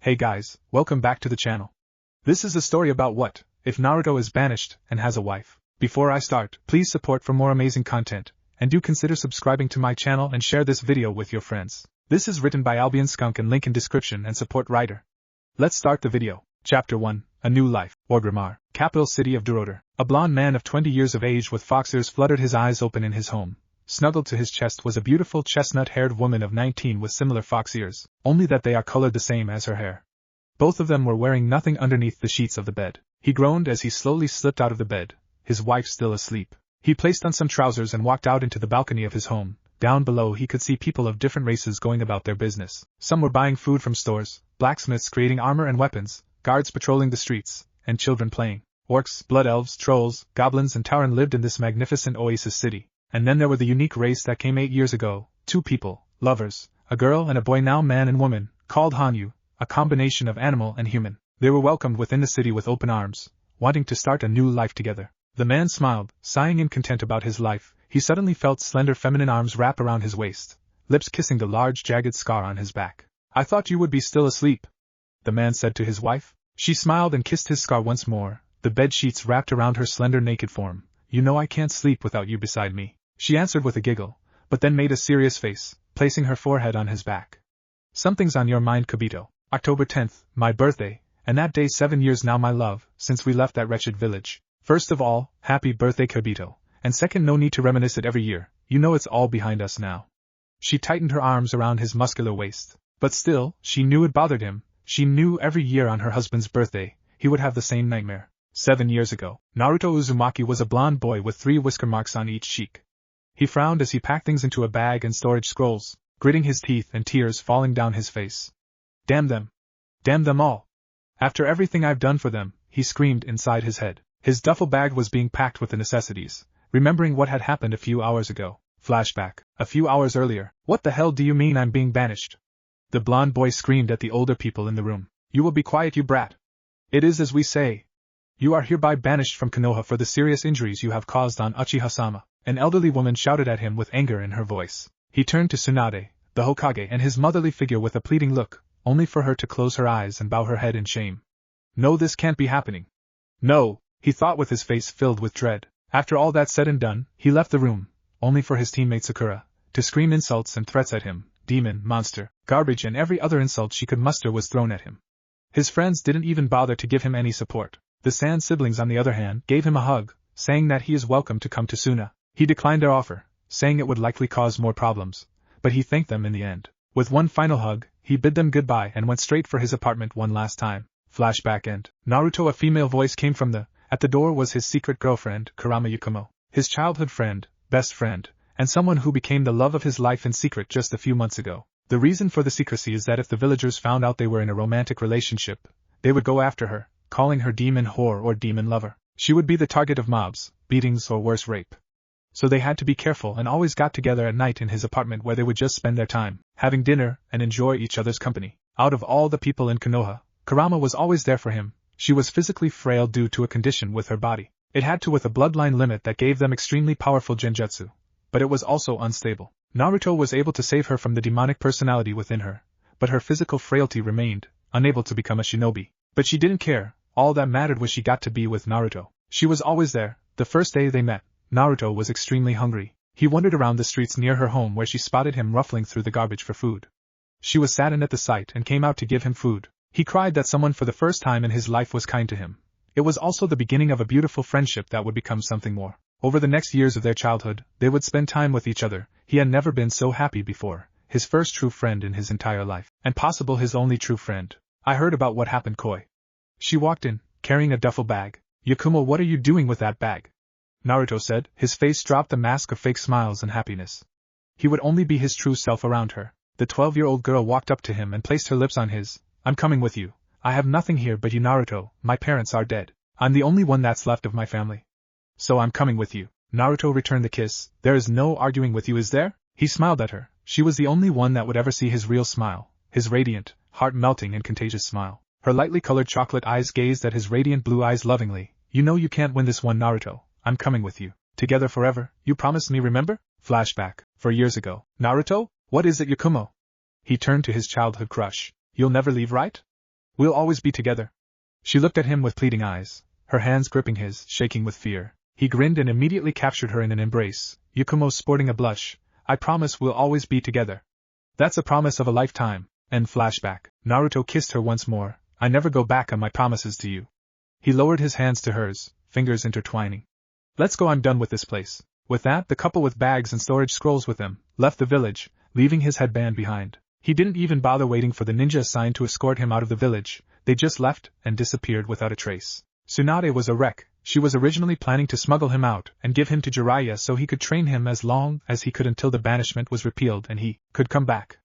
Hey guys, welcome back to the channel. This is a story about what if Naruto is banished and has a wife. Before I start, please support for more amazing content, and do consider subscribing to my channel and share this video with your friends. This is written by AlbionSkunk and link in description and support writer. Let's start the video. Chapter 1, A New Life. Orgrimmar, capital city of Duroder. A blond man of 20 years of age with fox ears fluttered his eyes open in his home. Snuggled to his chest was a beautiful chestnut-haired woman of 19 with similar fox ears, only that they are colored the same as her hair. Both of them were wearing nothing underneath the sheets of the bed. He groaned as he slowly slipped out of the bed, his wife still asleep. He placed on some trousers and walked out into the balcony of his home. Down below he could see people of different races going about their business. Some were buying food from stores, blacksmiths creating armor and weapons, guards patrolling the streets, and children playing. Orcs, blood elves, trolls, goblins and Tauren lived in this magnificent oasis city. And then there were the unique race that came 8 years ago, 2 people, lovers, a girl and a boy now man and woman, called Hanyu, a combination of animal and human. They were welcomed within the city with open arms, wanting to start a new life together. The man smiled, sighing in content about his life. He suddenly felt slender feminine arms wrap around his waist, lips kissing the large jagged scar on his back. "I thought you would be still asleep," the man said to his wife. She smiled and kissed his scar once more, the bed sheets wrapped around her slender naked form. "You know I can't sleep without you beside me," she answered with a giggle, but then made a serious face, placing her forehead on his back. "Something's on your mind, Kobito. October 10th, my birthday, and that day 7 years now, my love, since we left that wretched village. First of all, happy birthday, Kobito, and second, no need to reminisce it every year, you know it's all behind us now." She tightened her arms around his muscular waist, but still, she knew it bothered him. She knew every year on her husband's birthday, he would have the same nightmare. 7 years ago, Naruto Uzumaki was a blonde boy with 3 whisker marks on each cheek. He frowned as he packed things into a bag and storage scrolls, gritting his teeth and tears falling down his face. "Damn them. Damn them all. After everything I've done for them," he screamed inside his head. His duffel bag was being packed with the necessities, remembering what had happened a few hours ago. Flashback. A few hours earlier. "What the hell do you mean I'm being banished?" The blonde boy screamed at the older people in the room. "You will be quiet, you brat. It is as we say. You are hereby banished from Konoha for the serious injuries you have caused on Uchiha-sama." An elderly woman shouted at him with anger in her voice. He turned to Tsunade, the Hokage, and his motherly figure with a pleading look, only for her to close her eyes and bow her head in shame. "No, this can't be happening. No," he thought with his face filled with dread. After all that said and done, he left the room, only for his teammate Sakura to scream insults and threats at him. Demon, monster, garbage and every other insult she could muster was thrown at him. His friends didn't even bother to give him any support. The Sand siblings, on the other hand, gave him a hug, saying that he is welcome to come to Suna. He declined their offer, saying it would likely cause more problems, but he thanked them in the end. With one final hug, he bid them goodbye and went straight for his apartment one last time. Flashback end. Naruto. A female voice came from at the door was his secret girlfriend, Kurama Yakumo, his childhood friend, best friend, and someone who became the love of his life in secret just a few months ago. The reason for the secrecy is that if the villagers found out they were in a romantic relationship, they would go after her, calling her demon whore or demon lover. She would be the target of mobs, beatings or worse, rape. So they had to be careful and always got together at night in his apartment where they would just spend their time, having dinner and enjoy each other's company. Out of all the people in Konoha, Kurama was always there for him. She was physically frail due to a condition with her body. It had to with a bloodline limit that gave them extremely powerful genjutsu, but it was also unstable. Naruto was able to save her from the demonic personality within her, but her physical frailty remained, unable to become a shinobi. But she didn't care, all that mattered was she got to be with Naruto. She was always there. The first day they met, Naruto was extremely hungry. He wandered around the streets near her home where she spotted him ruffling through the garbage for food. She was saddened at the sight and came out to give him food. He cried that someone for the first time in his life was kind to him. It was also the beginning of a beautiful friendship that would become something more. Over the next years of their childhood, they would spend time with each other. He had never been so happy before. His first true friend in his entire life, and possible his only true friend. "I heard about what happened, Koi." She walked in, carrying a duffel bag. "Yakumo, what are you doing with that bag?" Naruto said, his face dropped the mask of fake smiles and happiness. He would only be his true self around her. The 12-year-old girl walked up to him and placed her lips on his. "I'm coming with you. I have nothing here but you, Naruto. My parents are dead. I'm the only one that's left of my family. So I'm coming with you." Naruto returned the kiss. "There is no arguing with you, is there?" He smiled at her. She was the only one that would ever see his real smile, his radiant, heart-melting and contagious smile. Her lightly colored chocolate eyes gazed at his radiant blue eyes lovingly. "You know you can't win this one, Naruto. I'm coming with you. Together forever. You promised me, remember?" Flashback. 4 years ago. "Naruto? What is it, Yakumo?" He turned to his childhood crush. "You'll never leave, right?" We'll always be together. She looked at him with pleading eyes, her hands gripping his, shaking with fear. He grinned and immediately captured her in an embrace, Yakumo sporting a blush. I promise we'll always be together. That's a promise of a lifetime. End flashback. Naruto kissed her once more. I never go back on my promises to you. He lowered his hands to hers, fingers intertwining. Let's go, I'm done with this place. With that, the couple with bags and storage scrolls with them, left the village, leaving his headband behind. He didn't even bother waiting for the ninja assigned to escort him out of the village. They just left and disappeared without a trace. Tsunade was a wreck. She was originally planning to smuggle him out and give him to Jiraiya so he could train him as long as he could until the banishment was repealed and he could come back.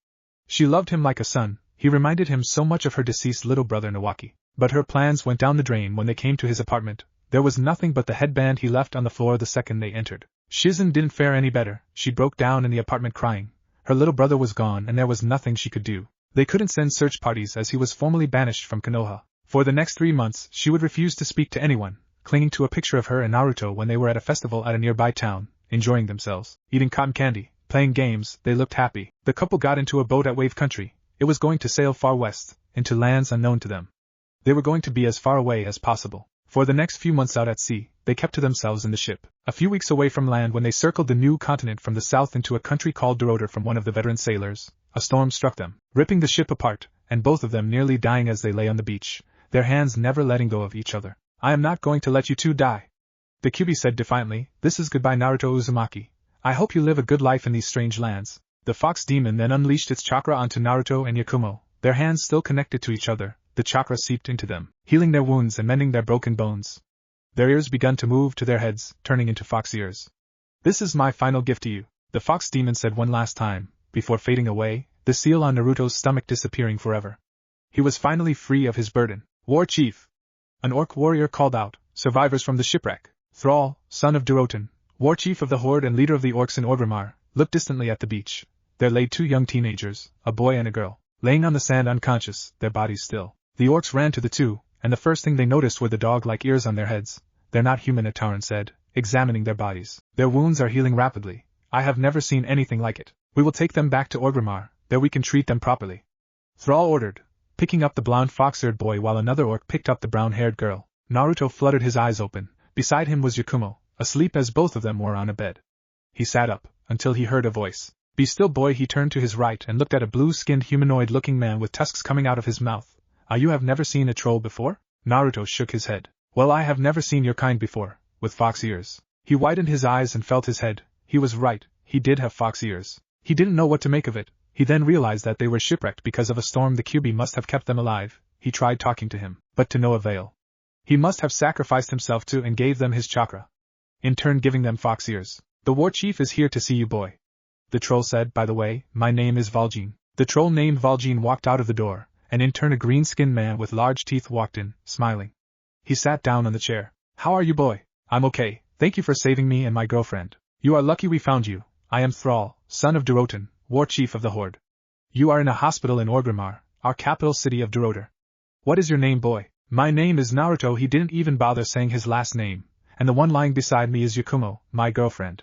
She loved him like a son. He reminded him so much of her deceased little brother Nawaki. But her plans went down the drain when they came to his apartment. There was nothing but the headband he left on the floor the second they entered. Shizen didn't fare any better. She broke down in the apartment crying. Her little brother was gone and there was nothing she could do. They couldn't send search parties as he was formally banished from Konoha. For the next 3 months, she would refuse to speak to anyone, clinging to a picture of her and Naruto when they were at a festival at a nearby town, enjoying themselves, eating cotton candy, playing games. They looked happy. The couple got into a boat at Wave Country. It was going to sail far west, into lands unknown to them. They were going to be as far away as possible. For the next few months out at sea, they kept to themselves in the ship. A few weeks away from land when they circled the new continent from the south into a country called Duroder from one of the veteran sailors, a storm struck them, ripping the ship apart, and both of them nearly dying as they lay on the beach, their hands never letting go of each other. I am not going to let you two die. The Kyuubi said defiantly, this is goodbye Naruto Uzumaki. I hope you live a good life in these strange lands. The fox demon then unleashed its chakra onto Naruto and Yakumo, their hands still connected to each other. The chakra seeped into them, healing their wounds and mending their broken bones. Their ears began to move to their heads, turning into fox ears. This is my final gift to you, the fox demon said one last time, before fading away, the seal on Naruto's stomach disappearing forever. He was finally free of his burden. War Chief! An orc warrior called out, survivors from the shipwreck. Thrall, son of Durotan, war chief of the horde and leader of the orcs in Orgrimmar, looked distantly at the beach. There lay 2 young teenagers, a boy and a girl, laying on the sand unconscious, their bodies still. The orcs ran to the two, and the first thing they noticed were the dog-like ears on their heads. They're not human, a Tauren said, examining their bodies. Their wounds are healing rapidly. I have never seen anything like it. We will take them back to Orgrimmar, there we can treat them properly. Thrall ordered, picking up the blonde fox-eared boy while another orc picked up the brown-haired girl. Naruto fluttered his eyes open. Beside him was Yakumo, asleep as both of them were on a bed. He sat up, until he heard a voice. Be still, boy. He turned to his right and looked at a blue-skinned humanoid-looking man with tusks coming out of his mouth. You have never seen a troll before? Naruto shook his head. Well, I have never seen your kind before, with fox ears. He widened his eyes and felt his head. He was right, he did have fox ears. He didn't know what to make of it. He then realized that they were shipwrecked because of a storm. The Kyuubi must have kept them alive. He tried talking to him, but to no avail. He must have sacrificed himself to and gave them his chakra, in turn giving them fox ears. The war chief is here to see you, boy. The troll said, by the way, my name is Valjean. The troll named Valjean walked out of the door, and in turn a green-skinned man with large teeth walked in, smiling. He sat down on the chair. How are you, boy? I'm okay, thank you for saving me and my girlfriend. You are lucky we found you. I am Thrall, son of Durotan, war chief of the horde. You are in a hospital in Orgrimmar, our capital city of Duroder. What is your name, boy? My name is Naruto. He didn't even bother saying his last name, and the one lying beside me is Yakumo, my girlfriend.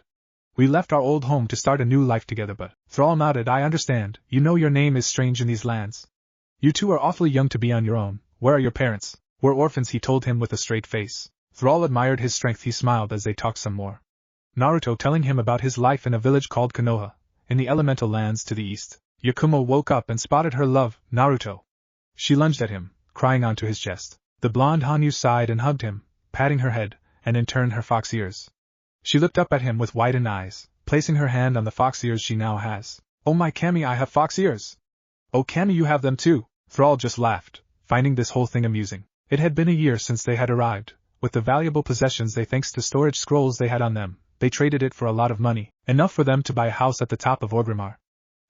We left our old home to start a new life together, but Thrall nodded. I understand. You know your name is strange in these lands. You two are awfully young to be on your own. Where are your parents? We're orphans, he told him with a straight face. Thrall admired his strength. He smiled as they talked some more. Naruto telling him about his life in a village called Konoha, in the elemental lands to the east. Yakumo woke up and spotted her love, Naruto. She lunged at him, crying onto his chest. The blonde Hanyu sighed and hugged him, patting her head, and in turn her fox ears. She looked up at him with widened eyes, placing her hand on the fox ears she now has. Oh my Kami, I have fox ears! Oh Kami, you have them too! Thrall just laughed, finding this whole thing amusing. It had been a year since they had arrived. With the valuable possessions thanks to storage scrolls they had on them, they traded it for a lot of money, enough for them to buy a house at the top of Orgrimmar.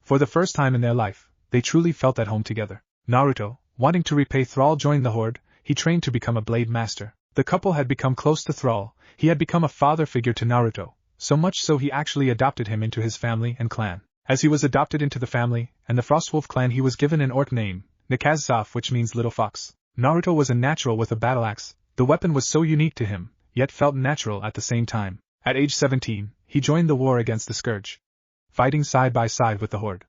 For the first time in their life, they truly felt at home together. Naruto, wanting to repay Thrall, joined the horde. He trained to become a blade master. The couple had become close to Thrall. He had become a father figure to Naruto, so much so he actually adopted him into his family and clan. As he was adopted into the family and the Frostwolf clan, he was given an orc name, Nikazov, which means little fox. Naruto was a natural with a battle axe. The weapon was so unique to him, yet felt natural at the same time. At age 17, he joined the war against the Scourge, fighting side by side with the horde.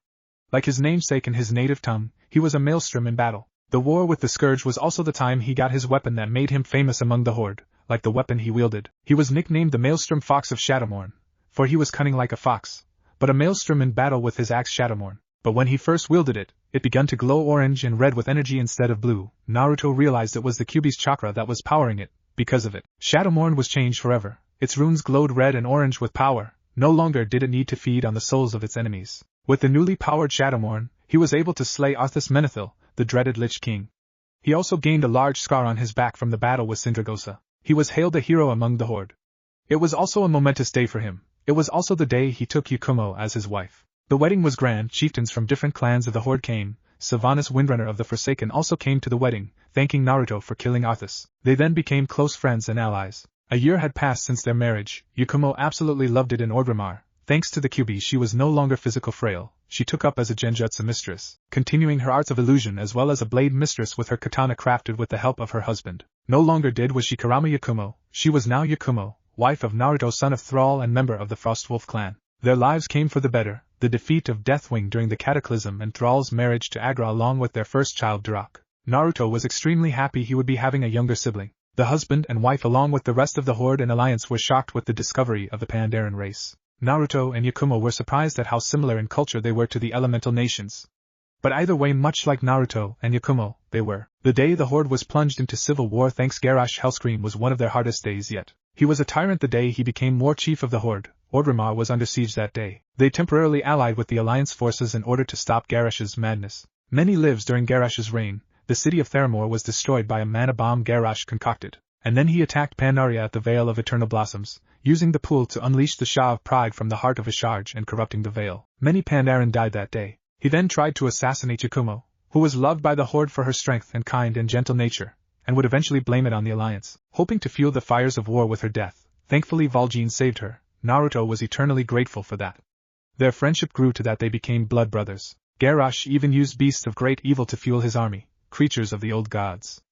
Like his namesake in his native tongue, he was a maelstrom in battle. The war with the Scourge was also the time he got his weapon that made him famous among the Horde. Like the weapon he wielded, he was nicknamed the Maelstrom Fox of Shadowmourne, for he was cunning like a fox, but a maelstrom in battle with his axe Shadowmourne. But when he first wielded it, it began to glow orange and red with energy instead of blue. Naruto realized it was the Kyuubi's chakra that was powering it. Because of it, Shadowmourne was changed forever. Its runes glowed red and orange with power. No longer did it need to feed on the souls of its enemies. With the newly powered Shadowmourne, he was able to slay Arthas Menethil, the dreaded Lich King. He also gained a large scar on his back from the battle with Sindragosa. He was hailed a hero among the Horde. It was also a momentous day for him. It was also the day he took Yakumo as his wife. The wedding was grand. Chieftains from different clans of the Horde came. Sylvanas Windrunner of the Forsaken also came to the wedding, thanking Naruto for killing Arthas. They then became close friends and allies. A year had passed since their marriage. Yakumo absolutely loved it in Orgrimmar. Thanks to the Kyuubi, she was no longer physical frail. She took up as a genjutsu mistress, continuing her arts of illusion as well as a blade mistress with her katana crafted with the help of her husband. No longer was she Kurama Yakumo, she was now Yakumo, wife of Naruto, son of Thrall and member of the Frostwolf clan. Their lives came for the better, the defeat of Deathwing during the Cataclysm and Thrall's marriage to Agra along with their first child Durak. Naruto was extremely happy he would be having a younger sibling. The husband and wife along with the rest of the Horde and Alliance were shocked with the discovery of the Pandaren race. Naruto and Yakumo were surprised at how similar in culture they were to the elemental nations. But either way, much like Naruto and Yakumo, they were. The day the Horde was plunged into civil war thanks Garrosh Hellscream was one of their hardest days yet. He was a tyrant the day he became war chief of the Horde. Orgrimmar was under siege that day. They temporarily allied with the Alliance forces in order to stop Garrosh's madness. Many lives during Garrosh's reign. The city of Theramore was destroyed by a mana bomb Garrosh concocted. And then he attacked Pandaria at the Vale of Eternal Blossoms, using the pool to unleash the Shah of Pride from the heart of Asharj and corrupting the Vale. Many Pandaren died that day. He then tried to assassinate Yakumo, who was loved by the Horde for her strength and kind and gentle nature, and would eventually blame it on the Alliance, hoping to fuel the fires of war with her death. Thankfully Valjean saved her. Naruto was eternally grateful for that. Their friendship grew to that they became blood brothers. Garrosh even used beasts of great evil to fuel his army, creatures of the old gods.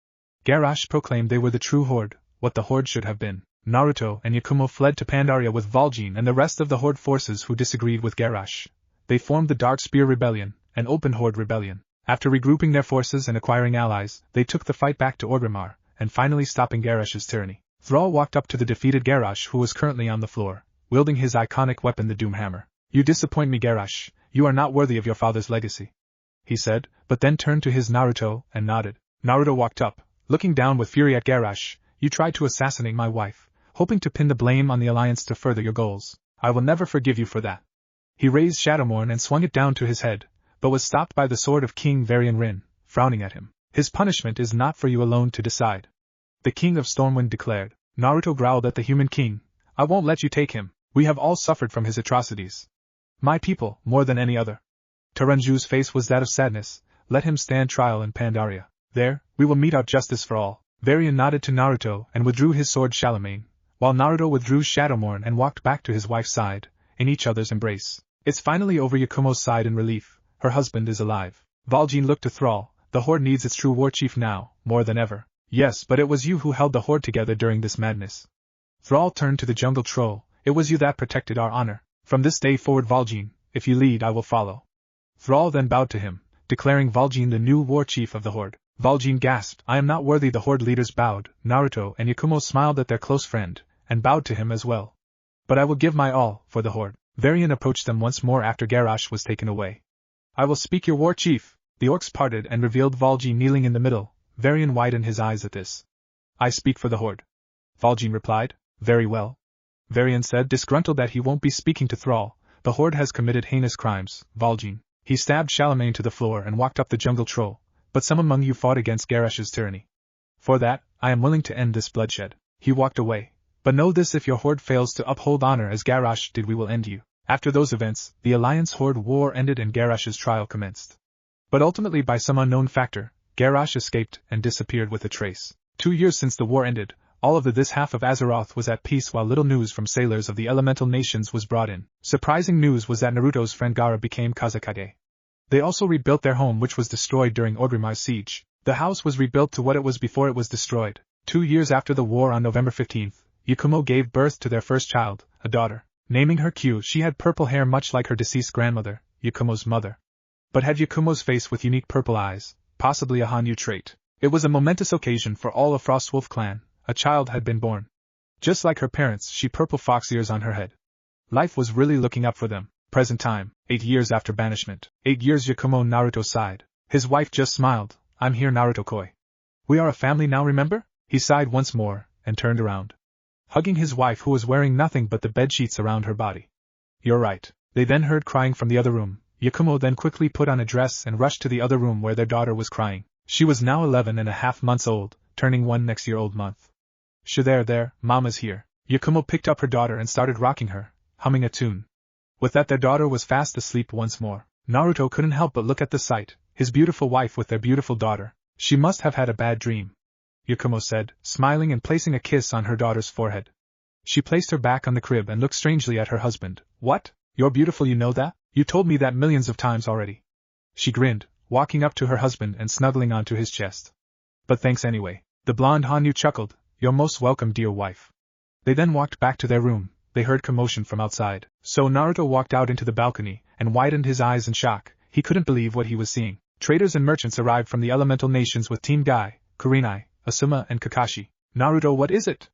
Garrosh proclaimed they were the true Horde, what the Horde should have been. Naruto and Yakumo fled to Pandaria with Valjean and the rest of the Horde forces who disagreed with Garrosh. They formed the Dark Spear Rebellion, an open Horde rebellion. After regrouping their forces and acquiring allies, they took the fight back to Orgrimmar, and finally stopping Garrosh's tyranny. Thrall walked up to the defeated Garrosh who was currently on the floor, wielding his iconic weapon the Doom Hammer. "You disappoint me, Garrosh. You are not worthy of your father's legacy," he said, but then turned to his Naruto and nodded. Naruto walked up, looking down with fury at Garrosh. "You tried to assassinate my wife, hoping to pin the blame on the Alliance to further your goals. I will never forgive you for that." He raised Shadowmourne and swung it down to his head, but was stopped by the sword of King Varian Rin, frowning at him. "His punishment is not for you alone to decide," the King of Stormwind declared. Naruto growled at the human king. "I won't let you take him. We have all suffered from his atrocities. My people, more than any other." Taranju's face was that of sadness. "Let him stand trial in Pandaria. There, we will mete out justice for all." Varian nodded to Naruto and withdrew his sword Charlemagne, while Naruto withdrew Shadowmourne and walked back to his wife's side, in each other's embrace. "It's finally over." Yakumo sighed in relief. Her husband is alive. Valjean looked to Thrall. "The Horde needs its true war chief now, more than ever." "Yes, but it was you who held the Horde together during this madness." Thrall turned to the jungle troll. "It was you that protected our honor. From this day forward, Valjean, if you lead I will follow." Thrall then bowed to him, declaring Valjean the new war chief of the Horde. Valjean gasped, "I am not worthy." The Horde leaders bowed. Naruto and Yakumo smiled at their close friend, and bowed to him as well. "But I will give my all, for the Horde." Varian approached them once more after Garrosh was taken away. "I will speak, your war chief." The orcs parted and revealed Valjean kneeling in the middle. Varian widened his eyes at this. "I speak for the Horde." Valjean replied. "Very well." Varian said, disgruntled that he won't be speaking to Thrall. "The Horde has committed heinous crimes, Valjean." He stabbed Charlemagne to the floor and walked up the jungle troll. "But some among you fought against Garrosh's tyranny. For that, I am willing to end this bloodshed." He walked away. "But know this, if your Horde fails to uphold honor as Garrosh did, we will end you." After those events, the Alliance Horde war ended and Garrosh's trial commenced. But ultimately, by some unknown factor, Garrosh escaped and disappeared with a trace. 2 years since the war ended, all of this half of Azeroth was at peace, while little news from sailors of the elemental nations was brought in. Surprising news was that Naruto's friend Gaara became Kazekage. They also rebuilt their home, which was destroyed during Orgrimmar's siege. The house was rebuilt to what it was before it was destroyed. 2 years after the war, on November 15th, Yakumo gave birth to their first child, a daughter. Naming her Q, she had purple hair much like her deceased grandmother, Yakumo's mother. But had Yakumo's face with unique purple eyes, possibly a Hanyu trait. It was a momentous occasion for all of Frostwolf clan. A child had been born. Just like her parents, she purple fox ears on her head. Life was really looking up for them. Present time, 8 years after banishment. 8 years. Yakumo. Naruto sighed. His wife just smiled. I'm here, Naruto Koi. We are a family now, remember? He sighed once more, and turned around, hugging his wife who was wearing nothing but the bedsheets around her body. You're right. They then heard crying from the other room. Yakumo then quickly put on a dress and rushed to the other room where their daughter was crying. She was now 11.5 months old, turning 1 next year old month. There, Mama's here. Yakumo picked up her daughter and started rocking her, humming a tune. With that, their daughter was fast asleep once more. Naruto couldn't help but look at the sight, his beautiful wife with their beautiful daughter. She must have had a bad dream, Yakumo said, smiling and placing a kiss on her daughter's forehead. She placed her back on the crib and looked strangely at her husband. What? You're beautiful, you know that? You told me that millions of times already. She grinned, walking up to her husband and snuggling onto his chest. But thanks anyway. The blonde Hanyu chuckled. You're most welcome, dear wife. They then walked back to their room. They heard commotion from outside. So Naruto walked out into the balcony and widened his eyes in shock. He couldn't believe what he was seeing. Traders and merchants arrived from the elemental nations with Team Guy, Kurenai, Asuma and Kakashi. Naruto, what is it?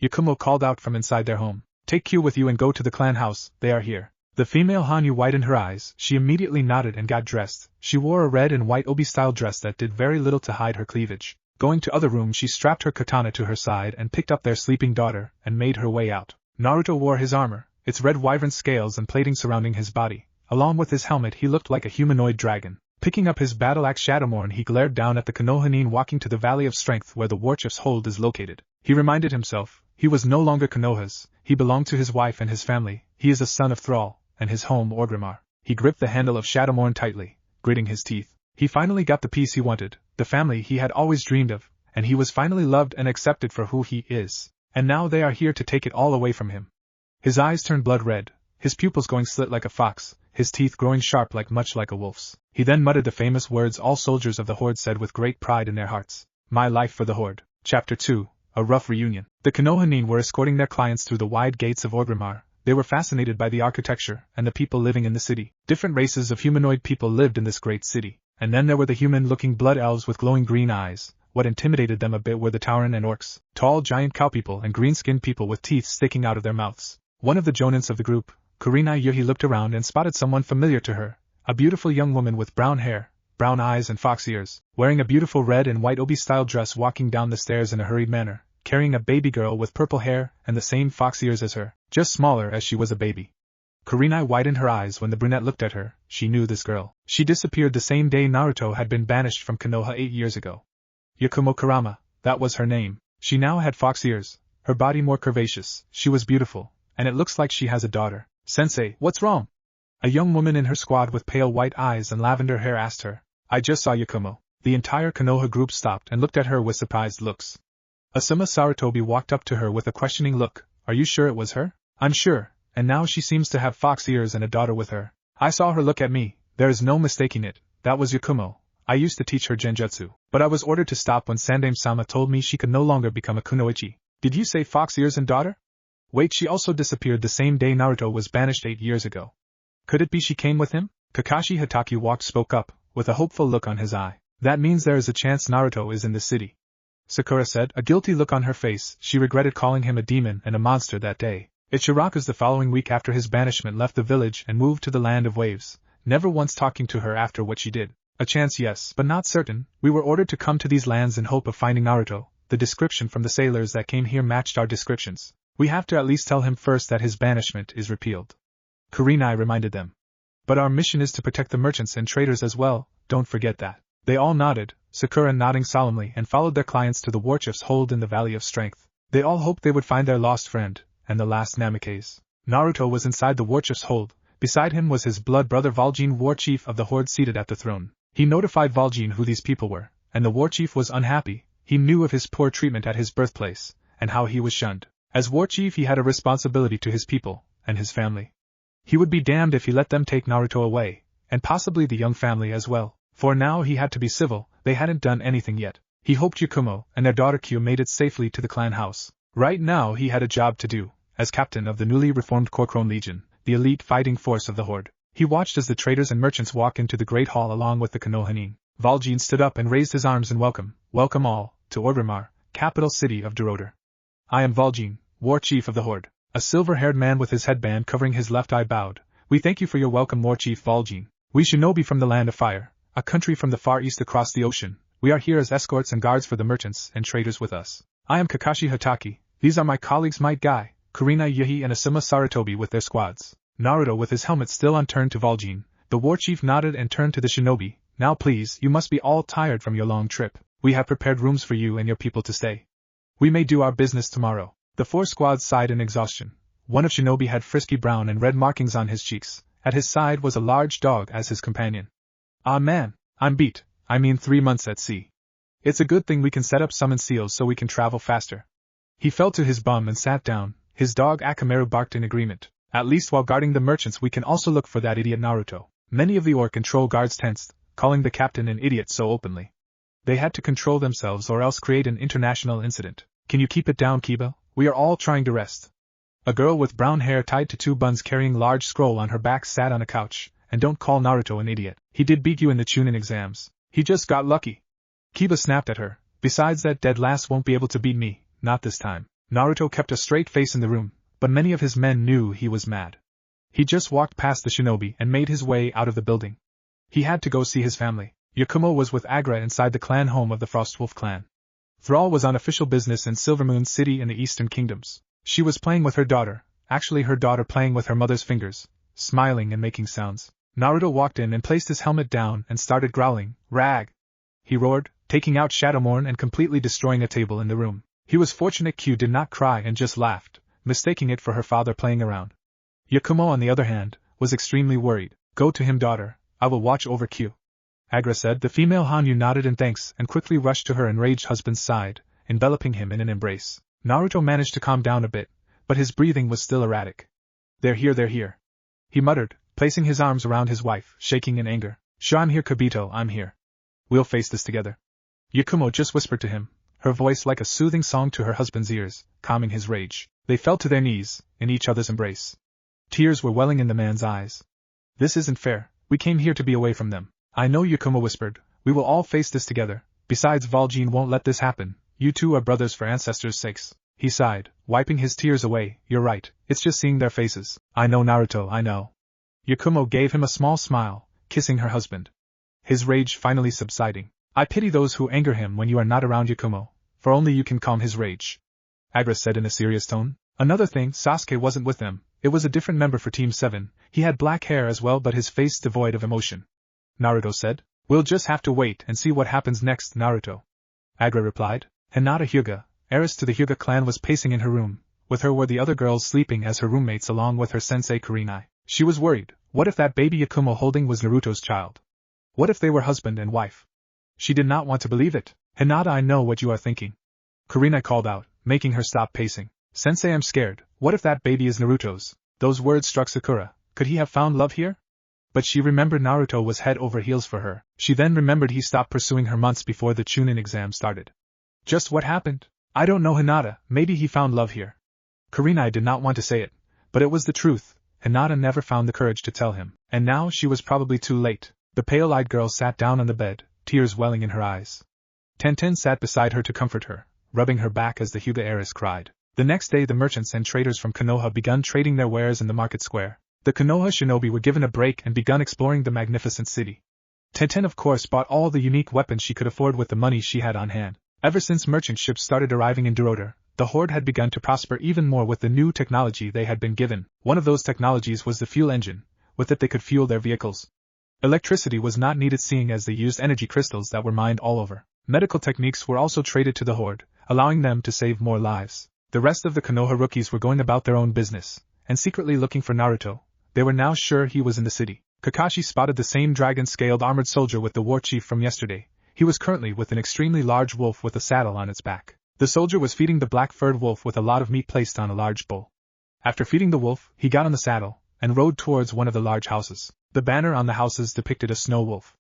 Yakumo called out from inside their home. Take Q with you and go to the clan house, they are here. The female Hanyu widened her eyes. She immediately nodded and got dressed. She wore a red and white obi-style dress that did very little to hide her cleavage. Going to other room, she strapped her katana to her side and picked up their sleeping daughter and made her way out. Naruto wore his armor, its red wyvern scales and plating surrounding his body. Along with his helmet, he looked like a humanoid dragon. Picking up his battle axe Shadowmorn, he glared down at the Konoha walking to the Valley of Strength where the Warchief's hold is located. He reminded himself, he was no longer Konoha's, he belonged to his wife and his family. He is a son of Thrall, and his home Orgrimmar. He gripped the handle of Shadowmorn tightly, gritting his teeth. He finally got the peace he wanted, the family he had always dreamed of, and he was finally loved and accepted for who he is. And now they are here to take it all away from him. His eyes turned blood red, his pupils going slit like a fox, his teeth growing sharp much like a wolf's. He then muttered the famous words all soldiers of the Horde said with great pride in their hearts. My life for the Horde. Chapter 2, A Rough Reunion. The Konoha were escorting their clients through the wide gates of Orgrimmar. They were fascinated by the architecture and the people living in the city. Different races of humanoid people lived in this great city. And then there were the human-looking blood elves with glowing green eyes. What intimidated them a bit were the Tauren and orcs, tall giant cow people and green-skinned people with teeth sticking out of their mouths. One of the jonins of the group, Kurenai Yuhi, looked around and spotted someone familiar to her, a beautiful young woman with brown hair, brown eyes and fox ears, wearing a beautiful red and white obi-style dress, walking down the stairs in a hurried manner, carrying a baby girl with purple hair and the same fox ears as her, just smaller as she was a baby. Kurenai widened her eyes when the brunette looked at her. She knew this girl. She disappeared the same day Naruto had been banished from Konoha 8 years ago. Yakumo Kurama, that was her name. She now had fox ears, her body more curvaceous, she was beautiful, and it looks like she has a daughter. Sensei, what's wrong? A young woman in her squad with pale white eyes and lavender hair asked her. I just saw Yakumo. The entire Konoha group stopped and looked at her with surprised looks. Asuma Sarutobi walked up to her with a questioning look. Are you sure it was her? I'm sure, and now she seems to have fox ears and a daughter with her. I saw her look at me, there is no mistaking it, that was Yakumo. I used to teach her genjutsu, but I was ordered to stop when Sandaime-sama told me she could no longer become a kunoichi. Did you say fox ears and daughter? Wait, she also disappeared the same day Naruto was banished 8 years ago. Could it be she came with him? Kakashi Hatake spoke up, with a hopeful look on his eye. That means there is a chance Naruto is in the city. Sakura said, a guilty look on her face. She regretted calling him a demon and a monster that day. Ichiraku's the following week after his banishment left the village and moved to the land of waves, never once talking to her after what she did. A chance, yes, but not certain. We were ordered to come to these lands in hope of finding Naruto. The description from the sailors that came here matched our descriptions. We have to at least tell him first that his banishment is repealed. Kurenai reminded them. But our mission is to protect the merchants and traders as well, don't forget that. They all nodded, Sakura nodding solemnly, and followed their clients to the Warchief's hold in the Valley of Strength. They all hoped they would find their lost friend, and the last Namikaze. Naruto was inside the Warchief's hold. Beside him was his blood brother Valjean, Warchief of the Horde, seated at the throne. He notified Valjean who these people were, and the Warchief was unhappy. He knew of his poor treatment at his birthplace, and how he was shunned. As Warchief, he had a responsibility to his people, and his family. He would be damned if he let them take Naruto away, and possibly the young family as well, for now he had to be civil. They hadn't done anything yet. He hoped Yakumo and their daughter Kyo made it safely to the clan house. Right now he had a job to do, as captain of the newly reformed Korkrone Legion, the elite fighting force of the Horde. He watched as the traders and merchants walked into the Great Hall along with the Konoha. Valjean stood up and raised his arms in welcome. Welcome all, to Orgrimmar, capital city of Duroder. I am Valjean, war chief of the Horde. A silver-haired man with his headband covering his left eye bowed. We thank you for your welcome, war chief Valjean. We shinobi from the land of fire, a country from the far east across the ocean. We are here as escorts and guards for the merchants and traders with us. I am Kakashi Hataki. These are my colleagues Might Guy, Kurina Yuhi and Asuma Saratobi with their squads. Naruto with his helmet still on turned to Valjean. The war chief nodded and turned to the shinobi. Now please, you must be all tired from your long trip. We have prepared rooms for you and your people to stay. We may do our business tomorrow. The 4 squads sighed in exhaustion. One of shinobi had frisky brown and red markings on his cheeks. At his side was a large dog as his companion. Ah man, I'm beat. I mean 3 months at sea. It's a good thing we can set up summon seals so we can travel faster. He fell to his bum and sat down. His dog Akamaru barked in agreement. At least while guarding the merchants we can also look for that idiot Naruto. Many of the Orc and Troll guards tensed, calling the captain an idiot so openly. They had to control themselves or else create an international incident. Can you keep it down, Kiba? We are all trying to rest. A girl with brown hair tied to 2 buns carrying large scroll on her back sat on a couch. And don't call Naruto an idiot. He did beat you in the Chunin exams. He just got lucky. Kiba snapped at her. Besides that dead lass won't be able to beat me, not this time. Naruto kept a straight face in the room, but many of his men knew he was mad. He just walked past the shinobi and made his way out of the building. He had to go see his family. Yakumo was with Agra inside the clan home of the Frostwolf clan. Thrall was on official business in Silvermoon City in the Eastern Kingdoms. She was playing with her daughter, actually her daughter playing with her mother's fingers, smiling and making sounds. Naruto walked in and placed his helmet down and started growling. Rag! He roared, taking out Shadowmourne and completely destroying a table in the room. He was fortunate Q did not cry and just laughed, mistaking it for her father playing around. Yakumo, on the other hand, was extremely worried. Go to him, daughter. I will watch over Q. Agra said. The female Hanyu nodded in thanks and quickly rushed to her enraged husband's side, enveloping him in an embrace. Naruto managed to calm down a bit, but his breathing was still erratic. They're here. He muttered, placing his arms around his wife, shaking in anger. Sure, I'm here, Kibito, I'm here. We'll face this together. Yakumo just whispered to him, her voice like a soothing song to her husband's ears, calming his rage. They fell to their knees, in each other's embrace. Tears were welling in the man's eyes. This isn't fair, we came here to be away from them. I know, Yakumo whispered, we will all face this together. Besides, Valjean won't let this happen. You two are brothers for ancestors' sakes. He sighed, wiping his tears away. You're right, it's just seeing their faces. I know, Naruto, I know. Yakumo gave him a small smile, kissing her husband. His rage finally subsiding. I pity those who anger him when you are not around, Yakumo, for only you can calm his rage. Agra said in a serious tone. Another thing, Sasuke wasn't with them. It was a different member for Team 7. He had black hair as well, but his face devoid of emotion. Naruto said. We'll just have to wait and see what happens next, Naruto. Agra replied. Hinata Hyuga, heiress to the Hyuga clan, was pacing in her room. With her were the other girls sleeping as her roommates along with her sensei Kurenai. She was worried. What if that baby Yakumo holding was Naruto's child? What if they were husband and wife? She did not want to believe it. Hinata, I know what you are thinking. Kurenai called out, making her stop pacing. Sensei, I'm scared. What if that baby is Naruto's? Those words struck Sakura. Could he have found love here? But she remembered Naruto was head over heels for her. She then remembered he stopped pursuing her months before the Chunin exam started. Just what happened? I don't know, Hinata. Maybe he found love here. Kurenai did not want to say it, but it was the truth. Hinata never found the courage to tell him, and now she was probably too late. The pale-eyed girl sat down on the bed, tears welling in her eyes. Tenten sat beside her to comfort her, rubbing her back as the Hyuga heiress cried. The next day the merchants and traders from Konoha begun trading their wares in the market square. The Konoha shinobi were given a break and begun exploring the magnificent city. Tenten of course bought all the unique weapons she could afford with the money she had on hand. Ever since merchant ships started arriving in Duroder, the Horde had begun to prosper even more with the new technology they had been given. One of those technologies was the fuel engine. With it they could fuel their vehicles. Electricity was not needed seeing as they used energy crystals that were mined all over. Medical techniques were also traded to the Horde, allowing them to save more lives. The rest of the Konoha rookies were going about their own business, and secretly looking for Naruto. They were now sure he was in the city. Kakashi spotted the same dragon-scaled armored soldier with the war chief from yesterday. He was currently with an extremely large wolf with a saddle on its back. The soldier was feeding the black-furred wolf with a lot of meat placed on a large bowl. After feeding the wolf, he got on the saddle and rode towards one of the large houses. The banner on the houses depicted a snow wolf.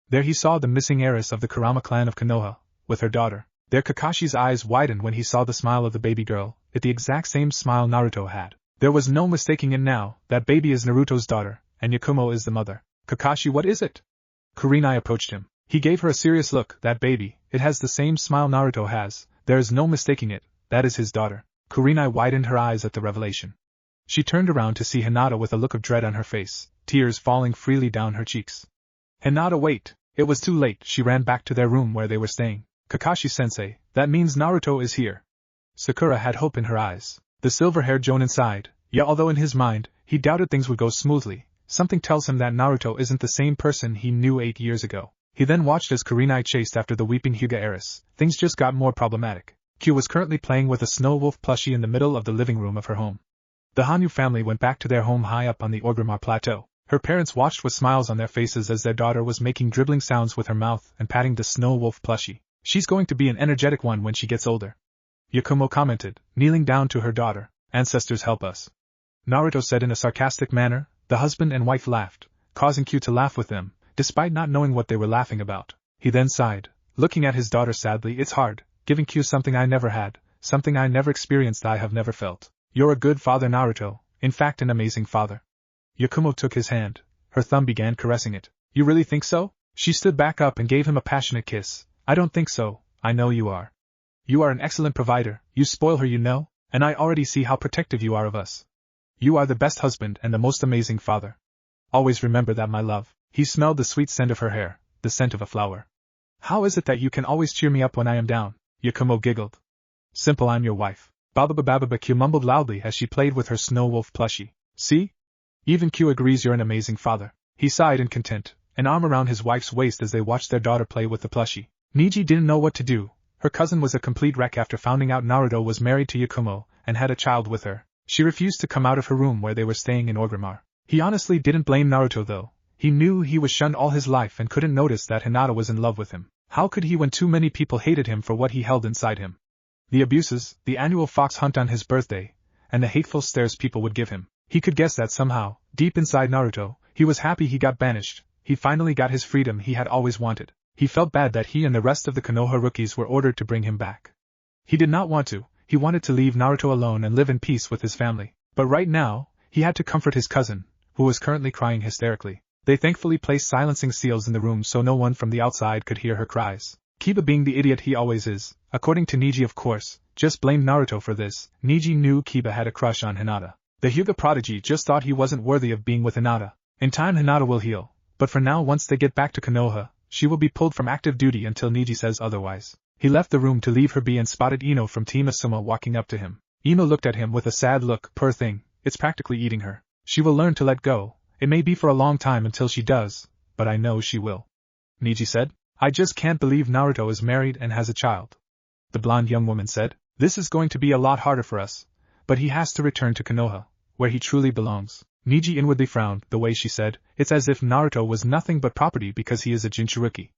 There he saw the missing heiress of the Kurama clan of Konoha, with her daughter. There Kakashi's eyes widened when he saw the smile of the baby girl, it the exact same smile Naruto had. There was no mistaking it now, that baby is Naruto's daughter, and Yakumo is the mother. Kakashi, what is it? Kurenai approached him. He gave her a serious look. That baby, it has the same smile Naruto has, there is no mistaking it, that is his daughter. Kurenai widened her eyes at the revelation. She turned around to see Hinata with a look of dread on her face, tears falling freely down her cheeks. Hinata, wait! It was too late. She ran back to their room where they were staying. Kakashi-sensei, that means Naruto is here. Sakura had hope in her eyes. The silver-haired Jonin sighed. Yeah, although in his mind, he doubted things would go smoothly, something tells him that Naruto isn't the same person he knew 8 years ago. He then watched as Kurenai chased after the weeping Hyuga heiress. Things just got more problematic. Q was currently playing with a snow wolf plushie in the middle of the living room of her home. The Hanyu family went back to their home high up on the Orgrimmar plateau. Her parents watched with smiles on their faces as their daughter was making dribbling sounds with her mouth and patting the snow wolf plushie. She's going to be an energetic one when she gets older. Yakumo commented, kneeling down to her daughter. Ancestors help us. Naruto said in a sarcastic manner. The husband and wife laughed, causing Q to laugh with them, despite not knowing what they were laughing about. He then sighed, looking at his daughter sadly. It's hard, giving Q something I never had, something I never experienced, I have never felt. You're a good father, Naruto, in fact an amazing father. Yakumo took his hand. Her thumb began caressing it. You really think so? She stood back up and gave him a passionate kiss. I don't think so, I know you are. You are an excellent provider, you spoil her, you know, and I already see how protective you are of us. You are the best husband and the most amazing father. Always remember that, my love. He smelled the sweet scent of her hair, the scent of a flower. How is it that you can always cheer me up when I am down? Yakumo giggled. Simple, I'm your wife. Bababa Q mumbled loudly as she played with her snow wolf plushie. See? Even Q agrees you're an amazing father. He sighed in content, an arm around his wife's waist as they watched their daughter play with the plushie. Niji didn't know what to do. Her cousin was a complete wreck after finding out Naruto was married to Yakumo and had a child with her. She refused to come out of her room where they were staying in Orgrimmar. He honestly didn't blame Naruto though. He knew he was shunned all his life and couldn't notice that Hinata was in love with him. How could he when too many people hated him for what he held inside him? The abuses, the annual fox hunt on his birthday, and the hateful stares people would give him. He could guess that somehow, deep inside Naruto, he was happy he got banished. He finally got his freedom he had always wanted. He felt bad that he and the rest of the Konoha rookies were ordered to bring him back. He did not want to. He wanted to leave Naruto alone and live in peace with his family. But right now, he had to comfort his cousin, who was currently crying hysterically. They thankfully placed silencing seals in the room so no one from the outside could hear her cries. Kiba, being the idiot he always is, according to Niji of course, just blamed Naruto for this. Niji knew Kiba had a crush on Hinata. The Hyuga prodigy just thought he wasn't worthy of being with Hinata. In time Hinata will heal, but for now once they get back to Konoha, she will be pulled from active duty until Niji says otherwise. He left the room to leave her be and spotted Ino from Team Asuma walking up to him. Ino looked at him with a sad look. Poor thing, it's practically eating her. She will learn to let go. It may be for a long time until she does, but I know she will. Niji said. I just can't believe Naruto is married and has a child. The blonde young woman said. This is going to be a lot harder for us, but he has to return to Konoha, where he truly belongs. Niji inwardly frowned. The way she said, it's as if Naruto was nothing but property because he is a Jinchuruki.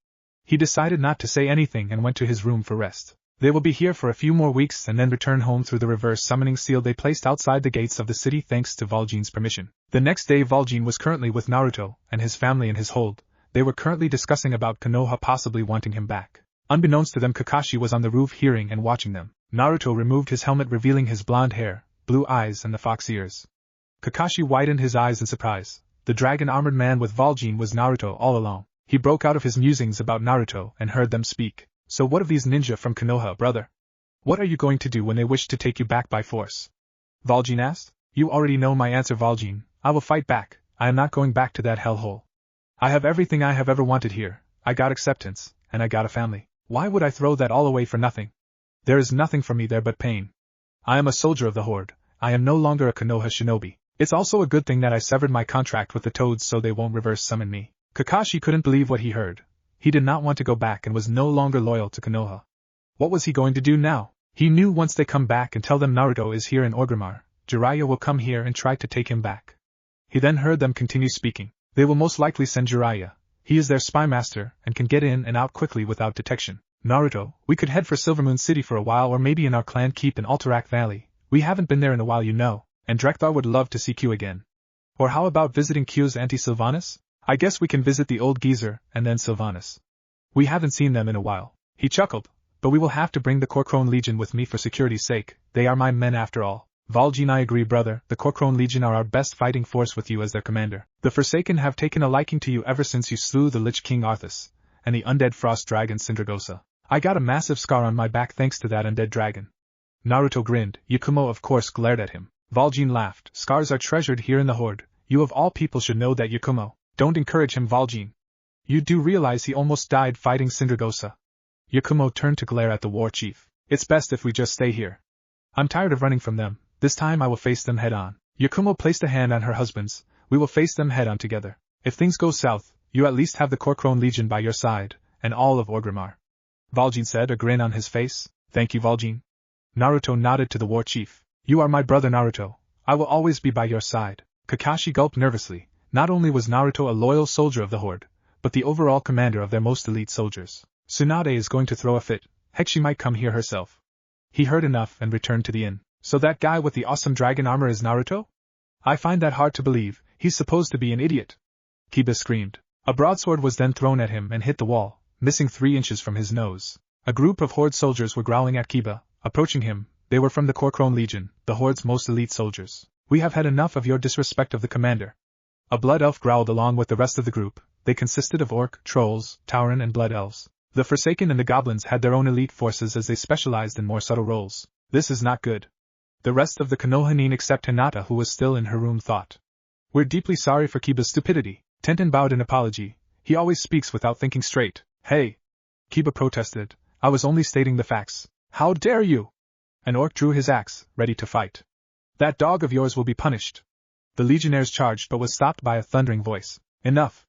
He decided not to say anything and went to his room for rest. They will be here for a few more weeks and then return home through the reverse summoning seal they placed outside the gates of the city thanks to Valjean's permission. The next day Valjean was currently with Naruto and his family in his hold. They were currently discussing about Konoha possibly wanting him back. Unbeknownst to them, Kakashi was on the roof hearing and watching them. Naruto removed his helmet revealing his blonde hair, blue eyes and the fox ears. Kakashi widened his eyes in surprise. The dragon-armored man with Valjean was Naruto all along. He broke out of his musings about Naruto and heard them speak. So what of these ninja from Konoha, brother? What are you going to do when they wish to take you back by force? Valjean asked. You already know my answer, Valjean. I will fight back. I am not going back to that hellhole. I have everything I have ever wanted here. I got acceptance, and I got a family. Why would I throw that all away for nothing? There is nothing for me there but pain. I am a soldier of the Horde. I am no longer a Konoha shinobi. It's also a good thing that I severed my contract with the Toads so they won't reverse summon me. Kakashi couldn't believe what he heard. He did not want to go back and was no longer loyal to Konoha. What was he going to do now? He knew once they come back and tell them Naruto is here in Orgrimmar, Jiraiya will come here and try to take him back. He then heard them continue speaking. They will most likely send Jiraiya. He is their spy master and can get in and out quickly without detection. Naruto, we could head for Silvermoon City for a while or maybe in our clan keep in Alterac Valley. We haven't been there in a while, you know, and Drekthar would love to see Q again. Or how about visiting Q's auntie Sylvanas? I guess we can visit the old geezer and then Sylvanas. We haven't seen them in a while. He chuckled, but we will have to bring the Corcrone Legion with me for security's sake. They are my men after all. Valjean, I agree, brother. The Corcrone Legion are our best fighting force with you as their commander. The Forsaken have taken a liking to you ever since you slew the Lich King Arthas, and the undead frost dragon Sindragosa. I got a massive scar on my back thanks to that undead dragon. Naruto grinned. Yakumo of course glared at him. Valjean laughed. Scars are treasured here in the Horde. You of all people should know that, Yakumo. Don't encourage him, Valjean. You do realize he almost died fighting Sindragosa. Yakumo turned to glare at the war chief. It's best if we just stay here. I'm tired of running from them. This time I will face them head on. Yakumo placed a hand on her husband's. We will face them head on together. If things go south, you at least have the Korkrone Legion by your side, and all of Orgrimmar. Valjean said, a grin on his face. Thank you, Valjean. Naruto nodded to the war chief. You are my brother, Naruto. I will always be by your side. Kakashi gulped nervously. Not only was Naruto a loyal soldier of the Horde, but the overall commander of their most elite soldiers. Tsunade is going to throw a fit. Heck, she might come here herself. He heard enough and returned to the inn. So that guy with the awesome dragon armor is Naruto? I find that hard to believe. He's supposed to be an idiot. Kiba screamed. A broadsword was then thrown at him and hit the wall, missing 3 inches from his nose. A group of Horde soldiers were growling at Kiba, approaching him. They were from the Korkrone Legion, the Horde's most elite soldiers. We have had enough of your disrespect of the commander. A blood elf growled along with the rest of the group. They consisted of orc, trolls, tauren and blood elves. The Forsaken and the goblins had their own elite forces as they specialized in more subtle roles. This is not good. The rest of the Konohanin except Hinata, who was still in her room, thought. We're deeply sorry for Kiba's stupidity. Tenten bowed in apology. He always speaks without thinking straight. Hey! Kiba protested. I was only stating the facts. How dare you! An orc drew his axe, ready to fight. That dog of yours will be punished. The legionnaires charged but was stopped by a thundering voice. Enough!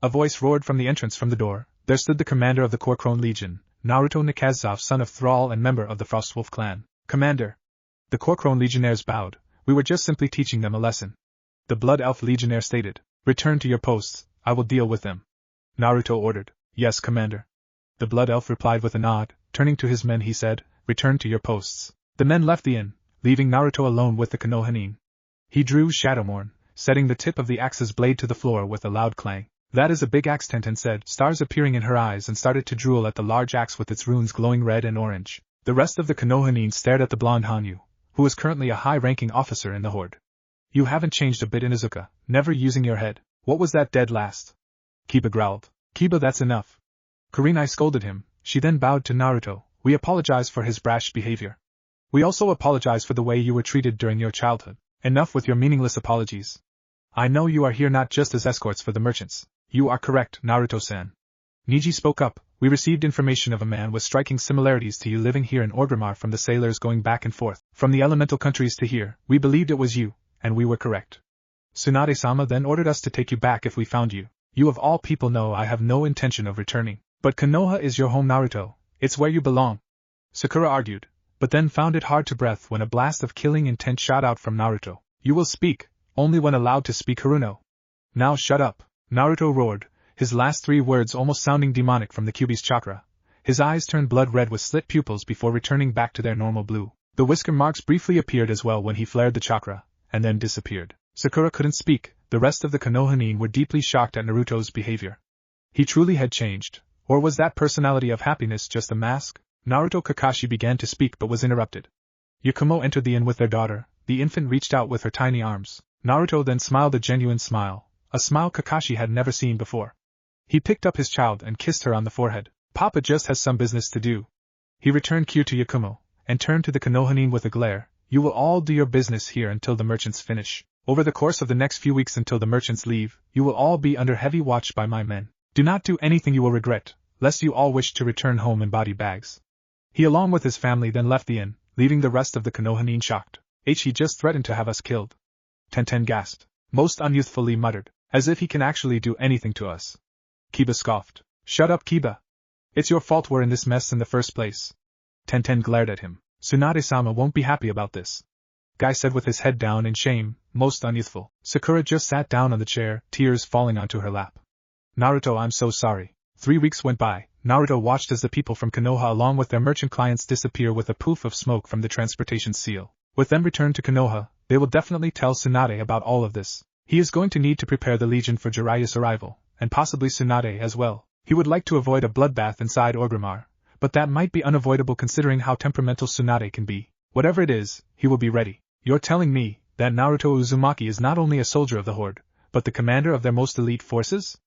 A voice roared from the entrance from the door. There stood the commander of the Korkrone Legion, Naruto Nikazov, son of Thrall and member of the Frostwolf clan. Commander! The Korkrone legionnaires bowed. We were just simply teaching them a lesson. The Blood Elf legionnaire stated. Return to your posts, I will deal with them. Naruto ordered. Yes, Commander. The Blood Elf replied with a nod. Turning to his men he said, return to your posts. The men left the inn, leaving Naruto alone with the Konohanin. He drew Shadowmourne, setting the tip of the axe's blade to the floor with a loud clang. That is a big axe, Tenten said, stars appearing in her eyes, and started to drool at the large axe with its runes glowing red and orange. The rest of the Konohanin stared at the blonde Hanyu, who was currently a high-ranking officer in the Horde. You haven't changed a bit, Inuzuka, never using your head. What was that dead last? Kiba growled. Kiba, that's enough. Kurenai scolded him. She then bowed to Naruto. We apologize for his brash behavior. We also apologize for the way you were treated during your childhood. Enough with your meaningless apologies. I know you are here not just as escorts for the merchants. You are correct, Naruto-san. Niji spoke up. We received information of a man with striking similarities to you living here in Orgrimmar from the sailors going back and forth from the elemental countries to here. We believed it was you, and we were correct. Tsunade-sama then ordered us to take you back if we found you. You of all people know I have no intention of returning. But Konoha is your home, Naruto. It's where you belong. Sakura argued, but then found it hard to breathe when a blast of killing intent shot out from Naruto. You will speak, only when allowed to speak, Haruno. Now shut up, Naruto roared, his last 3 words almost sounding demonic from the Kyuubi's chakra. His eyes turned blood red with slit pupils before returning back to their normal blue. The whisker marks briefly appeared as well when he flared the chakra, and then disappeared. Sakura couldn't speak. The rest of the Konohanin were deeply shocked at Naruto's behavior. He truly had changed, or was that personality of happiness just a mask? Naruto Kakashi began to speak but was interrupted. Yakumo entered the inn with their daughter. The infant reached out with her tiny arms. Naruto then smiled a genuine smile, a smile Kakashi had never seen before. He picked up his child and kissed her on the forehead. Papa just has some business to do. He returned cue to Yakumo, and turned to the Konohanin with a glare. You will all do your business here until the merchants finish. Over the course of the next few weeks until the merchants leave, you will all be under heavy watch by my men. Do not do anything you will regret, lest you all wish to return home in body bags. He along with his family then left the inn, leaving the rest of the Konohanin shocked. He just threatened to have us killed. Tenten gasped. Most unyouthfully muttered, as if he can actually do anything to us. Kiba scoffed. Shut up, Kiba. It's your fault we're in this mess in the first place. Tenten glared at him. Tsunade-sama won't be happy about this. Guy said with his head down in shame, most unyouthful. Sakura just sat down on the chair, tears falling onto her lap. Naruto, I'm so sorry. 3 weeks went by. Naruto watched as the people from Konoha along with their merchant clients disappear with a poof of smoke from the transportation seal. With them returned to Konoha, they will definitely tell Tsunade about all of this. He is going to need to prepare the Legion for Jiraiya's arrival, and possibly Tsunade as well. He would like to avoid a bloodbath inside Orgrimmar, but that might be unavoidable considering how temperamental Tsunade can be. Whatever it is, he will be ready. You're telling me that Naruto Uzumaki is not only a soldier of the Horde, but the commander of their most elite forces?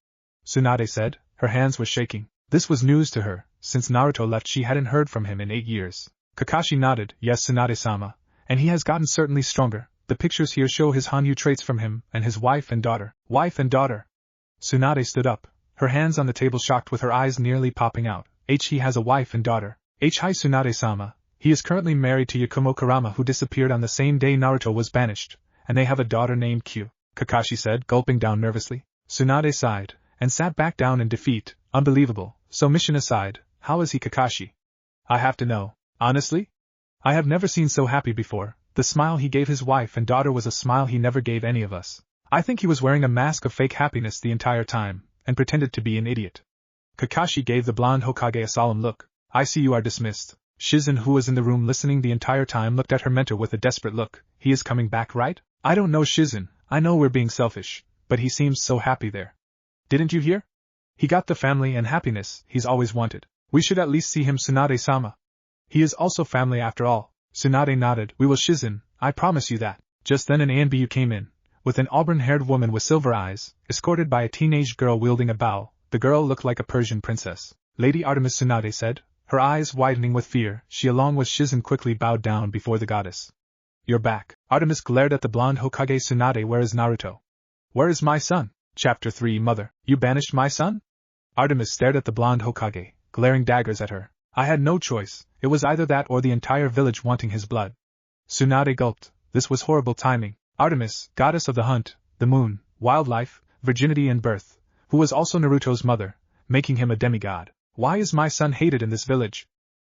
Tsunade said, her hands were shaking. This was news to her. Since Naruto left she hadn't heard from him in 8 years. Kakashi nodded. Yes, Tsunade-sama. And he has gotten certainly stronger. The pictures here show his Hanyu traits from him and his wife and daughter. Wife and daughter. Tsunade stood up, her hands on the table, shocked, with her eyes nearly popping out. He has a wife and daughter. Hi, Tsunade-sama. He is currently married to Yakumo Kurama, who disappeared on the same day Naruto was banished, and they have a daughter named Q, Kakashi said, gulping down nervously. Tsunade sighed, and sat back down in defeat. Unbelievable. So mission aside, how is he, Kakashi? I have to know. Honestly? I have never seen so happy before. The smile he gave his wife and daughter was a smile he never gave any of us. I think he was wearing a mask of fake happiness the entire time, and pretended to be an idiot. Kakashi gave the blonde Hokage a solemn look. I see you are dismissed. Shizen, who was in the room listening the entire time, looked at her mentor with a desperate look. He is coming back, right? I don't know, Shizen. I know we're being selfish, but he seems so happy there. Didn't you hear? He got the family and happiness he's always wanted. We should at least see him, Tsunade-sama. He is also family after all. Tsunade nodded. We will, Shizen, I promise you that. Just then an ANBU came in, with an auburn-haired woman with silver eyes, escorted by a teenage girl wielding a bow. The girl looked like a Persian princess. Lady Artemis, Tsunade said, her eyes widening with fear. She, along with Shizen, quickly bowed down before the goddess. You're back. Artemis glared at the blonde Hokage. Tsunade, where is Naruto? Where is my son? Chapter 3. Mother, you banished my son? Artemis stared at the blonde Hokage, glaring daggers at her. I had no choice. It was either that or the entire village wanting his blood. Tsunade gulped. This was horrible timing. Artemis, goddess of the hunt, the moon, wildlife, virginity and birth, who was also Naruto's mother, making him a demigod. Why is my son hated in this village?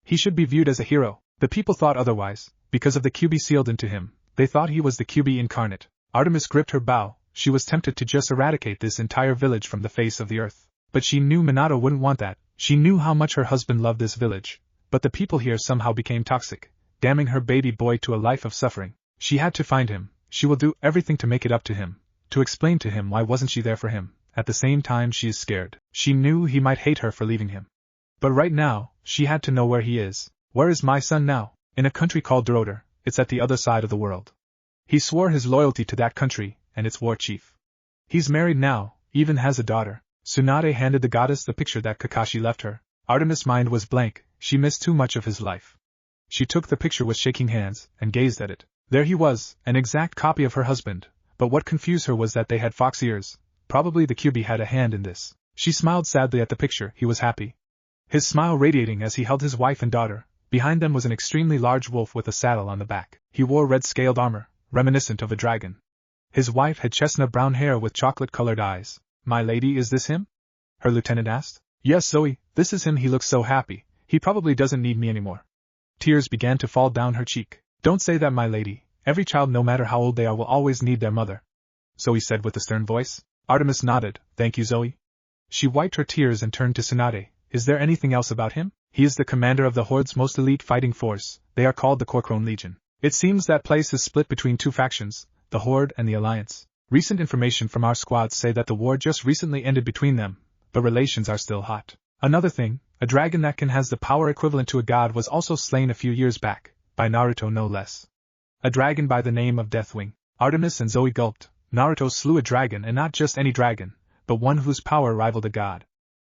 He should be viewed as a hero. The people thought otherwise, because of the QB sealed into him. They thought he was the QB incarnate. Artemis gripped her bow. She was tempted to just eradicate this entire village from the face of the earth. But she knew Minato wouldn't want that. She knew how much her husband loved this village. But the people here somehow became toxic, damning her baby boy to a life of suffering. She had to find him. She will do everything to make it up to him, to explain to him why wasn't she there for him. At the same time she is scared. She knew he might hate her for leaving him. But right now, she had to know where he is. Where is my son now? In a country called Doroder. It's at the other side of the world. He swore his loyalty to that country, and its war chief. He's married now, even has a daughter. Tsunade handed the goddess the picture that Kakashi left her. Artemis' mind was blank. She missed too much of his life. She took the picture with shaking hands, and gazed at it. There he was, an exact copy of her husband. But what confused her was that they had fox ears. Probably the QB had a hand in this. She smiled sadly at the picture. He was happy. His smile radiating as he held his wife and daughter. Behind them was an extremely large wolf with a saddle on the back. He wore red-scaled armor, reminiscent of a dragon. His wife had chestnut-brown hair with chocolate-colored eyes. My lady, is this him? Her lieutenant asked. Yes, Zoe, this is him. He looks so happy. He probably doesn't need me anymore. Tears began to fall down her cheek. Don't say that, my lady. Every child, no matter how old they are, will always need their mother. Zoe said with a stern voice. Artemis nodded. Thank you, Zoe. She wiped her tears and turned to Tsunade. Is there anything else about him? He is the commander of the Horde's most elite fighting force. They are called the Corcrone Legion. It seems that place is split between two factions, the Horde and the Alliance. Recent information from our squads say that the war just recently ended between them, but relations are still hot. Another thing, a dragon that has the power equivalent to a god was also slain a few years back, by Naruto no less. A dragon by the name of Deathwing. Artemis and Zoe gulped. Naruto slew a dragon, and not just any dragon, but one whose power rivaled a god.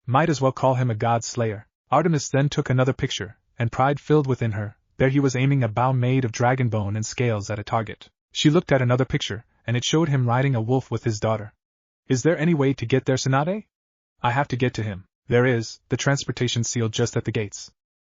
Might as well call him a god slayer. Artemis then took another picture, and pride filled within her. There he was aiming a bow made of dragon bone and scales at a target. She looked at another picture, and it showed him riding a wolf with his daughter. Is there any way to get there, Tsunade? I have to get to him. There is, the transportation seal just at the gates.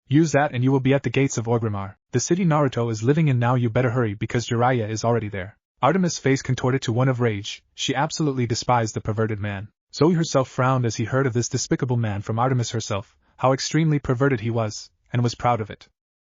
Use that and you will be at the gates of Orgrimmar, the city Naruto is living in now. You better hurry because Jiraiya is already there. Artemis' face contorted to one of rage. She absolutely despised the perverted man. Zoe herself frowned as he heard of this despicable man from Artemis herself, how extremely perverted he was, and was proud of it.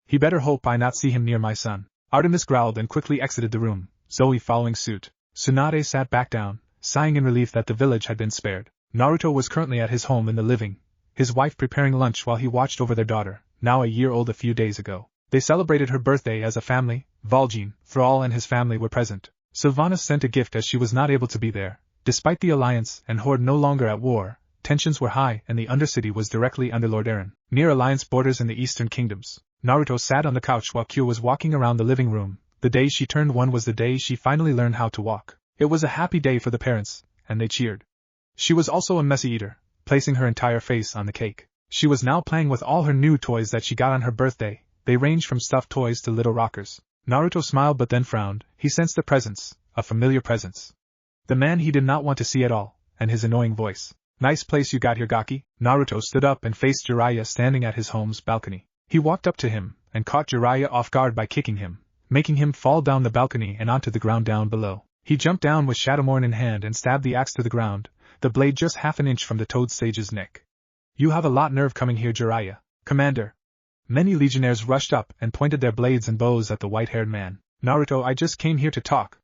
He better hope I not see him near my son. Artemis growled and quickly exited the room, Zoe following suit. Tsunade sat back down, sighing in relief that the village had been spared. Naruto was currently at his home in the living, his wife preparing lunch while he watched over their daughter, now a year old. A few days ago, they celebrated her birthday as a family. Valjean, Thrall and his family were present. Sylvanas sent a gift as she was not able to be there. Despite the Alliance and Horde no longer at war, tensions were high and the Undercity was directly under Lord Eren, near Alliance borders in the Eastern Kingdoms. Naruto sat on the couch while Q was walking around the living room. The day she turned 1 was the day she finally learned how to walk. It was a happy day for the parents, and they cheered. She was also a messy eater, placing her entire face on the cake. She was now playing with all her new toys that she got on her birthday. They ranged from stuffed toys to little rockers. Naruto smiled but then frowned. He sensed a presence, a familiar presence. The man he did not want to see at all, and his annoying voice. Nice place you got here, Gaki. Naruto stood up and faced Jiraiya standing at his home's balcony. He walked up to him, and caught Jiraiya off guard by kicking him, making him fall down the balcony and onto the ground down below. He jumped down with Shadow Morhen in hand and stabbed the axe to the ground, the blade just half an inch from the Toad Sage's neck. You have a lot nerve coming here, Jiraiya. Commander. Many legionnaires rushed up and pointed their blades and bows at the white-haired man. Naruto, I just came here to talk.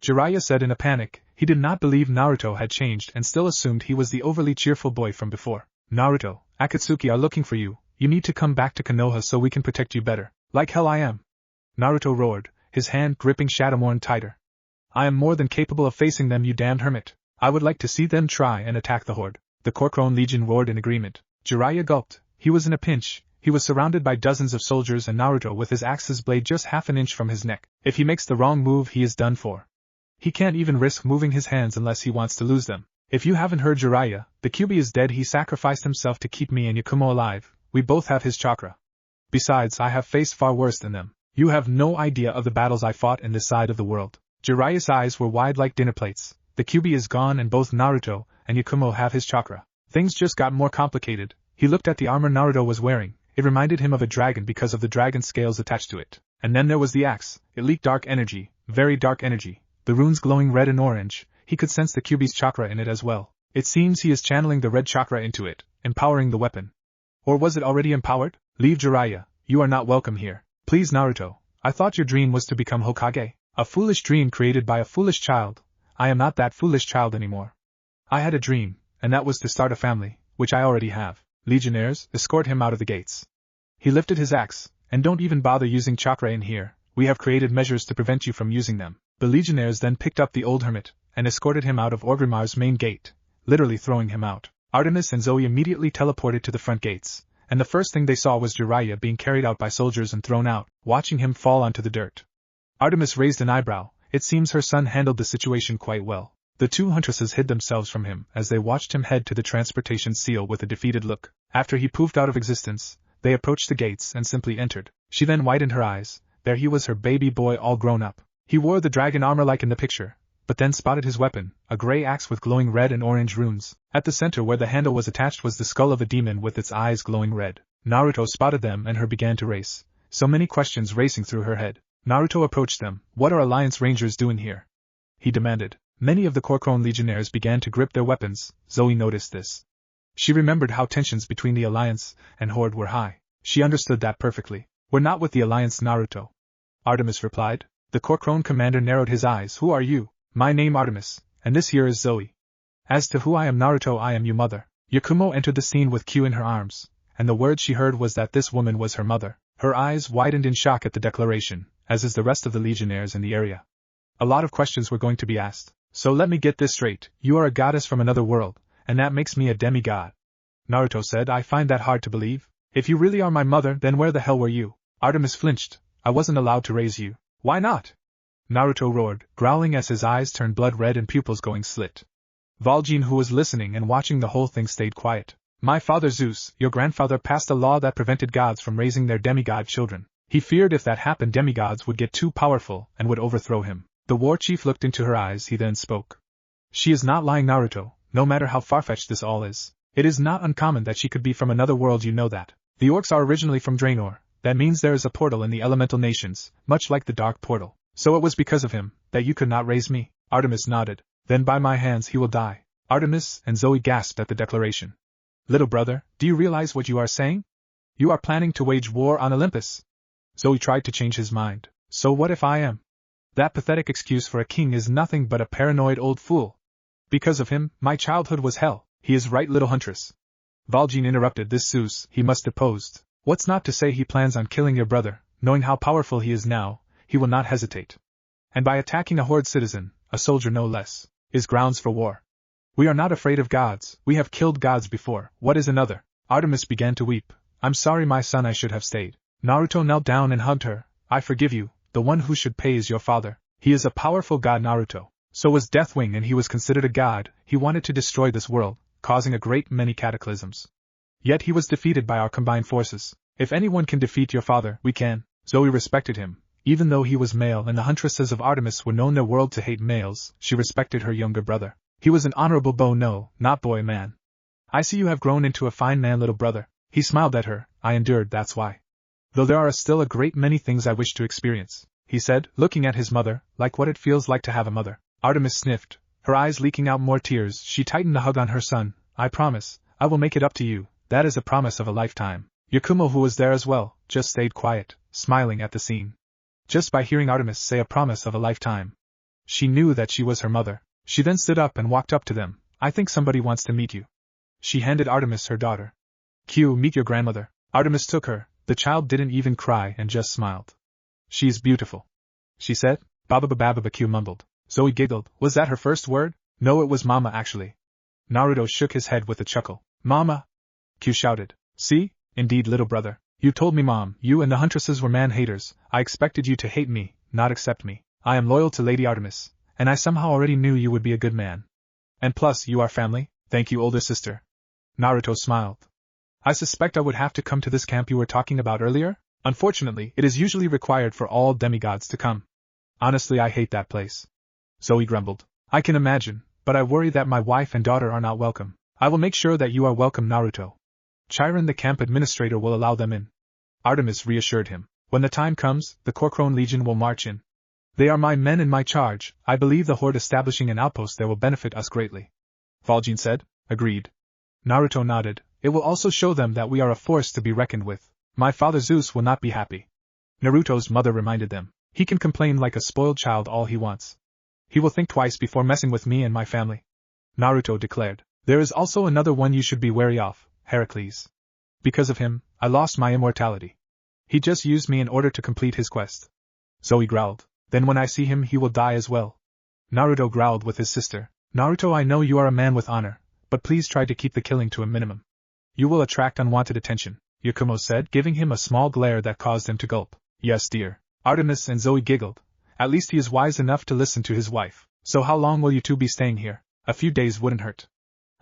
Jiraiya said in a panic. He did not believe Naruto had changed and still assumed he was the overly cheerful boy from before. Naruto, Akatsuki are looking for you. You need to come back to Konoha so we can protect you better. Like hell I am. Naruto roared, his hand gripping Shadow Morhen tighter. I am more than capable of facing them, you damned hermit. I would like to see them try and attack the horde. The Corcrone Legion roared in agreement. Jiraiya gulped. He was in a pinch. He was surrounded by dozens of soldiers and Naruto with his axe's blade just half an inch from his neck. If he makes the wrong move, he is done for. He can't even risk moving his hands unless he wants to lose them. If you haven't heard Jiraiya, the Kyuubi is dead. He sacrificed himself to keep me and Yakumo alive. We both have his chakra. Besides, I have faced far worse than them. You have no idea of the battles I fought in this side of the world. Jiraiya's eyes were wide like dinner plates. The Kyuubi is gone and both Naruto and Yakumo have his chakra. Things just got more complicated. He looked at the armor Naruto was wearing. It reminded him of a dragon because of the dragon scales attached to it. And then there was the axe. It leaked dark energy, very dark energy. The runes glowing red and orange. He could sense the Kyuubi's chakra in it as well. It seems he is channeling the red chakra into it, empowering the weapon. Or was it already empowered? Leave, Jiraiya. You are not welcome here. Please, Naruto. I thought your dream was to become Hokage. A foolish dream created by a foolish child. I am not that foolish child anymore. I had a dream, and that was to start a family, which I already have. Legionnaires, escort him out of the gates. He lifted his axe, and don't even bother using chakra in here. We have created measures to prevent you from using them. The legionnaires then picked up the old hermit, and escorted him out of Orgrimmar's main gate, literally throwing him out. Artemis and Zoe immediately teleported to the front gates, and the first thing they saw was Jiraiya being carried out by soldiers and thrown out, watching him fall onto the dirt. Artemis raised an eyebrow. It seems her son handled the situation quite well. The two huntresses hid themselves from him as they watched him head to the transportation seal with a defeated look. After he poofed out of existence, they approached the gates and simply entered. She then widened her eyes. There he was, her baby boy all grown up. He wore the dragon armor like in the picture, but then spotted his weapon, a gray axe with glowing red and orange runes. At the center where the handle was attached was the skull of a demon with its eyes glowing red. Naruto spotted them and her began to race. So many questions racing through her head. Naruto approached them. What are Alliance Rangers doing here? He demanded. Many of the Corcrone Legionnaires began to grip their weapons. Zoe noticed this. She remembered how tensions between the Alliance and Horde were high. She understood that perfectly. We're not with the Alliance, Naruto. Artemis replied. The Corcrone commander narrowed his eyes. Who are you? My name Artemis, and this here is Zoe. As to who I am, Naruto, I am your mother. Yakumo entered the scene with Q in her arms, and the word she heard was that this woman was her mother. Her eyes widened in shock at the declaration, as is the rest of the legionnaires in the area. A lot of questions were going to be asked. So let me get this straight. You are a goddess from another world, and that makes me a demigod. Naruto said. I find that hard to believe. If you really are my mother, then where the hell were you? Artemis flinched. I wasn't allowed to raise you. Why not? Naruto roared, growling as his eyes turned blood red and pupils going slit. Valjean, who was listening and watching the whole thing, stayed quiet. My father Zeus, your grandfather, passed a law that prevented gods from raising their demigod children. He feared if that happened, demigods would get too powerful and would overthrow him. The war chief looked into her eyes. He then spoke. She is not lying, Naruto, no matter how far-fetched this all is. It is not uncommon that she could be from another world, you know that. The orcs are originally from Draenor. That means there is a portal in the elemental nations, much like the Dark Portal. So it was because of him that you could not raise me? Artemis nodded. Then by my hands he will die. Artemis and Zoe gasped at the declaration. Little brother, do you realize what you are saying? You are planning to wage war on Olympus. Zoe tried to change his mind. So what if I am? That pathetic excuse for a king is nothing but a paranoid old fool. Because of him, my childhood was hell. He is right, little huntress. Valjean interrupted. This Zeus, he must deposed. What's not to say he plans on killing your brother? Knowing how powerful he is now, he will not hesitate. And by attacking a horde citizen, a soldier no less, is grounds for war. We are not afraid of gods. We have killed gods before. What is another? Artemis began to weep. I'm sorry, my son, I should have stayed. Naruto knelt down and hugged her. I forgive you. The one who should pay is your father. He is a powerful god, Naruto. So was Deathwing, and he was considered a god. He wanted to destroy this world, causing a great many cataclysms. Yet he was defeated by our combined forces. If anyone can defeat your father, we can. Zoe respected him. Even though he was male and the huntresses of Artemis were known their world to hate males, she respected her younger brother. He was an honorable not boy man. I see you have grown into a fine man, little brother. He smiled at her. I endured, that's why. Though there are still a great many things I wish to experience, he said, looking at his mother, like what it feels like to have a mother. Artemis sniffed, her eyes leaking out more tears. She tightened the hug on her son. I promise, I will make it up to you. That is a promise of a lifetime. Yakumo, who was there as well, just stayed quiet, smiling at the scene. Just by hearing Artemis say a promise of a lifetime, she knew that she was her mother. She then stood up and walked up to them. I think somebody wants to meet you. She handed Artemis her daughter. Q, meet your grandmother. Artemis took her. The child didn't even cry and just smiled. She is beautiful, she said. Baba Q mumbled. Zoe giggled. Was that her first word? No, it was mama actually. Naruto shook his head with a chuckle. Mama? Q shouted. See? Indeed, little brother. You told me, Mom, you and the huntresses were man-haters. I expected you to hate me, not accept me. I am loyal to Lady Artemis, and I somehow already knew you would be a good man. And plus, you are family. Thank you, older sister. Naruto smiled. I suspect I would have to come to this camp you were talking about earlier? Unfortunately, it is usually required for all demigods to come. Honestly, I hate that place. Zoe grumbled. I can imagine, but I worry that my wife and daughter are not welcome. I will make sure that you are welcome, Naruto. Chiron, the camp administrator, will allow them in. Artemis reassured him. When the time comes, the Corcrone Legion will march in. They are my men in my charge. I believe the Horde establishing an outpost there will benefit us greatly. Valjean said. Agreed. Naruto nodded. It will also show them that we are a force to be reckoned with. My father Zeus will not be happy. Naruto's mother reminded them. He can complain like a spoiled child all he wants. He will think twice before messing with me and my family. Naruto declared. There is also another one you should be wary of, Heracles. Because of him, I lost my immortality. He just used me in order to complete his quest. Zoe growled. Then when I see him he will die as well. Naruto growled with his sister. Naruto, I know you are a man with honor, but please try to keep the killing to a minimum. You will attract unwanted attention, Yakumo said, giving him a small glare that caused him to gulp. Yes, dear. Artemis and Zoe giggled. At least he is wise enough to listen to his wife. So how long will you two be staying here? A few days wouldn't hurt.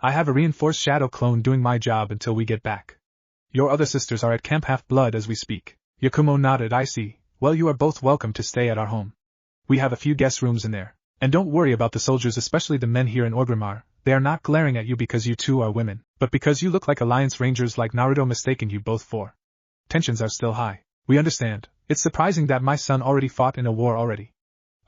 I have a reinforced shadow clone doing my job until we get back. Your other sisters are at Camp Half-Blood as we speak. Yakumo nodded. I see. Well, you are both welcome to stay at our home. We have a few guest rooms in there. And don't worry about the soldiers, especially the men here in Orgrimmar. They are not glaring at you because you two are women, but because you look like Alliance Rangers like Naruto mistaken you both for. Tensions are still high. We understand. It's surprising that my son already fought in a war already.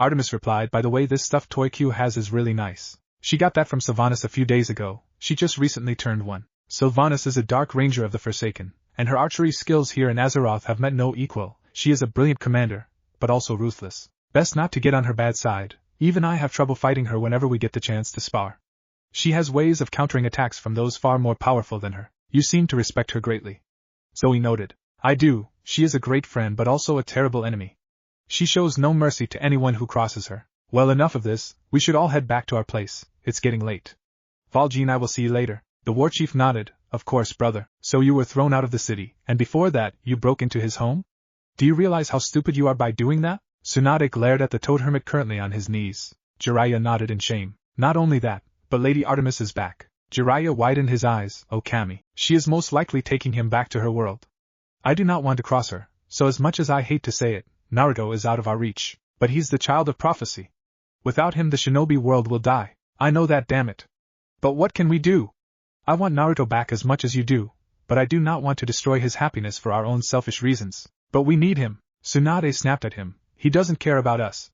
Artemis replied, by the way, this stuffed toy Q has is really nice. She got that from Sylvanas a few days ago. She just recently turned 1. Sylvanas is a Dark Ranger of the Forsaken, and her archery skills here in Azeroth have met no equal. She is a brilliant commander, but also ruthless. Best not to get on her bad side. Even I have trouble fighting her whenever we get the chance to spar. She has ways of countering attacks from those far more powerful than her. You seem to respect her greatly. Zoe noted. I do. She is a great friend but also a terrible enemy. She shows no mercy to anyone who crosses her. Well, enough of this. We should all head back to our place. It's getting late. Valjean, I will see you later. The war chief nodded. Of course, brother. So you were thrown out of the city, and before that, you broke into his home? Do you realize how stupid you are by doing that? Tsunade glared at the toad hermit currently on his knees. Jiraiya nodded in shame. Not only that, but Lady Artemis is back. Jiraiya widened his eyes. Oh, Kami. She is most likely taking him back to her world. I do not want to cross her, so as much as I hate to say it, Naruto is out of our reach. But he's the child of prophecy. Without him the shinobi world will die. I know that, damn it. But what can we do? I want Naruto back as much as you do, but I do not want to destroy his happiness for our own selfish reasons. But we need him. Tsunade snapped at him. He doesn't care about us.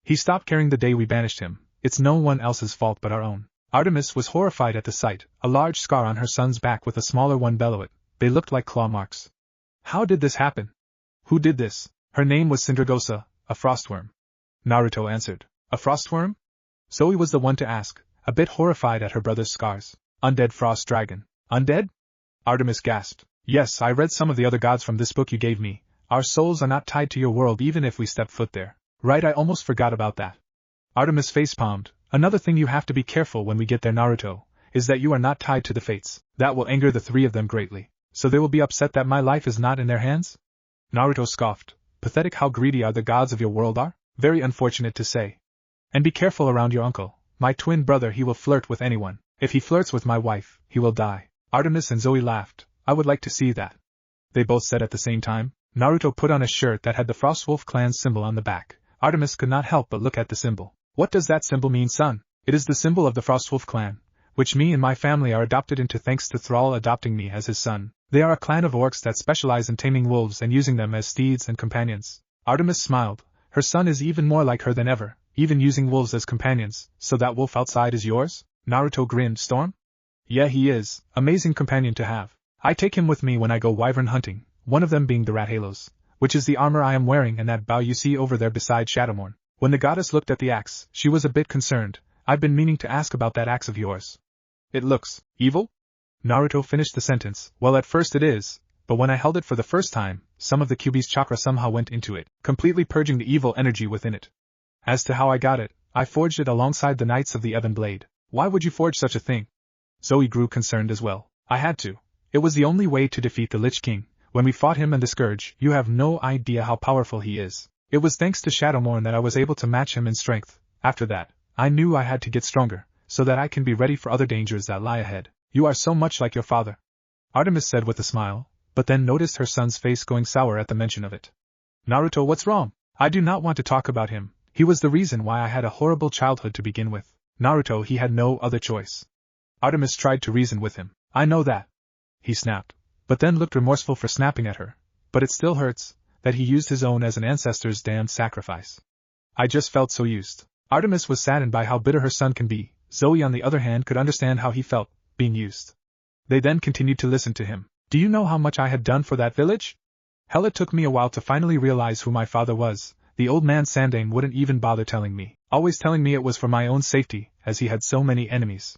He stopped caring the day we banished him. It's no one else's fault but our own. Artemis was horrified at the sight, a large scar on her son's back with a smaller one below it. They looked like claw marks. How did this happen? Who did this? Her name was Cindergosa, a frostworm. Naruto answered. A frostworm? Zoe was the one to ask, a bit horrified at her brother's scars. Undead frost dragon. Undead? Artemis gasped. Yes, I read some of the other gods from this book you gave me. Our souls are not tied to your world even if we step foot there. Right, I almost forgot about that. Artemis facepalmed. Another thing you have to be careful when we get there, Naruto, is that you are not tied to the fates. That will anger the three of them greatly. So they will be upset that my life is not in their hands? Naruto scoffed. Pathetic how greedy are the gods of your world are? Very unfortunate to say. And be careful around your uncle. My twin brother, he will flirt with anyone. If he flirts with my wife, he will die. Artemis and Zoe laughed. I would like to see that. They both said at the same time. Naruto put on a shirt that had the Frostwolf clan's symbol on the back. Artemis could not help but look at the symbol. What does that symbol mean, son? It is the symbol of the Frostwolf clan, which me and my family are adopted into thanks to Thrall adopting me as his son. They are a clan of orcs that specialize in taming wolves and using them as steeds and companions. Artemis smiled. Her son is even more like her than ever, even using wolves as companions. So that wolf outside is yours? Naruto grinned. Storm? Yeah, he is. Amazing companion to have. I take him with me when I go wyvern hunting, one of them being the rat halos, which is the armor I am wearing and that bow you see over there beside Shadowmourne. When the goddess looked at the axe, she was a bit concerned. I've been meaning to ask about that axe of yours. It looks evil? Naruto finished the sentence. Well, at first it is, but when I held it for the first time, some of the Kyuubi's chakra somehow went into it, completely purging the evil energy within it. As to how I got it, I forged it alongside the Knights of the Ebon Blade. Why would you forge such a thing? Zoe grew concerned as well. I had to. It was the only way to defeat the Lich King. When we fought him and the Scourge, you have no idea how powerful he is. It was thanks to Shadowmourne that I was able to match him in strength. After that, I knew I had to get stronger, so that I can be ready for other dangers that lie ahead. You are so much like your father, Artemis said with a smile, but then noticed her son's face going sour at the mention of it. Naruto, what's wrong? I do not want to talk about him. He was the reason why I had a horrible childhood to begin with. Naruto, he had no other choice. Artemis tried to reason with him. I know that. He snapped, but then looked remorseful for snapping at her. But it still hurts, that he used his own as an ancestor's damned sacrifice. I just felt so used. Artemis was saddened by how bitter her son can be. Zoe on the other hand could understand how he felt, being used. They then continued to listen to him. Do you know how much I had done for that village? Hell, it took me a while to finally realize who my father was. The old man Sandane wouldn't even bother telling me, always telling me it was for my own safety, as he had so many enemies.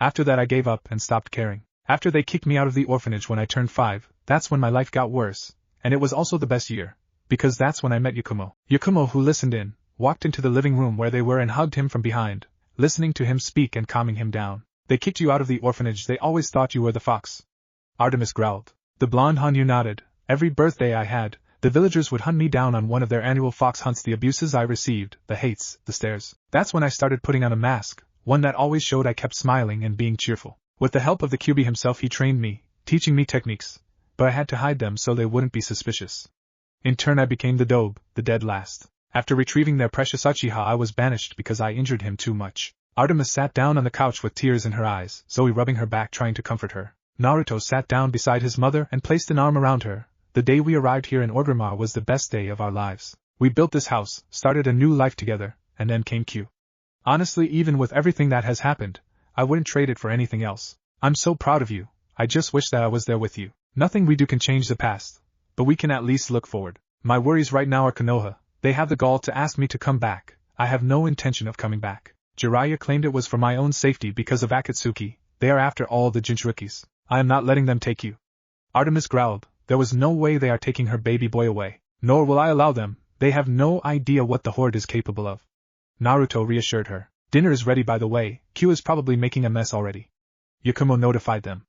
After that I gave up and stopped caring. After they kicked me out of the orphanage when I turned 5, that's when my life got worse, and it was also the best year, because that's when I met Yakumo. Yakumo, who listened in, walked into the living room where they were and hugged him from behind, listening to him speak and calming him down. They kicked you out of the orphanage, they always thought you were the fox. Artemis growled. The blonde Hanyu nodded. Every birthday I had, the villagers would hunt me down on one of their annual fox hunts. The abuses I received, the hates, the stares. That's when I started putting on a mask, one that always showed I kept smiling and being cheerful. With the help of the Kyuubi himself he trained me, teaching me techniques, but I had to hide them so they wouldn't be suspicious. In turn I became the Dobe, the dead last. After retrieving their precious Uchiha I was banished because I injured him too much. Artemis sat down on the couch with tears in her eyes, Zoe rubbing her back trying to comfort her. Naruto sat down beside his mother and placed an arm around her. The day we arrived here in Orgrimmar was the best day of our lives. We built this house, started a new life together, and then came Q. Honestly, even with everything that has happened, I wouldn't trade it for anything else. I'm so proud of you. I just wish that I was there with you. Nothing we do can change the past, but we can at least look forward. My worries right now are Konoha. They have the gall to ask me to come back. I have no intention of coming back. Jiraiya claimed it was for my own safety because of Akatsuki. They are after all the Jinchurikis. I am not letting them take you. Artemis growled. There was no way they are taking her baby boy away. Nor will I allow them. They have no idea what the Horde is capable of. Naruto reassured her. Dinner is ready, by the way. Q is probably making a mess already. Yakumo notified them.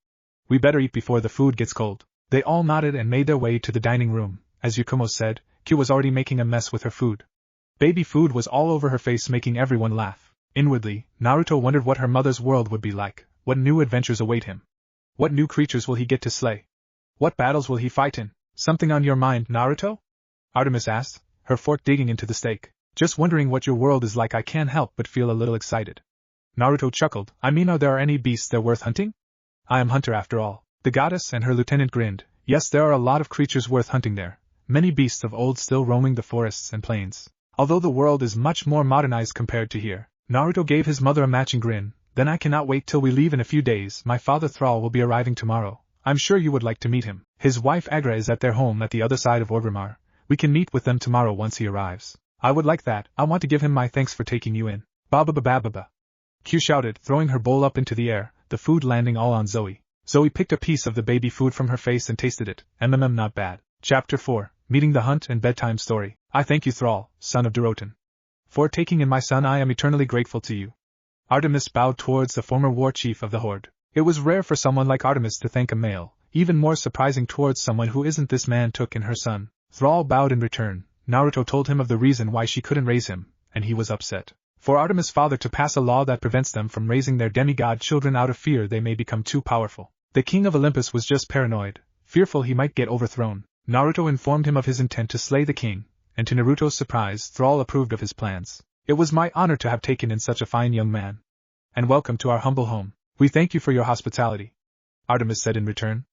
We better eat before the food gets cold. They all nodded and made their way to the dining room. As Yakumo said, Q was already making a mess with her food. Baby food was all over her face, making everyone laugh. Inwardly, Naruto wondered what her mother's world would be like. What new adventures await him? What new creatures will he get to slay? What battles will he fight in? Something on your mind, Naruto? Artemis asked, her fork digging into the steak. Just wondering what your world is like. I can't help but feel a little excited. Naruto chuckled. I mean, are there any beasts that are worth hunting? I am hunter after all. The goddess and her lieutenant grinned. Yes, there are a lot of creatures worth hunting there. Many beasts of old still roaming the forests and plains. Although the world is much more modernized compared to here. Naruto gave his mother a matching grin. Then I cannot wait till we leave in a few days. My father Thrall will be arriving tomorrow. I'm sure you would like to meet him. His wife Agra is at their home at the other side of Orgrimmar. We can meet with them tomorrow once he arrives. I would like that. I want to give him my thanks for taking you in. Ba ba ba ba ba ba. Q shouted, throwing her bowl up into the air, the food landing all on Zoe. Zoe picked a piece of the baby food from her face and tasted it. Not bad. Chapter 4, Meeting the Hunt and Bedtime Story. I thank you, Thrall, son of Durotan. For taking in my son, I am eternally grateful to you. Artemis bowed towards the former war chief of the Horde. It was rare for someone like Artemis to thank a male, even more surprising towards someone who isn't. This man took in her son. Thrall bowed in return. Naruto told him of the reason why she couldn't raise him, and he was upset. For Artemis' father to pass a law that prevents them from raising their demigod children out of fear they may become too powerful. The king of Olympus was just paranoid, fearful he might get overthrown. Naruto informed him of his intent to slay the king, and to Naruto's surprise, Thrall approved of his plans. It was my honor to have taken in such a fine young man. And welcome to our humble home. We thank you for your hospitality, Artemis said in return.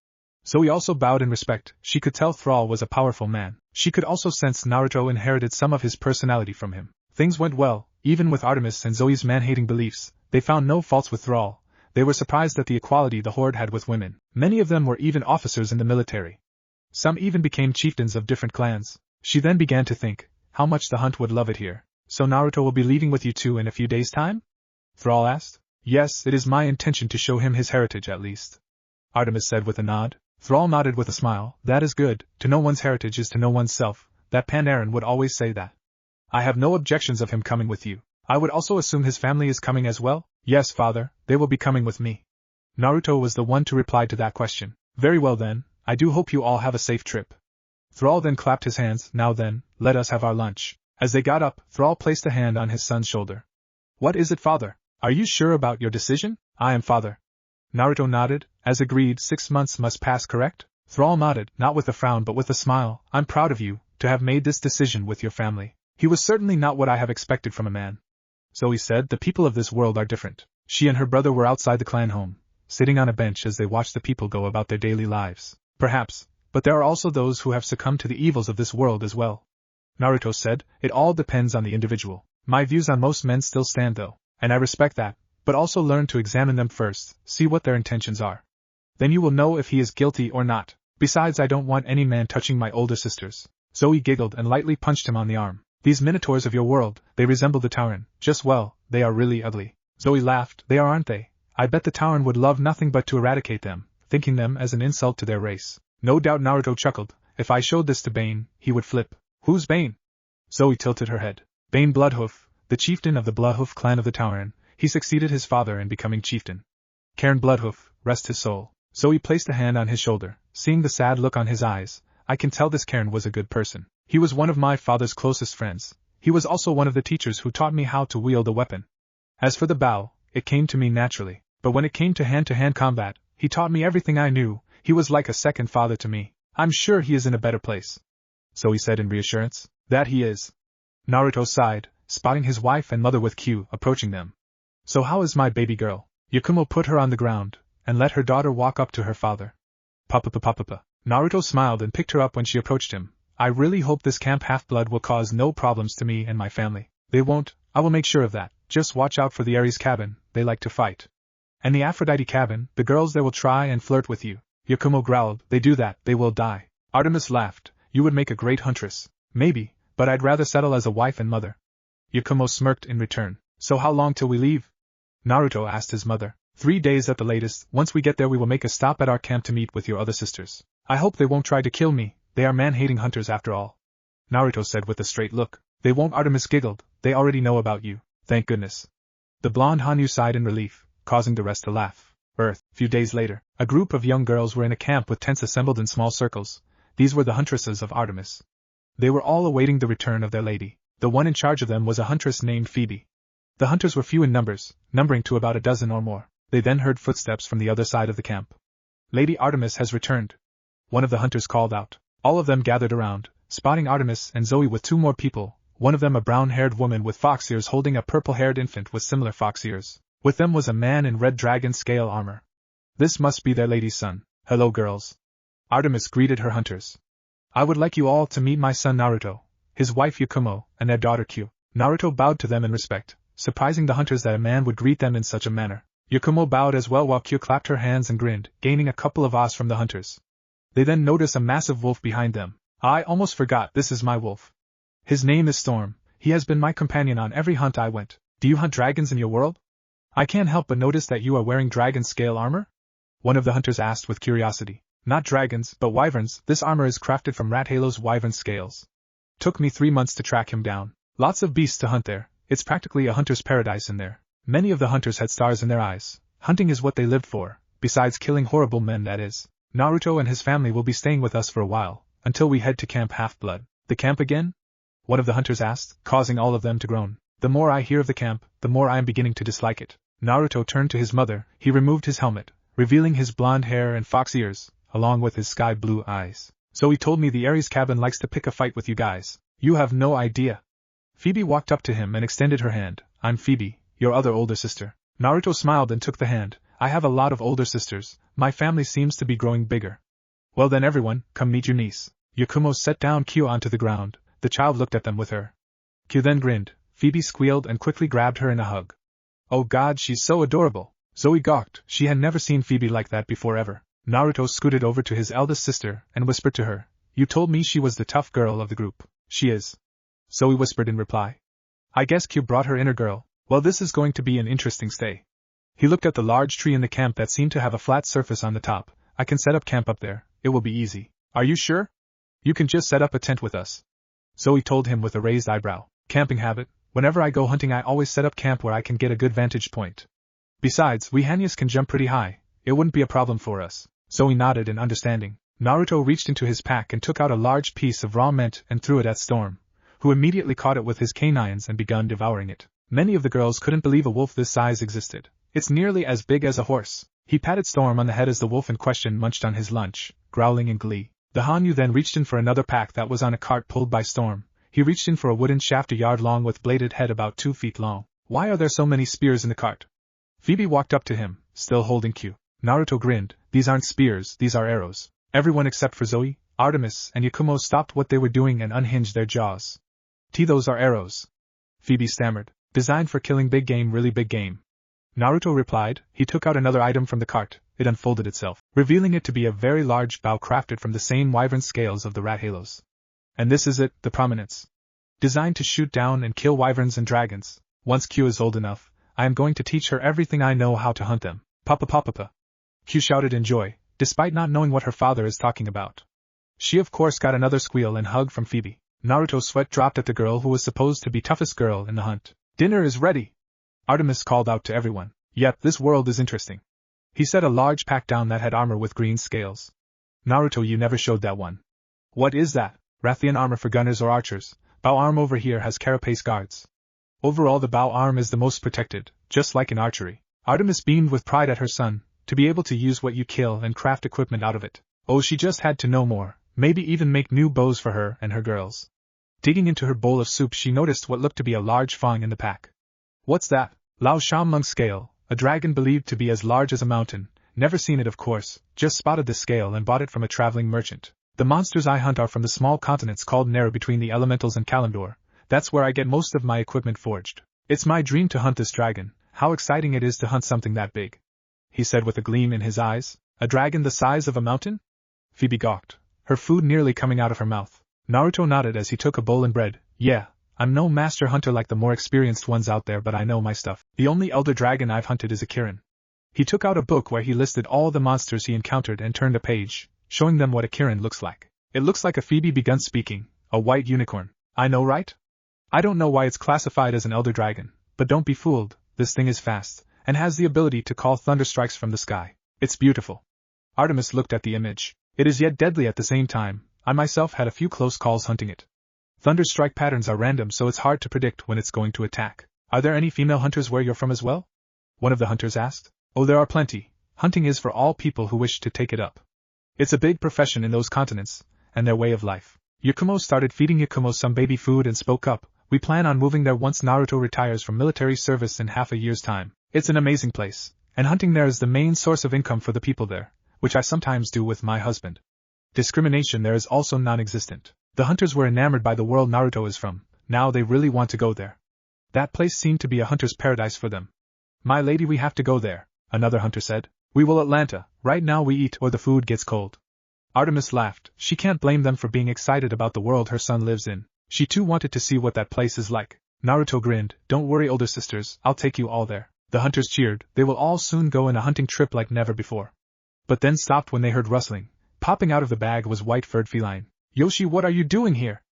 Zoe also bowed in respect. She could tell Thrall was a powerful man. She could also sense Naruto inherited some of his personality from him. Things went well, even with Artemis and Zoe's man-hating beliefs. They found no faults with Thrall. They were surprised at the equality the Horde had with women. Many of them were even officers in the military. Some even became chieftains of different clans. She then began to think, how much the hunt would love it here. So Naruto will be leaving with you too in a few days' time? Thrall asked. Yes, it is my intention to show him his heritage at least, Artemis said with a nod. Thrall nodded with a smile. That is good. To know one's heritage is to know oneself. That Panarin would always say that. I have no objections of him coming with you. I would also assume his family is coming as well? Yes, father, they will be coming with me. Naruto was the one to reply to that question. Very well then, I do hope you all have a safe trip. Thrall then clapped his hands. Now then, let us have our lunch. As they got up, Thrall placed a hand on his son's shoulder. What is it, father? Are you sure about your decision? I am, father. Naruto nodded. As agreed, 6 months must pass, correct? Thrall nodded, not with a frown but with a smile. I'm proud of you, to have made this decision with your family. He was certainly not what I have expected from a man. Zoe said, the people of this world are different. She and her brother were outside the clan home, sitting on a bench as they watched the people go about their daily lives. Perhaps, but there are also those who have succumbed to the evils of this world as well. Naruto said, it all depends on the individual. My views on most men still stand though, and I respect that, but also learn to examine them first, see what their intentions are. Then you will know if he is guilty or not. Besides, I don't want any man touching my older sisters. Zoe giggled and lightly punched him on the arm. These minotaurs of your world, they resemble the Tauren. Just well, they are really ugly. Zoe laughed. They are, aren't they? I bet the Tauren would love nothing but to eradicate them, thinking them as an insult to their race. No doubt, Naruto chuckled. If I showed this to Bane, he would flip. Who's Bane? Zoe tilted her head. Bane Bloodhoof, the chieftain of the Bloodhoof clan of the Tauren. He succeeded his father in becoming chieftain. Cairn Bloodhoof, rest his soul. Zoe placed a hand on his shoulder. Seeing the sad look on his eyes, I can tell this Cairn was a good person. He was one of my father's closest friends. He was also one of the teachers who taught me how to wield a weapon. As for the bow, it came to me naturally, but when it came to hand combat, he taught me everything I knew. He was like a second father to me. I'm sure he is in a better place. Zoe said in reassurance. That he is. Naruto sighed, spotting his wife and mother with Q approaching them. So how is my baby girl? Yakumo put her on the ground, and let her daughter walk up to her father. Papa. Naruto smiled and picked her up when she approached him. I really hope this camp half-blood will cause no problems to me and my family. They won't, I will make sure of that. Just watch out for the Ares cabin, they like to fight. And the Aphrodite cabin, the girls there will try and flirt with you. Yakumo growled, they do that, they will die. Artemis laughed, you would make a great huntress. Maybe, but I'd rather settle as a wife and mother. Yakumo smirked in return. So how long till we leave? Naruto asked his mother. 3 days at the latest. Once we get there we will make a stop at our camp to meet with your other sisters. I hope they won't try to kill me, they are man-hating hunters after all. Naruto said with a straight look. They won't, Artemis giggled, they already know about you, thank goodness. The blonde Hanyu sighed in relief, causing the rest to laugh. Few days later, a group of young girls were in a camp with tents assembled in small circles. These were the huntresses of Artemis. They were all awaiting the return of their lady. The one in charge of them was a huntress named Phoebe. The hunters were few in numbers, numbering to about a dozen or more. They then heard footsteps from the other side of the camp. Lady Artemis has returned. One of the hunters called out. All of them gathered around, spotting Artemis and Zoe with 2 more people, one of them a brown-haired woman with fox ears holding a purple-haired infant with similar fox ears. With them was a man in red dragon scale armor. This must be their lady's son. Hello, girls. Artemis greeted her hunters. I would like you all to meet my son Naruto, his wife Yakumo, and their daughter Q. Naruto bowed to them in respect, surprising the hunters that a man would greet them in such a manner. Yakumo bowed as well while Q clapped her hands and grinned, gaining a couple of ahs from the hunters. They then noticed a massive wolf behind them. I almost forgot, this is my wolf. His name is Storm. He has been my companion on every hunt I went. Do you hunt dragons in your world? I can't help but notice that you are wearing dragon scale armor? One of the hunters asked with curiosity. Not dragons, but wyverns. This armor is crafted from Rat Halo's wyvern scales. Took me 3 months to track him down. Lots of beasts to hunt there. It's practically a hunter's paradise in there. Many of the hunters had stars in their eyes. Hunting is what they lived for, besides killing horrible men, that is. Naruto and his family will be staying with us for a while, until we head to Camp Half-Blood. The camp again? One of the hunters asked, causing all of them to groan. The more I hear of the camp, the more I am beginning to dislike it. Naruto turned to his mother. He removed his helmet, revealing his blonde hair and fox ears, along with his sky blue eyes. So he told me the Ares cabin likes to pick a fight with you guys. You have no idea. Phoebe walked up to him and extended her hand. I'm Phoebe, your other older sister. Naruto smiled and took the hand. I have a lot of older sisters. My family seems to be growing bigger. Well then everyone, come meet your niece. Yakumo set down Kyo onto the ground. The child looked at them with her. Kyo then grinned. Phoebe squealed and quickly grabbed her in a hug. Oh god, she's so adorable. Zoe gawked. She had never seen Phoebe like that before ever. Naruto scooted over to his eldest sister and whispered to her. You told me she was the tough girl of the group. She is. Zoe whispered in reply. I guess Kyo brought her inner girl. Well, this is going to be an interesting stay. He looked at the large tree in the camp that seemed to have a flat surface on the top. I can set up camp up there. It will be easy. Are you sure? You can just set up a tent with us. Zoe told him with a raised eyebrow. Camping habit. Whenever I go hunting I always set up camp where I can get a good vantage point. Besides, we Hanyas can jump pretty high. It wouldn't be a problem for us. Zoe nodded in understanding. Naruto reached into his pack and took out a large piece of raw mint and threw it at Storm, who immediately caught it with his canines and begun devouring it. Many of the girls couldn't believe a wolf this size existed. It's nearly as big as a horse. He patted Storm on the head as the wolf in question munched on his lunch, growling in glee. The Hanyu then reached in for another pack that was on a cart pulled by Storm. He reached in for a wooden shaft a yard long with bladed head about 2 feet long. Why are there so many spears in the cart? Phoebe walked up to him, still holding Q. Naruto grinned. These aren't spears, these are arrows. Everyone except for Zoe, Artemis, and Yakumo stopped what they were doing and unhinged their jaws. Those are arrows. Phoebe stammered. Designed for killing big game, really big game. Naruto replied. He took out another item from the cart. It unfolded itself, revealing it to be a very large bow crafted from the same wyvern scales of the rat halos. And this is it, the prominence. Designed to shoot down and kill wyverns and dragons. Once Q is old enough, I am going to teach her everything I know how to hunt them. Papa papa. Q shouted in joy, despite not knowing what her father is talking about. She of course got another squeal and hug from Phoebe. Naruto's sweat dropped at the girl who was supposed to be toughest girl in the hunt. Dinner is ready. Artemis called out to everyone. Yep, this world is interesting. He set a large pack down that had armor with green scales. Naruto, you never showed that one. What is that? Rathian armor for gunners or archers. Bow arm over here has carapace guards. Overall the bow arm is the most protected, just like in archery. Artemis beamed with pride at her son, to be able to use what you kill and craft equipment out of it. Oh, she just had to know more, maybe even make new bows for her and her girls. Digging into her bowl of soup she noticed what looked to be a large fang in the pack. What's that? Lao Shamong scale, a dragon believed to be as large as a mountain. Never seen it of course, just spotted the scale and bought it from a traveling merchant. The monsters I hunt are from the small continents called Neru between the elementals and Kalimdor. That's where I get most of my equipment forged. It's my dream to hunt this dragon. How exciting it is to hunt something that big. He said with a gleam in his eyes. A dragon the size of a mountain? Phoebe gawked, her food nearly coming out of her mouth. Naruto nodded as he took a bowl and bread. Yeah, I'm no master hunter like the more experienced ones out there, but I know my stuff. The only elder dragon I've hunted is a Kirin. He took out a book where he listed all the monsters he encountered and turned a page, showing them what a Kirin looks like. It looks like a Phoebe begun speaking, a white unicorn. I know, right? I don't know why it's classified as an elder dragon, but don't be fooled, this thing is fast, and has the ability to call thunderstrikes from the sky. It's beautiful. Artemis looked at the image. It is yet deadly at the same time. I myself had a few close calls hunting it. Thunderstrike patterns are random, so it's hard to predict when it's going to attack. Are there any female hunters where you're from as well? One of the hunters asked. Oh, there are plenty. Hunting is for all people who wish to take it up. It's a big profession in those continents, and their way of life. Yakumo started feeding Yakumo some baby food and spoke up. We plan on moving there once Naruto retires from military service in half a year's time. It's an amazing place, and hunting there is the main source of income for the people there, which I sometimes do with my husband. Discrimination there is also non-existent. The hunters were enamored by the world Naruto is from. Now they really want to go there. That place seemed to be a hunter's paradise for them. My lady, we have to go there, another hunter said. We will Atlanta, right now we eat or the food gets cold. Artemis laughed. She can't blame them for being excited about the world her son lives in. She too wanted to see what that place is like. Naruto grinned. Don't worry, older sisters, I'll take you all there. The hunters cheered. They will all soon go on a hunting trip like never before. But then stopped when they heard rustling. Popping out of the bag was white-furred feline. Yoshi, what are you doing here?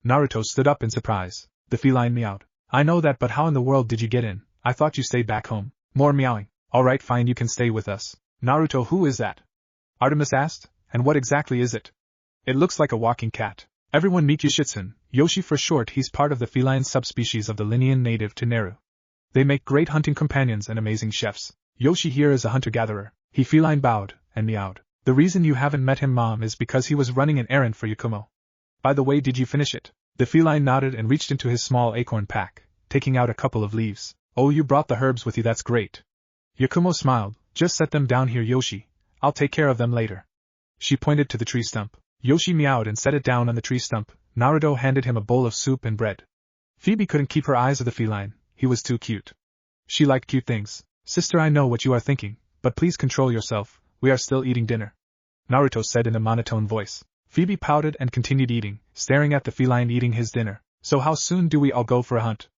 Naruto stood up in surprise. The feline meowed. I know that, but how in the world did you get in? I thought you stayed back home. More meowing. Alright, fine, you can stay with us. Naruto, who is that? Artemis asked. And what exactly is it? It looks like a walking cat. Everyone meet Yoshitsun, Yoshi for short. He's part of the feline subspecies of the Linian native to Neru. They make great hunting companions and amazing chefs. Yoshi here is a hunter-gatherer. He feline bowed, and meowed. The reason you haven't met him, Mom, is because he was running an errand for Yakumo. By the way, did you finish it? The feline nodded and reached into his small acorn pack, taking out a couple of leaves. Oh, you brought the herbs with you, that's great. Yakumo smiled. Just set them down here, Yoshi. I'll take care of them later. She pointed to the tree stump. Yoshi meowed and set it down on the tree stump. Naruto handed him a bowl of soup and bread. Phoebe couldn't keep her eyes off the feline. He was too cute. She liked cute things. Sister, I know what you are thinking, but please control yourself. We are still eating dinner, Naruto said in a monotone voice. Phoebe pouted and continued eating, staring at the feline eating his dinner. So how soon do we all go for a hunt?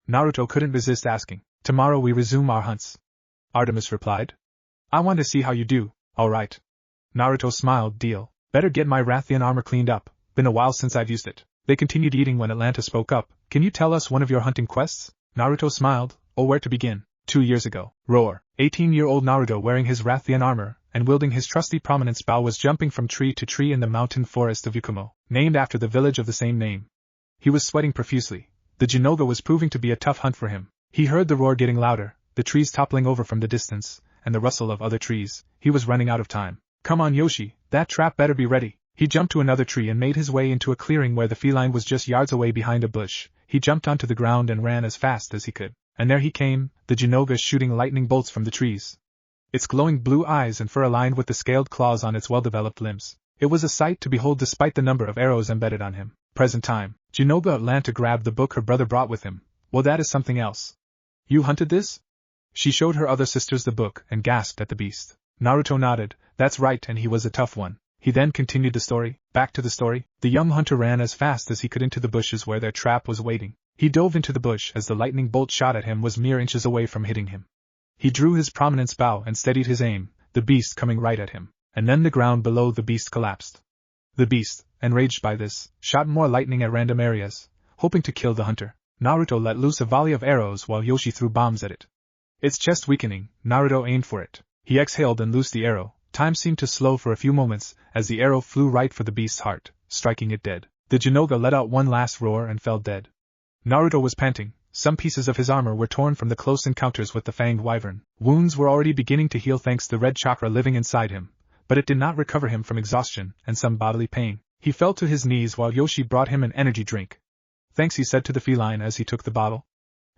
Naruto couldn't resist asking. Tomorrow we resume our hunts, Artemis replied. I want to see how you do. Alright. Naruto smiled. Deal. Better get my Rathian armor cleaned up. Been a while since I've used it. They continued eating when Atlanta spoke up. Can you tell us one of your hunting quests? Naruto smiled. Oh, where to begin? 2 years ago. Roar. 18-year-old Naruto, wearing his Rathian armor and wielding his trusty prominence bow, was jumping from tree to tree in the mountain forest of Yakumo, named after the village of the same name. He was sweating profusely. The Jinoga was proving to be a tough hunt for him. He heard the roar getting louder, the trees toppling over from the distance, and the rustle of other trees. He was running out of time. Come on, Yoshi, that trap better be ready. He jumped to another tree and made his way into a clearing where the feline was just yards away behind a bush. He jumped onto the ground and ran as fast as he could. And there he came, the Jinoga shooting lightning bolts from the trees. Its glowing blue eyes and fur aligned with the scaled claws on its well-developed limbs. It was a sight to behold despite the number of arrows embedded on him. Present time. Jinoga Atlanta grabbed the book her brother brought with him. Well, that is something else. You hunted this? She showed her other sisters the book and gasped at the beast. Naruto nodded. That's right, and he was a tough one. He then continued the story. Back to the story. The young hunter ran as fast as he could into the bushes where their trap was waiting. He dove into the bush as the lightning bolt shot at him was mere inches away from hitting him. He drew his prominence bow and steadied his aim, the beast coming right at him, and then the ground below the beast collapsed. The beast, enraged by this, shot more lightning at random areas, hoping to kill the hunter. Naruto let loose a volley of arrows while Yoshi threw bombs at it. Its chest weakening, Naruto aimed for it. He exhaled and loosed the arrow. Time seemed to slow for a few moments, as the arrow flew right for the beast's heart, striking it dead. The Jinoga let out one last roar and fell dead. Naruto was panting. Some pieces of his armor were torn from the close encounters with the fanged wyvern. Wounds were already beginning to heal thanks to the red chakra living inside him, but it did not recover him from exhaustion and some bodily pain. He fell to his knees while Yoshi brought him an energy drink. Thanks, he said to the feline as he took the bottle.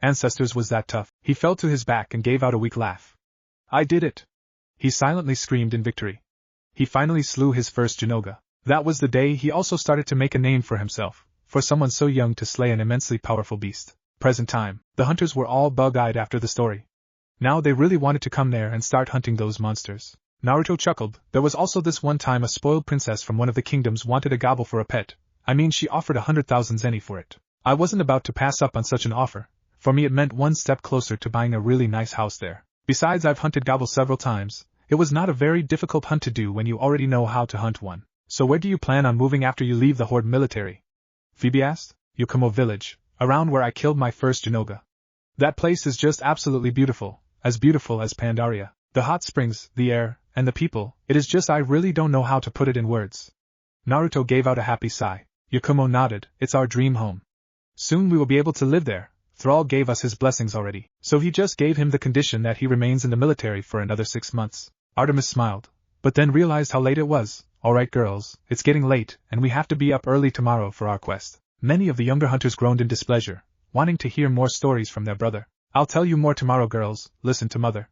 Ancestors, was that tough? He fell to his back and gave out a weak laugh. I did it! He silently screamed in victory. He finally slew his first Jinoga. That was the day he also started to make a name for himself, for someone so young to slay an immensely powerful beast. Present time. The hunters were all bug-eyed after the story. Now they really wanted to come there and start hunting those monsters. Naruto chuckled. There was also this one time a spoiled princess from one of the kingdoms wanted a gobble for a pet. I mean, she offered 100,000 zeni for it. I wasn't about to pass up on such an offer. For me, it meant one step closer to buying a really nice house there. Besides, I've hunted gobble several times. It was not a very difficult hunt to do when you already know how to hunt one. So where do you plan on moving after you leave the Horde military? Phoebe asked. Yakumo village, around where I killed my first Jinoga. That place is just absolutely beautiful as Pandaria. The hot springs, the air, and the people, it is just I really don't know how to put it in words. Naruto gave out a happy sigh. Yakumo nodded. It's our dream home. Soon we will be able to live there. Thrall gave us his blessings already, so he just gave him the condition that he remains in the military for another 6 months. Artemis smiled, but then realized how late it was. Alright girls, it's getting late, and we have to be up early tomorrow for our quest. Many of the younger hunters groaned in displeasure, wanting to hear more stories from their brother. I'll tell you more tomorrow, girls, listen to mother,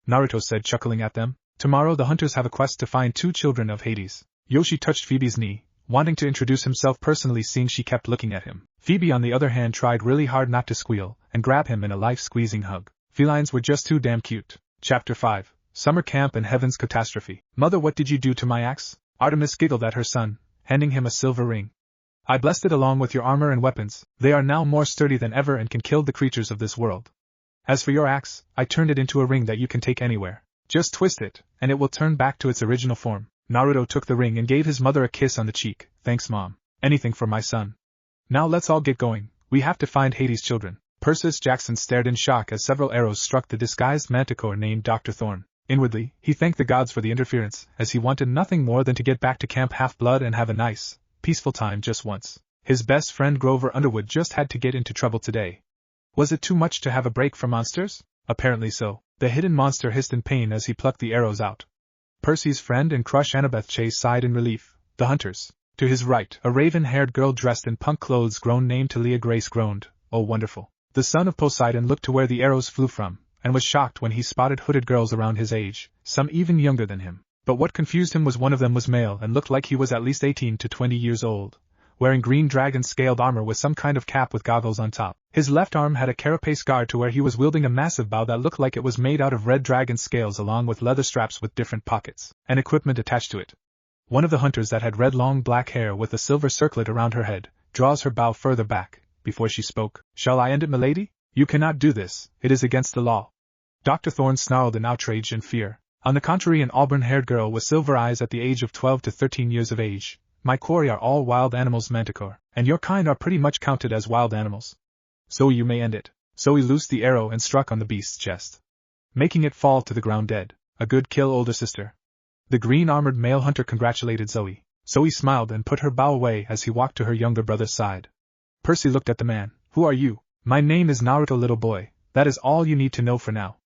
Naruto said, chuckling at them. Tomorrow the hunters have a quest to find 2 children of Hades. Yoshi touched Phoebe's knee, wanting to introduce himself personally, seeing she kept looking at him. Phoebe on the other hand tried really hard not to squeal, and grab him in a life-squeezing hug. Felines were just too damn cute. Chapter 5. Summer Camp and Heaven's Catastrophe. Mother, what did you do to my axe? Artemis giggled at her son, handing him a silver ring. I blessed it along with your armor and weapons. They are now more sturdy than ever and can kill the creatures of this world. As for your axe, I turned it into a ring that you can take anywhere. Just twist it, and it will turn back to its original form. Naruto took the ring and gave his mother a kiss on the cheek. Thanks, Mom. Anything for my son. Now let's all get going. We have to find Hades' children. Persis Jackson stared in shock as several arrows struck the disguised manticore named Dr. Thorn. Inwardly, he thanked the gods for the interference, as he wanted nothing more than to get back to Camp Half-Blood and have a nice, peaceful time just once. His best friend Grover Underwood just had to get into trouble today. Was it too much to have a break from monsters? Apparently so. The hidden monster hissed in pain as he plucked the arrows out. Percy's friend and crush Annabeth Chase sighed in relief. The hunters. To his right, a raven-haired girl dressed in punk clothes groaned named Talia Grace groaned, "Oh wonderful." The son of Poseidon looked to where the arrows flew from, and was shocked when he spotted hooded girls around his age, some even younger than him. But what confused him was one of them was male and looked like he was at least 18 to 20 years old, wearing green dragon-scaled armor with some kind of cap with goggles on top. His left arm had a carapace scar to where he was wielding a massive bow that looked like it was made out of red dragon scales along with leather straps with different pockets and equipment attached to it. One of the hunters that had red long black hair with a silver circlet around her head, draws her bow further back, before she spoke. "Shall I end it, milady? You cannot do this, it is against the law." Dr. Thorne snarled in outrage and fear. On the contrary, an auburn-haired girl with silver eyes at the age of 12 to 13 years of age. "My quarry are all wild animals, Manticore, and your kind are pretty much counted as wild animals. So you may end it." So he loosed the arrow and struck on the beast's chest, making it fall to the ground dead. "A good kill, older sister." The green-armored male hunter congratulated Zoe. Zoe smiled and put her bow away as he walked to her younger brother's side. Percy looked at the man. "Who are you?" "My name is Naruto, little boy. That is all you need to know for now."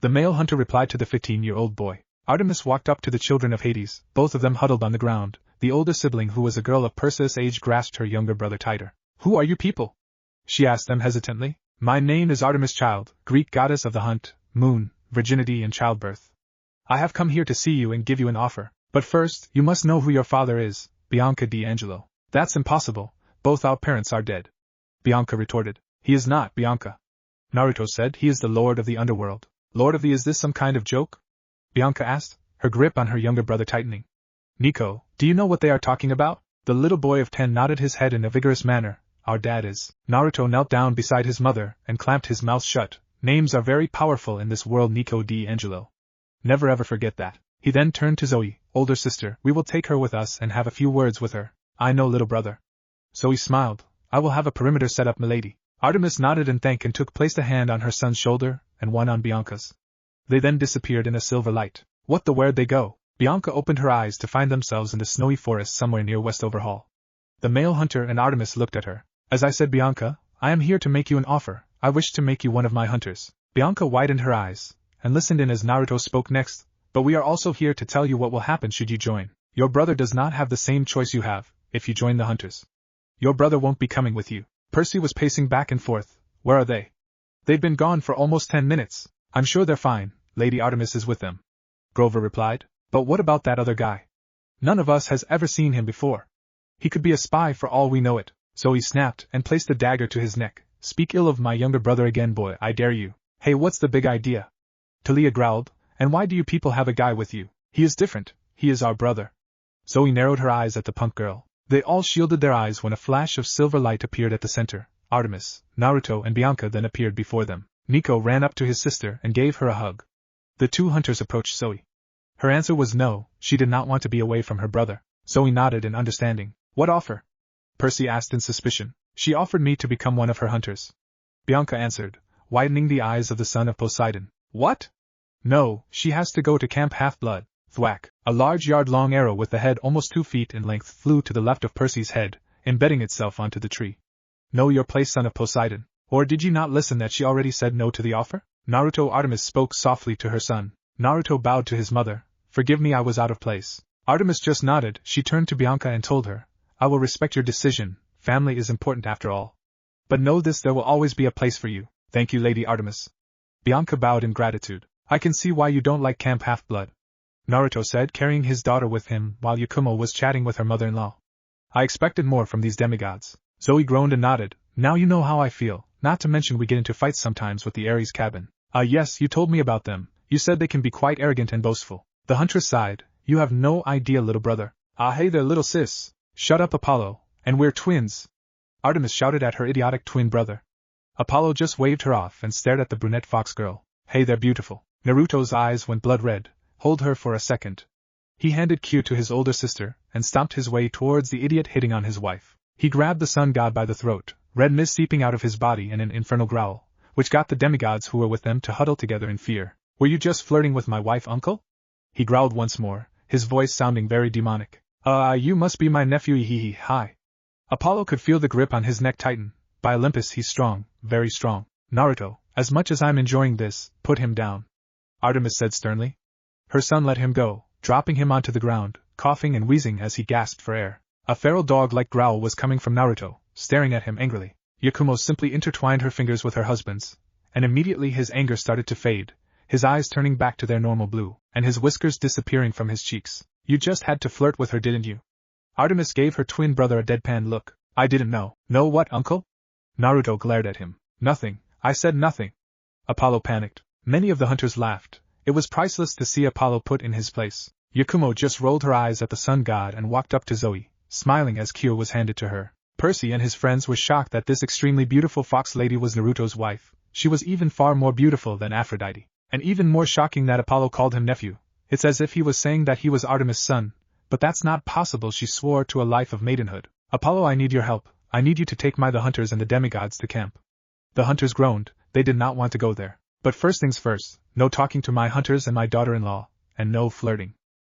The male hunter replied to the 15-year-old boy. Artemis walked up to the children of Hades, both of them huddled on the ground. The older sibling, who was a girl of Perseus' age, grasped her younger brother tighter. "Who are you people?" she asked them hesitantly. "My name is Artemis, child, Greek goddess of the hunt, moon, virginity and childbirth. I have come here to see you and give you an offer. But first, you must know who your father is, Bianca D'Angelo." "That's impossible, both our parents are dead," Bianca retorted. "He is not, Bianca," Naruto said. "He is the lord of the underworld." "Lord of the— is this some kind of joke?" Bianca asked, her grip on her younger brother tightening. "Nico, do you know what they are talking about?" The little boy of 10 nodded his head in a vigorous manner. "Our dad is." Naruto knelt down beside his mother and clamped his mouth shut. "Names are very powerful in this world, Nico D'Angelo. Never ever forget that." He then turned to Zoe. "Older sister, we will take her with us and have a few words with her." "I know, little brother." Zoe smiled. "I will have a perimeter set up, milady." Artemis nodded in thank and placed a hand on her son's shoulder and one on Bianca's. They then disappeared in a silver light. "What the— where'd they go?" Bianca opened her eyes to find themselves in the snowy forest somewhere near Westover Hall. The male hunter and Artemis looked at her. "As I said, Bianca, I am here to make you an offer. I wish to make you one of my hunters." Bianca widened her eyes and listened in as Naruto spoke next. "But we are also here to tell you what will happen should you join. Your brother does not have the same choice you have, if you join the hunters. Your brother won't be coming with you." Percy was pacing back and forth. "Where are they?" "They've been gone for almost 10 minutes. I'm sure they're fine. Lady Artemis is with them," Grover replied. "But what about that other guy? None of us has ever seen him before. He could be a spy for all we know it." So he snapped and placed the dagger to his neck. "Speak ill of my younger brother again, boy, I dare you." "Hey, what's the big idea?" Talia growled. "And why do you people have a guy with you? He is different, he is our brother." Zoe narrowed her eyes at the punk girl. They all shielded their eyes when a flash of silver light appeared at the center. Artemis, Naruto and Bianca then appeared before them. Nico ran up to his sister and gave her a hug. The two hunters approached Zoe. Her answer was no, she did not want to be away from her brother. Zoe nodded in understanding. "What offer?" Percy asked in suspicion. "She offered me to become one of her hunters," Bianca answered, widening the eyes of the son of Poseidon. "What?" "No, she has to go to Camp Half-Blood." Thwack! A large yard-long arrow with the head almost 2 feet in length flew to the left of Percy's head, embedding itself onto the tree. "Know your place, son of Poseidon. Or did you not listen that she already said no to the offer?" Naruto Artemis spoke softly to her son. Naruto bowed to his mother. "Forgive me, I was out of place." Artemis just nodded. She turned to Bianca and told her, "I will respect your decision, family is important after all. But know this, there will always be a place for you." "Thank you, Lady Artemis." Bianca bowed in gratitude. "I can see why you don't like Camp Half-Blood," Naruto said, carrying his daughter with him while Yakumo was chatting with her mother-in-law. "I expected more from these demigods." Zoe groaned and nodded. "Now you know how I feel, not to mention we get into fights sometimes with the Ares cabin." "Ah yes, you told me about them. You said they can be quite arrogant and boastful." The huntress sighed. "You have no idea, little brother." "Ah hey there, little sis. Shut up, Apollo, and we're twins," Artemis shouted at her idiotic twin brother. Apollo just waved her off and stared at the brunette fox girl. "Hey, they're beautiful." Naruto's eyes went blood red. "Hold her for a second." He handed Q to his older sister and stomped his way towards the idiot hitting on his wife. He grabbed the sun god by the throat, red mist seeping out of his body in an infernal growl, which got the demigods who were with them to huddle together in fear. "Were you just flirting with my wife, uncle?" He growled once more, his voice sounding very demonic. You must be my nephew, hee hi." Apollo could feel the grip on his neck tighten. "By Olympus, he's strong, very strong." "Naruto, as much as I'm enjoying this, put him down," Artemis said sternly. Her son let him go, dropping him onto the ground, coughing and wheezing as he gasped for air. A feral dog-like growl was coming from Naruto, staring at him angrily. Yakumo simply intertwined her fingers with her husband's, and immediately his anger started to fade, his eyes turning back to their normal blue, and his whiskers disappearing from his cheeks. You just had to flirt with her, didn't you? Artemis gave her twin brother a deadpan look. I didn't know. Know what, uncle? Naruto glared at him. Nothing. I said nothing. Apollo panicked. Many of the hunters laughed. It was priceless to see Apollo put in his place. Yakumo just rolled her eyes at the sun god and walked up to Zoe, smiling as Kyo was handed to her. Percy and his friends were shocked that this extremely beautiful fox lady was Naruto's wife. She was even far more beautiful than Aphrodite. And even more shocking that Apollo called him nephew. It's as if he was saying that he was Artemis' son. But that's not possible, she swore to a life of maidenhood. Apollo, I need your help. I need you to take the hunters and the demigods to camp. The hunters groaned. They did not want to go there. But first things first, no talking to my hunters and my daughter-in-law, and no flirting.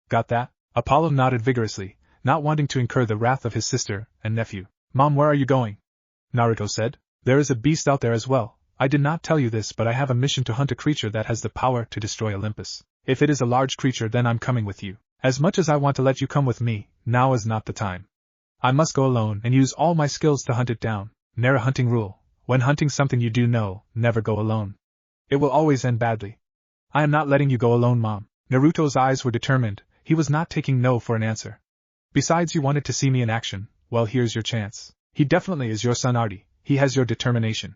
Got that? Apollo nodded vigorously, not wanting to incur the wrath of his sister and nephew. Mom, where are you going? Naruto said. There is a beast out there as well. I did not tell you this, but I have a mission to hunt a creature that has the power to destroy Olympus. If it is a large creature, then I'm coming with you. As much as I want to let you come with me, now is not the time. I must go alone and use all my skills to hunt it down. Never hunting rule. When hunting something you do know, never go alone. It will always end badly. I am not letting you go alone, Mom. Naruto's eyes were determined. He was not taking no for an answer. Besides, you wanted to see me in action. Well, here's your chance. He definitely is your son, Artie. He has your determination.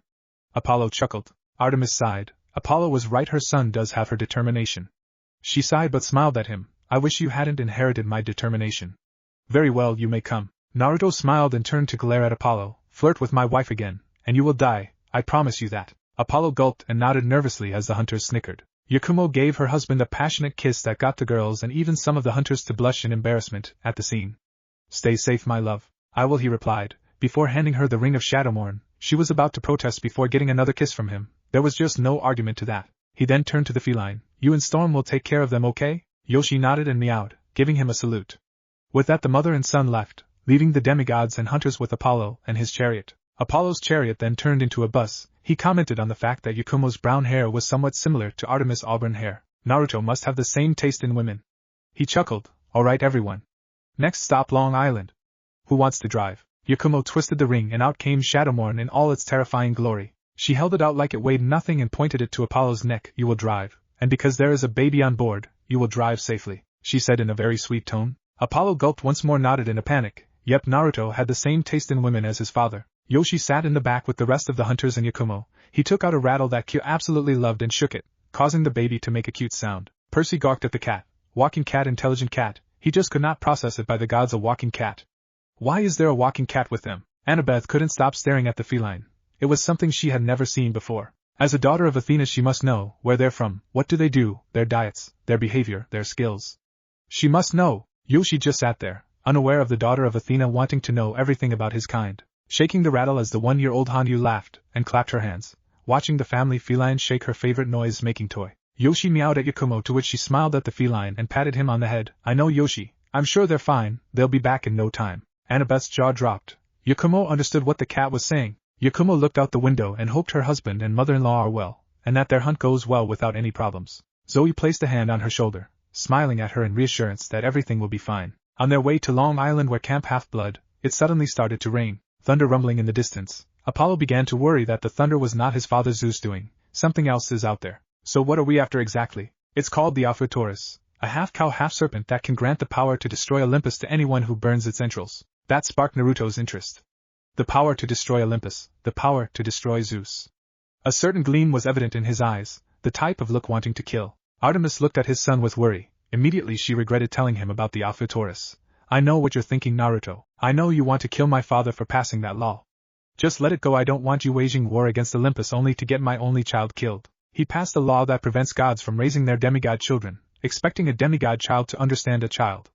Apollo chuckled. Artemis sighed. Apollo was right, her son does have her determination. She sighed but smiled at him. I wish you hadn't inherited my determination. Very well, you may come. Naruto smiled and turned to glare at Apollo. Flirt with my wife again, and you will die, I promise you that. Apollo gulped and nodded nervously as the hunters snickered. Yakumo gave her husband a passionate kiss that got the girls and even some of the hunters to blush in embarrassment at the scene. Stay safe, my love. I will, he replied, before handing her the ring of Shadowmourne. She was about to protest before getting another kiss from him. There was just no argument to that. He then turned to the feline. You and Storm will take care of them, okay? Yoshi nodded and meowed, giving him a salute. With that, the mother and son left, leaving the demigods and hunters with Apollo and his chariot. Apollo's chariot then turned into a bus. He commented on the fact that Yakumo's brown hair was somewhat similar to Artemis' auburn hair. Naruto must have the same taste in women. He chuckled. Alright everyone. Next stop, Long Island. Who wants to drive? Yakumo twisted the ring and out came Shadowmourne in all its terrifying glory. She held it out like it weighed nothing and pointed it to Apollo's neck. You will drive, and because there is a baby on board, you will drive safely, she said in a very sweet tone. Apollo gulped once more, nodded in a panic. Yep, Naruto had the same taste in women as his father. Yoshi sat in the back with the rest of the hunters and Yakumo. He took out a rattle that Kyo absolutely loved and shook it, causing the baby to make a cute sound. Percy gawked at the cat. Walking cat, intelligent cat. He just could not process it. By the gods, a walking cat. Why is there a walking cat with them? Annabeth couldn't stop staring at the feline. It was something she had never seen before. As a daughter of Athena, she must know where they're from, what do they do, their diets, their behavior, their skills. She must know. Yoshi just sat there, unaware of the daughter of Athena wanting to know everything about his kind, shaking the rattle as the 1-year-old Hanyu laughed and clapped her hands, watching the family feline shake her favorite noise-making toy. Yoshi meowed at Yakumo, to which she smiled at the feline and patted him on the head. I know, Yoshi. I'm sure they're fine, they'll be back in no time. Annabeth's jaw dropped. Yakumo understood what the cat was saying. Yakumo looked out the window and hoped her husband and mother-in-law are well, and that their hunt goes well without any problems. Zoe placed a hand on her shoulder, smiling at her in reassurance that everything will be fine. On their way to Long Island, where Camp Half-Blood, it suddenly started to rain, thunder rumbling in the distance. Apollo began to worry that the thunder was not his father Zeus doing. Something else is out there. So what are we after exactly? It's called the Alpha-Taurus, a half-cow half-serpent that can grant the power to destroy Olympus to anyone who burns its entrails. That sparked Naruto's interest. The power to destroy Olympus, the power to destroy Zeus. A certain gleam was evident in his eyes, the type of look wanting to kill. Artemis looked at his son with worry. Immediately she regretted telling him about the Alpha-Taurus. I know what you're thinking, Naruto. I know you want to kill my father for passing that law. Just let it go. I don't want you waging war against Olympus only to get my only child killed. He passed a law that prevents gods from raising their demigod children, expecting a demigod child to understand a child.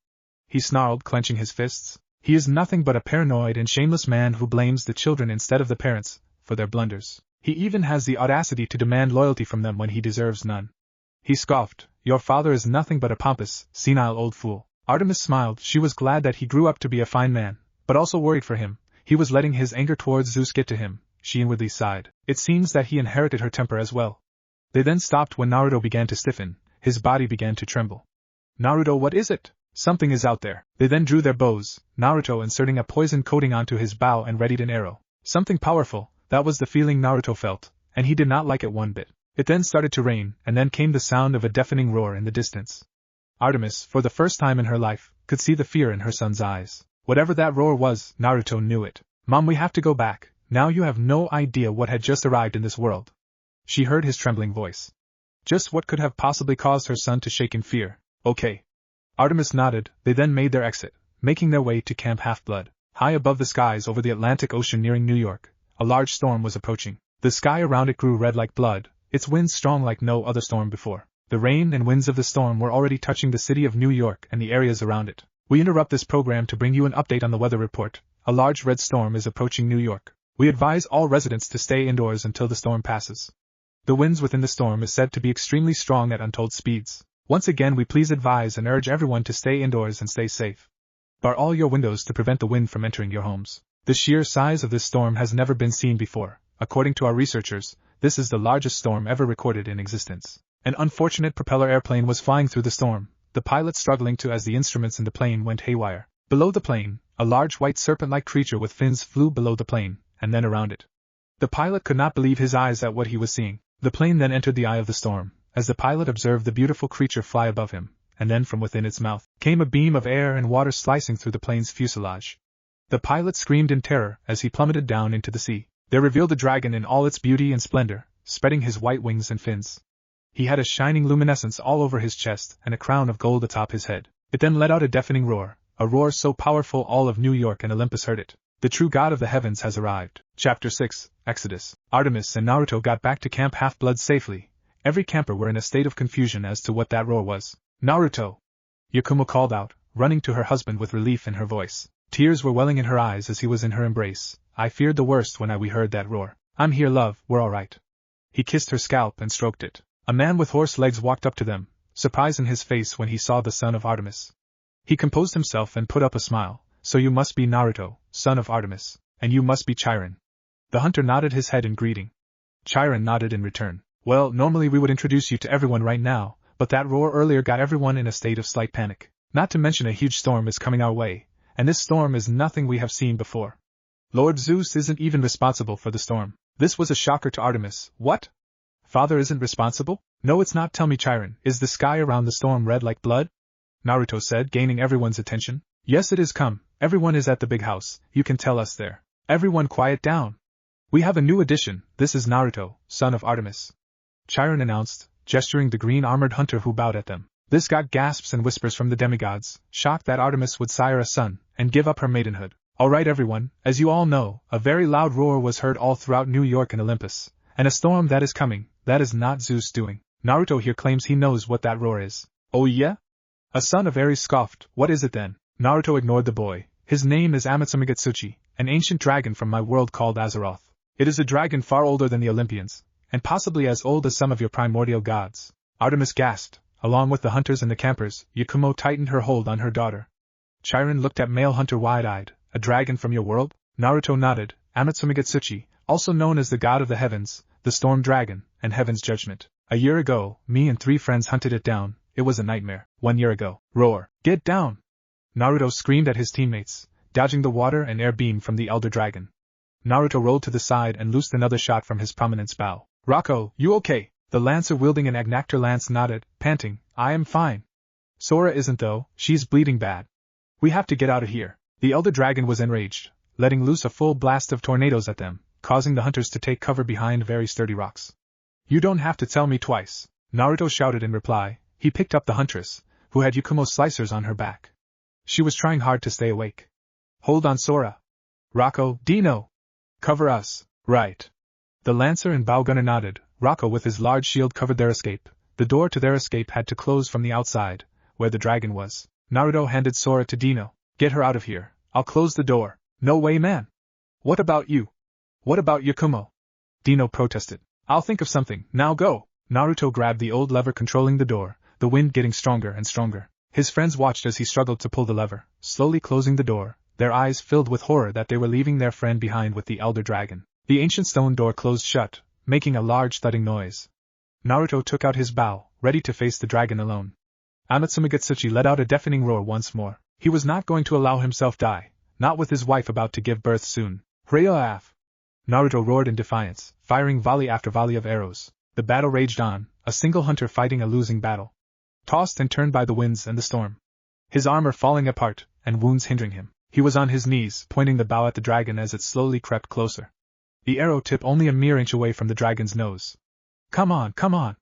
He snarled, clenching his fists. He is nothing but a paranoid and shameless man who blames the children instead of the parents for their blunders. He even has the audacity to demand loyalty from them when he deserves none. He scoffed. Your father is nothing but a pompous, senile old fool. Artemis smiled. She was glad that he grew up to be a fine man, but also worried for him. He was letting his anger towards Zeus get to him. She inwardly sighed. It seems that he inherited her temper as well. They then stopped when Naruto began to stiffen. His body began to tremble. Naruto, what is it? Something is out there. They then drew their bows, Naruto inserting a poison coating onto his bow and readied an arrow. Something powerful, that was the feeling Naruto felt, and he did not like it one bit. It then started to rain, and then came the sound of a deafening roar in the distance. Artemis, for the first time in her life, could see the fear in her son's eyes. Whatever that roar was, Naruto knew it. Mom, we have to go back. Now you have no idea what had just arrived in this world. She heard his trembling voice. Just what could have possibly caused her son to shake in fear? Okay. Artemis nodded. They then made their exit, making their way to Camp Half-Blood. High above the skies over the Atlantic Ocean nearing New York, a large storm was approaching. The sky around it grew red like blood, its winds strong like no other storm before. The rain and winds of the storm were already touching the city of New York and the areas around it. We interrupt this program to bring you an update on the weather report. A large red storm is approaching New York. We advise all residents to stay indoors until the storm passes. The winds within the storm is said to be extremely strong at untold speeds. Once again, we please advise and urge everyone to stay indoors and stay safe. Bar all your windows to prevent the wind from entering your homes. The sheer size of this storm has never been seen before. According to our researchers, this is the largest storm ever recorded in existence. An unfortunate propeller airplane was flying through the storm, the pilot struggling to as the instruments in the plane went haywire. Below the plane, a large white serpent-like creature with fins flew below the plane, and then around it. The pilot could not believe his eyes at what he was seeing. The plane then entered the eye of the storm, as the pilot observed the beautiful creature fly above him, and then from within its mouth came a beam of air and water slicing through the plane's fuselage. The pilot screamed in terror as he plummeted down into the sea. There revealed the dragon in all its beauty and splendor, spreading his white wings and fins. He had a shining luminescence all over his chest and a crown of gold atop his head. It then let out a deafening roar, a roar so powerful all of New York and Olympus heard it. The true god of the heavens has arrived. Chapter 6, Exodus. Artemis and Naruto got back to Camp Half-Blood safely. Every camper were in a state of confusion as to what that roar was. Naruto! Yakumo called out, running to her husband with relief in her voice. Tears were welling in her eyes as he was in her embrace. I feared the worst when we heard that roar. I'm here, love, we're all right. He kissed her scalp and stroked it. A man with horse legs walked up to them, surprise in his face when he saw the son of Artemis. He composed himself and put up a smile. So you must be Naruto, son of Artemis, and you must be Chiron. The hunter nodded his head in greeting. Chiron nodded in return. Well, normally we would introduce you to everyone right now, but that roar earlier got everyone in a state of slight panic. Not to mention a huge storm is coming our way, and this storm is nothing we have seen before. Lord Zeus isn't even responsible for the storm. This was a shocker to Artemis. What? Father isn't responsible? No, it's not. Tell me, Chiron, is the sky around the storm red like blood? Naruto said, gaining everyone's attention. Yes, it is. Come, everyone is at the big house, you can tell us there. Everyone quiet down. We have a new addition, this is Naruto, son of Artemis. Chiron announced, gesturing the green-armored hunter who bowed at them. This got gasps and whispers from the demigods, shocked that Artemis would sire a son, and give up her maidenhood. Alright everyone, as you all know, a very loud roar was heard all throughout New York and Olympus, and a storm that is coming, that is not Zeus doing. Naruto here claims he knows what that roar is. Oh yeah? A son of Ares scoffed, what is it then? Naruto ignored the boy. His name is Amatsumigatsuchi, an ancient dragon from my world called Azeroth. It is a dragon far older than the Olympians, and possibly as old as some of your primordial gods. Artemis gasped. Along with the hunters and the campers, Yakumo tightened her hold on her daughter. Chiron looked at male hunter wide-eyed. A dragon from your world? Naruto nodded. Amatsumigatsuchi, also known as the god of the heavens, the storm dragon, and heaven's judgment. A year ago, me and 3 friends hunted it down. It was a nightmare. 1 year ago. Roar. Get down! Naruto screamed at his teammates, dodging the water and air beam from the elder dragon. Naruto rolled to the side and loosed another shot from his prominence bow. Rocco, you okay? The lancer wielding an agnactor lance nodded, panting, I am fine. Sora isn't though, she's bleeding bad. We have to get out of here. The elder dragon was enraged, letting loose a full blast of tornadoes at them, causing the hunters to take cover behind very sturdy rocks. You don't have to tell me twice, Naruto shouted in reply. He picked up the huntress, who had Yakumo slicers on her back. She was trying hard to stay awake. Hold on, Sora. Rocco, Dino. Cover us. Right. The lancer and bow gunner nodded. Rocco with his large shield covered their escape. The door to their escape had to close from the outside, where the dragon was. Naruto handed Sora to Dino. Get her out of here. I'll close the door. No way, man. What about you? What about Yakumo? Dino protested. I'll think of something. Now go. Naruto grabbed the old lever controlling the door, the wind getting stronger and stronger. His friends watched as he struggled to pull the lever, slowly closing the door, their eyes filled with horror that they were leaving their friend behind with the elder dragon. The ancient stone door closed shut, making a large thudding noise. Naruto took out his bow, ready to face the dragon alone. Amatsumagetsuchi let out a deafening roar once more. He was not going to allow himself die, not with his wife about to give birth soon. Hurrah! Naruto roared in defiance, firing volley after volley of arrows. The battle raged on, a single hunter fighting a losing battle. Tossed and turned by the winds and the storm. His armor falling apart, and wounds hindering him. He was on his knees, pointing the bow at the dragon as it slowly crept closer. The arrow tip only a mere inch away from the dragon's nose. Come on, come on!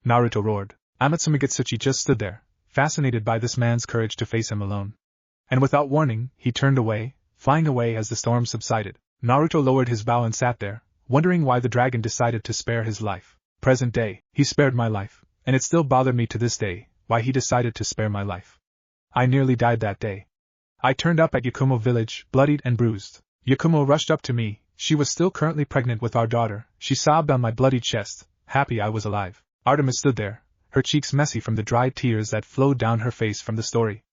Naruto roared. Amatsumagetsuchi just stood there, fascinated by this man's courage to face him alone. And without warning, he turned away, flying away as the storm subsided. Naruto lowered his bow and sat there, wondering why the dragon decided to spare his life. Present day, he spared my life, and it still bothered me to this day, why he decided to spare my life. I nearly died that day. I turned up at Yakumo village, bloodied and bruised. Yakumo rushed up to me, she was still currently pregnant with our daughter, she sobbed on my bloody chest, happy I was alive. Artemis stood there, her cheeks messy from the dried tears that flowed down her face from the story.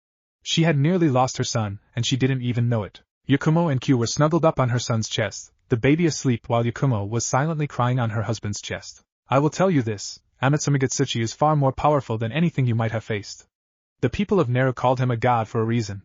She had nearly lost her son, and she didn't even know it. Yakumo and Q were snuggled up on her son's chest, the baby asleep while Yakumo was silently crying on her husband's chest. I will tell you this, Amatsumagetsuchi is far more powerful than anything you might have faced. The people of Naru called him a god for a reason.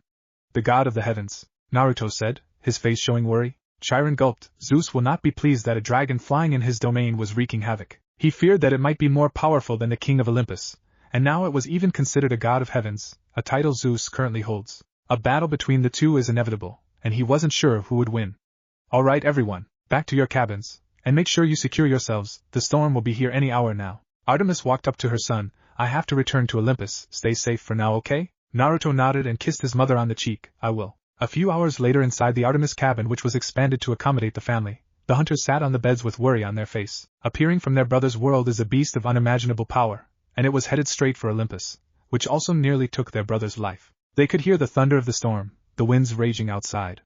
The god of the heavens, Naruto said, his face showing worry. Chiron gulped. Zeus will not be pleased that a dragon flying in his domain was wreaking havoc. He feared that it might be more powerful than the king of Olympus, and now it was even considered a god of heavens, a title Zeus currently holds. A battle between the two is inevitable, and he wasn't sure who would win. All right everyone, back to your cabins, and make sure you secure yourselves, the storm will be here any hour now. Artemis walked up to her son. I have to return to Olympus, stay safe for now, okay? Naruto nodded and kissed his mother on the cheek. I will. A few hours later inside the Artemis cabin, which was expanded to accommodate the family, the hunters sat on the beds with worry on their face. Appearing from their brother's world is a beast of unimaginable power, and it was headed straight for Olympus, which also nearly took their brother's life. They could hear the thunder of the storm, the winds raging outside.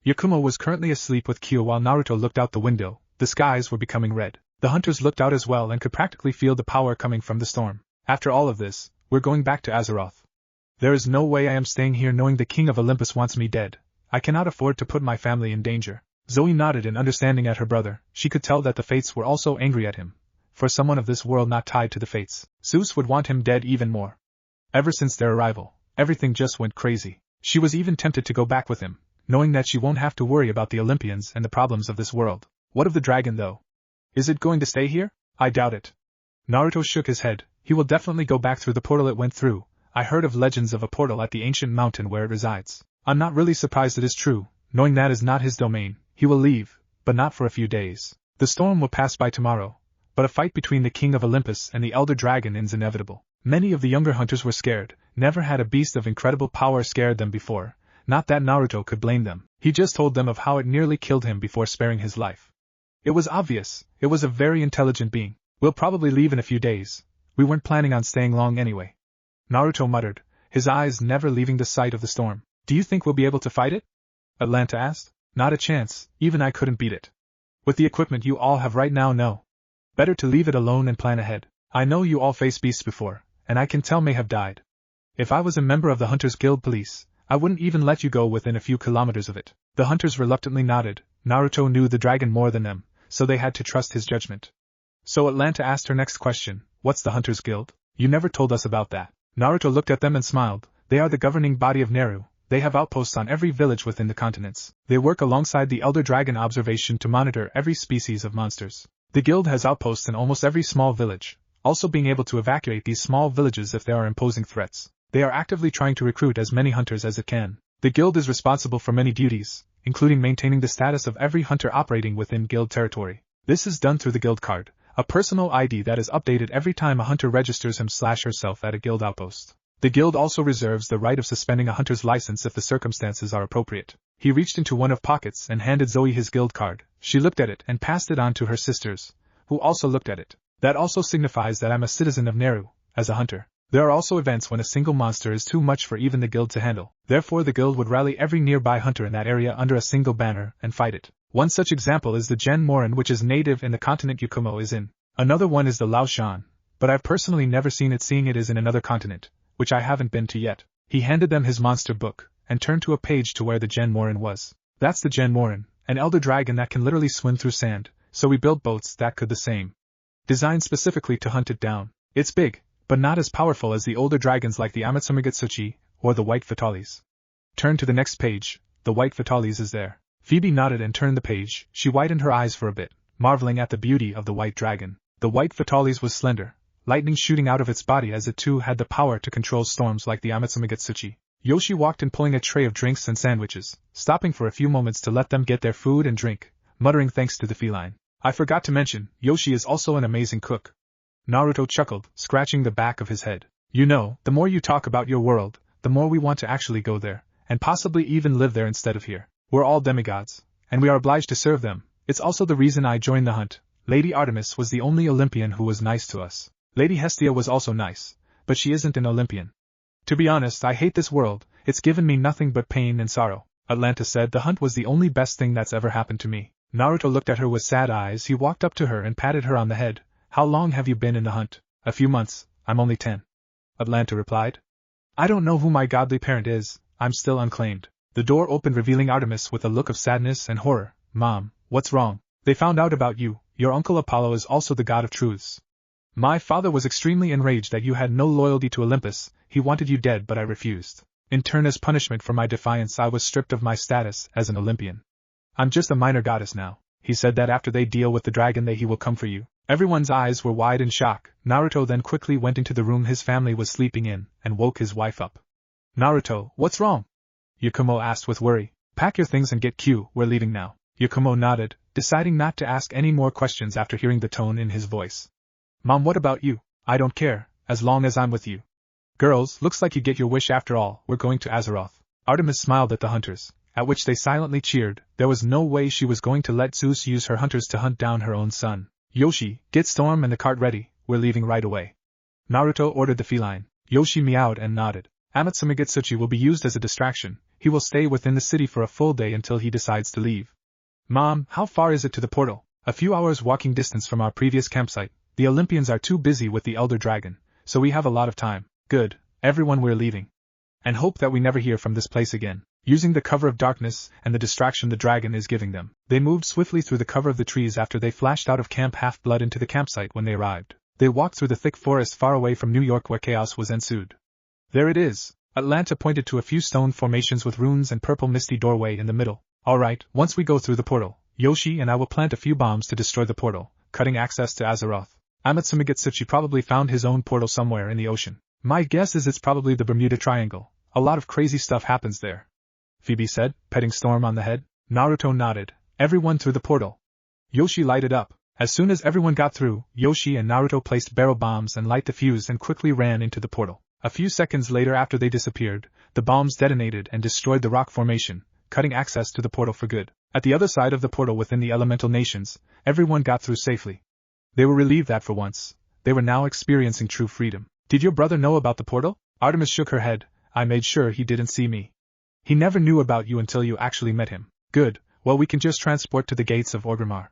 Yakumo was currently asleep with Kyo while Naruto looked out the window. The skies were becoming red. The hunters looked out as well and could practically feel the power coming from the storm. After all of this, we're going back to Azeroth. There is no way I am staying here knowing the king of Olympus wants me dead. I cannot afford to put my family in danger. Zoe nodded in understanding at her brother. She could tell that the fates were also angry at him. For someone of this world not tied to the fates, Zeus would want him dead even more. Ever since their arrival, everything just went crazy. She was even tempted to go back with him, knowing that she won't have to worry about the Olympians and the problems of this world. What of the dragon though? Is it going to stay here? I doubt it. Naruto shook his head. He will definitely go back through the portal it went through. I heard of legends of a portal at the ancient mountain where it resides. I'm not really surprised it is true, knowing that is not his domain. He will leave, but not for a few days. The storm will pass by tomorrow, but a fight between the king of Olympus and the elder dragon is inevitable. Many of the younger hunters were scared. Never had a beast of incredible power scared them before. Not that Naruto could blame them. He just told them of how it nearly killed him before sparing his life. It was obvious. It was a very intelligent being. We'll probably leave in a few days. We weren't planning on staying long anyway. Naruto muttered, his eyes never leaving the sight of the storm. Do you think we'll be able to fight it? Atlanta asked. Not a chance, even I couldn't beat it. With the equipment you all have right now, no. Better to leave it alone and plan ahead. I know you all faced beasts before, and I can tell may have died. If I was a member of the Hunters Guild Police, I wouldn't even let you go within a few kilometers of it. The hunters reluctantly nodded. Naruto knew the dragon more than them, so they had to trust his judgment. So Atlanta asked her next question, what's the Hunters Guild? You never told us about that. Naruto looked at them and smiled. They are the governing body of Naru. They have outposts on every village within the continents. They work alongside the Elder Dragon Observation to monitor every species of monsters. The guild has outposts in almost every small village, also being able to evacuate these small villages if there are imposing threats. They are actively trying to recruit as many hunters as it can. The guild is responsible for many duties, including maintaining the status of every hunter operating within guild territory. This is done through the guild card, a personal ID that is updated every time a hunter registers him/herself at a guild outpost. The guild also reserves the right of suspending a hunter's license if the circumstances are appropriate. He reached into one of pockets and handed Zoe his guild card. She looked at it and passed it on to her sisters, who also looked at it. That also signifies that I'm a citizen of Naru, as a hunter. There are also events when a single monster is too much for even the guild to handle. Therefore the guild would rally every nearby hunter in that area under a single banner and fight it. One such example is the Jen Morhen, which is native in the continent Yakumo is in. Another one is the Laoshan, but I've personally never seen it, seeing it is in another continent, which I haven't been to yet. He handed them his monster book, and turned to a page to where the Jen Morhen was. That's the Jen Morhen, an elder dragon that can literally swim through sand, so we built boats that could the same. Designed specifically to hunt it down. It's big, but not as powerful as the older dragons like the Amatsumagatsuchi or the White Fatalis. Turn to the next page, the White Fatalis is there. Phoebe nodded and turned the page. She widened her eyes for a bit, marveling at the beauty of the white dragon. The White Fatalis was slender, lightning shooting out of its body as it too had the power to control storms like the Amatsumagatsuchi. Yoshi walked in pulling a tray of drinks and sandwiches, stopping for a few moments to let them get their food and drink, muttering thanks to the feline. I forgot to mention, Yoshi is also an amazing cook. Naruto chuckled, scratching the back of his head. You know, the more you talk about your world, the more we want to actually go there, and possibly even live there instead of here. We're all demigods, and we are obliged to serve them. It's also the reason I joined the hunt. Lady Artemis was the only Olympian who was nice to us. Lady Hestia was also nice, but she isn't an Olympian. To be honest, I hate this world. It's given me nothing but pain and sorrow. Atlanta said the hunt was the only best thing that's ever happened to me. Naruto looked at her with sad eyes. He walked up to her and patted her on the head. How long have you been in the hunt? A few months. I'm only 10. Atlanta replied. I don't know who my godly parent is. I'm still unclaimed. The door opened, revealing Artemis with a look of sadness and horror. Mom, what's wrong? They found out about you. Your uncle Apollo is also the god of truths. My father was extremely enraged that you had no loyalty to Olympus. He wanted you dead, but I refused. In turn, as punishment for my defiance, I was stripped of my status as an Olympian. I'm just a minor goddess now. He said that after they deal with the dragon he will come for you. Everyone's eyes were wide in shock. Naruto then quickly went into the room his family was sleeping in, and woke his wife up. Naruto, what's wrong? Yakumo asked with worry. Pack your things and get Q, we're leaving now. Yakumo nodded, deciding not to ask any more questions after hearing the tone in his voice. Mom, what about you? I don't care, as long as I'm with you. Girls, looks like you get your wish after all. We're going to Azeroth. Artemis smiled at the hunters, at which they silently cheered. There was no way she was going to let Zeus use her hunters to hunt down her own son. Yoshi, get Storm and the cart ready. We're leaving right away. Naruto ordered the feline. Yoshi meowed and nodded. Amatsumagatsuchi will be used as a distraction. He will stay within the city for a full day until he decides to leave. Mom, how far is it to the portal? A few hours walking distance from our previous campsite. The Olympians are too busy with the Elder Dragon, so we have a lot of time. Good, everyone, we're leaving. And hope that we never hear from this place again. Using the cover of darkness and the distraction the dragon is giving them, they moved swiftly through the cover of the trees after they flashed out of Camp Half-Blood into the campsite when they arrived. They walked through the thick forest far away from New York where chaos was ensued. There it is. Atlanta pointed to a few stone formations with runes and purple misty doorway in the middle. Alright, once we go through the portal, Yoshi and I will plant a few bombs to destroy the portal, cutting access to Azeroth. Amatsumagatsuchi probably found his own portal somewhere in the ocean. My guess is it's probably the Bermuda Triangle. A lot of crazy stuff happens there. Phoebe said, petting Storm on the head. Naruto nodded. Everyone through the portal. Yoshi lighted up. As soon as everyone got through, Yoshi and Naruto placed barrel bombs and light the fuse and quickly ran into the portal. A few seconds later, after they disappeared, the bombs detonated and destroyed the rock formation, cutting access to the portal for good. At the other side of the portal within the elemental nations, everyone got through safely. They were relieved that for once, they were now experiencing true freedom. Did your brother know about the portal? Artemis shook her head. I made sure he didn't see me. He never knew about you until you actually met him. Good, well, we can just transport to the gates of Orgrimmar.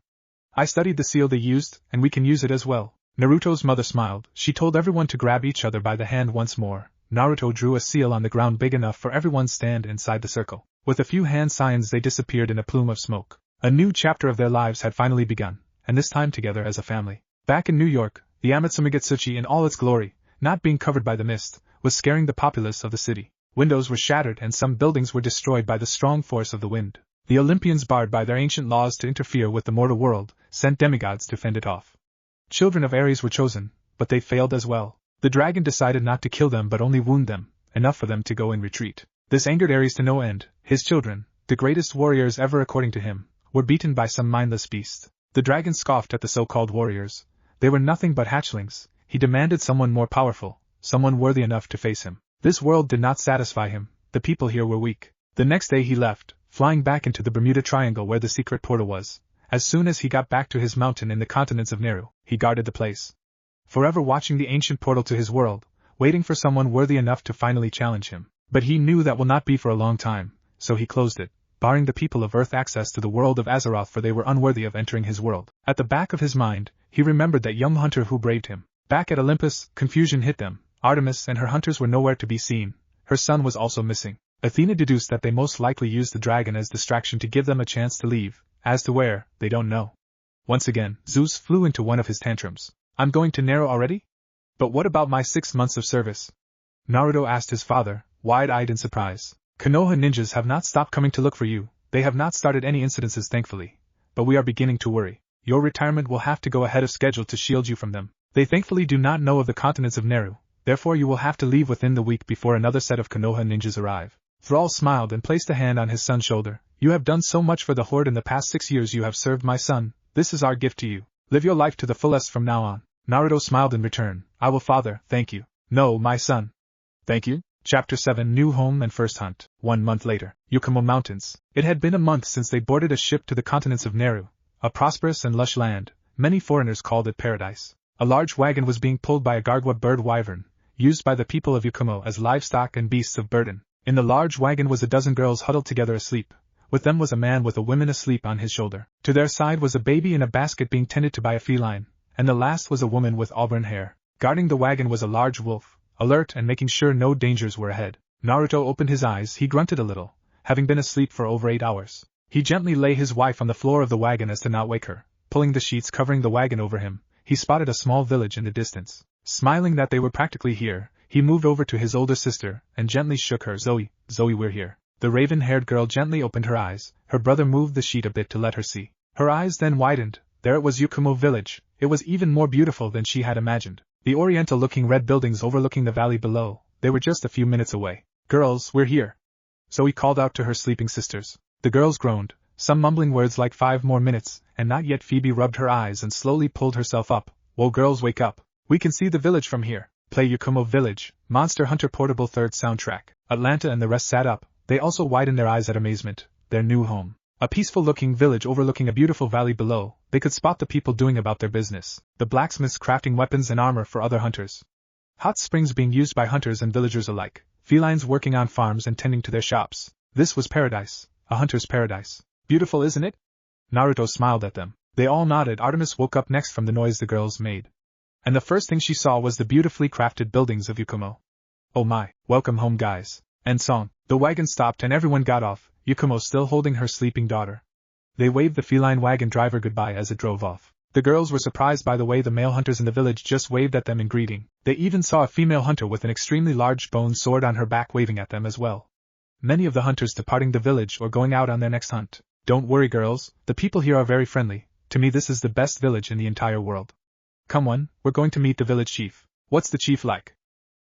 I studied the seal they used, and we can use it as well. Naruto's mother smiled. She told everyone to grab each other by the hand once more. Naruto drew a seal on the ground big enough for everyone to stand inside the circle. With a few hand signs they disappeared in a plume of smoke. A new chapter of their lives had finally begun, and this time together as a family. Back in New York, the Amatsumagatsuchi in all its glory, not being covered by the mist, was scaring the populace of the city. Windows were shattered and some buildings were destroyed by the strong force of the wind. The Olympians, barred by their ancient laws to interfere with the mortal world, sent demigods to fend it off. Children of Ares were chosen, but they failed as well. The dragon decided not to kill them but only wound them, enough for them to go in retreat. This angered Ares to no end. His children, the greatest warriors ever according to him, were beaten by some mindless beast. The dragon scoffed at the so-called warriors. They were nothing but hatchlings. He demanded someone more powerful, someone worthy enough to face him. This world did not satisfy him. The people here were weak. The next day he left, flying back into the Bermuda Triangle where the secret portal was. As soon as he got back to his mountain in the continents of Neru, he guarded the place, forever watching the ancient portal to his world, waiting for someone worthy enough to finally challenge him. But he knew that will not be for a long time, so he closed it, barring the people of Earth access to the world of Azeroth, for they were unworthy of entering his world. At the back of his mind, he remembered that young hunter who braved him. Back at Olympus, confusion hit them. Artemis and her hunters were nowhere to be seen. Her son was also missing. Athena deduced that they most likely used the dragon as distraction to give them a chance to leave. As to where, they don't know. Once again, Zeus flew into one of his tantrums. I'm going to Nero already? But what about my 6 months of service? Naruto asked his father, wide-eyed in surprise. Konoha ninjas have not stopped coming to look for you, they have not started any incidences thankfully. But we are beginning to worry. Your retirement will have to go ahead of schedule to shield you from them. They thankfully do not know of the continents of Neru, therefore you will have to leave within the week before another set of Konoha ninjas arrive. Thrall smiled and placed a hand on his son's shoulder. You have done so much for the Horde in the past 6 years you have served my son, this is our gift to you. Live your life to the fullest from now on. Naruto smiled in return. I will, father, thank you. No, my son. Thank you. Chapter 7 New Home and First Hunt. 1 month later, Yukumo Mountains. It had been a month since they boarded a ship to the continents of Neru, a prosperous and lush land. Many foreigners called it paradise. A large wagon was being pulled by a gargwa bird wyvern, used by the people of Yukumo as livestock and beasts of burden. In the large wagon was a dozen girls huddled together asleep. With them was a man with a woman asleep on his shoulder. To their side was a baby in a basket being tended to by a feline, and the last was a woman with auburn hair. Guarding the wagon was a large wolf, alert and making sure no dangers were ahead. Naruto opened his eyes. He grunted a little, having been asleep for over 8 hours. He gently lay his wife on the floor of the wagon as to not wake her. Pulling the sheets covering the wagon over him, he spotted a small village in the distance. Smiling that they were practically here, he moved over to his older sister and gently shook her. Zoe, we're here. The raven-haired girl gently opened her eyes. Her brother moved the sheet a bit to let her see. Her eyes then widened. There it was, Yukumo village. It was even more beautiful than she had imagined. The oriental-looking red buildings overlooking the valley below. They were just a few minutes away. Girls, we're here. Zoe called out to her sleeping sisters. The girls groaned, some mumbling words like 5 more minutes, and not yet. Phoebe rubbed her eyes and slowly pulled herself up. Whoa girls, wake up. We can see the village from here. Play Yukumo Village, Monster Hunter Portable 3rd soundtrack. Atlanta and the rest sat up. They also widened their eyes at amazement. Their new home. A peaceful-looking village overlooking a beautiful valley below. They could spot the people doing about their business. The blacksmiths crafting weapons and armor for other hunters. Hot springs being used by hunters and villagers alike. Felines working on farms and tending to their shops. This was paradise. A hunter's paradise. Beautiful, isn't it? Naruto smiled at them. They all nodded. Artemis woke up next from the noise the girls made. And the first thing she saw was the beautifully crafted buildings of Yukumo. Oh my, welcome home guys. And song. The wagon stopped and everyone got off, Yukumo still holding her sleeping daughter. They waved the feline wagon driver goodbye as it drove off. The girls were surprised by the way the male hunters in the village just waved at them in greeting. They even saw a female hunter with an extremely large bone sword on her back waving at them as well. Many of the hunters departing the village or going out on their next hunt. Don't worry girls, the people here are very friendly. To me this is the best village in the entire world. Come on, we're going to meet the village chief. What's the chief like?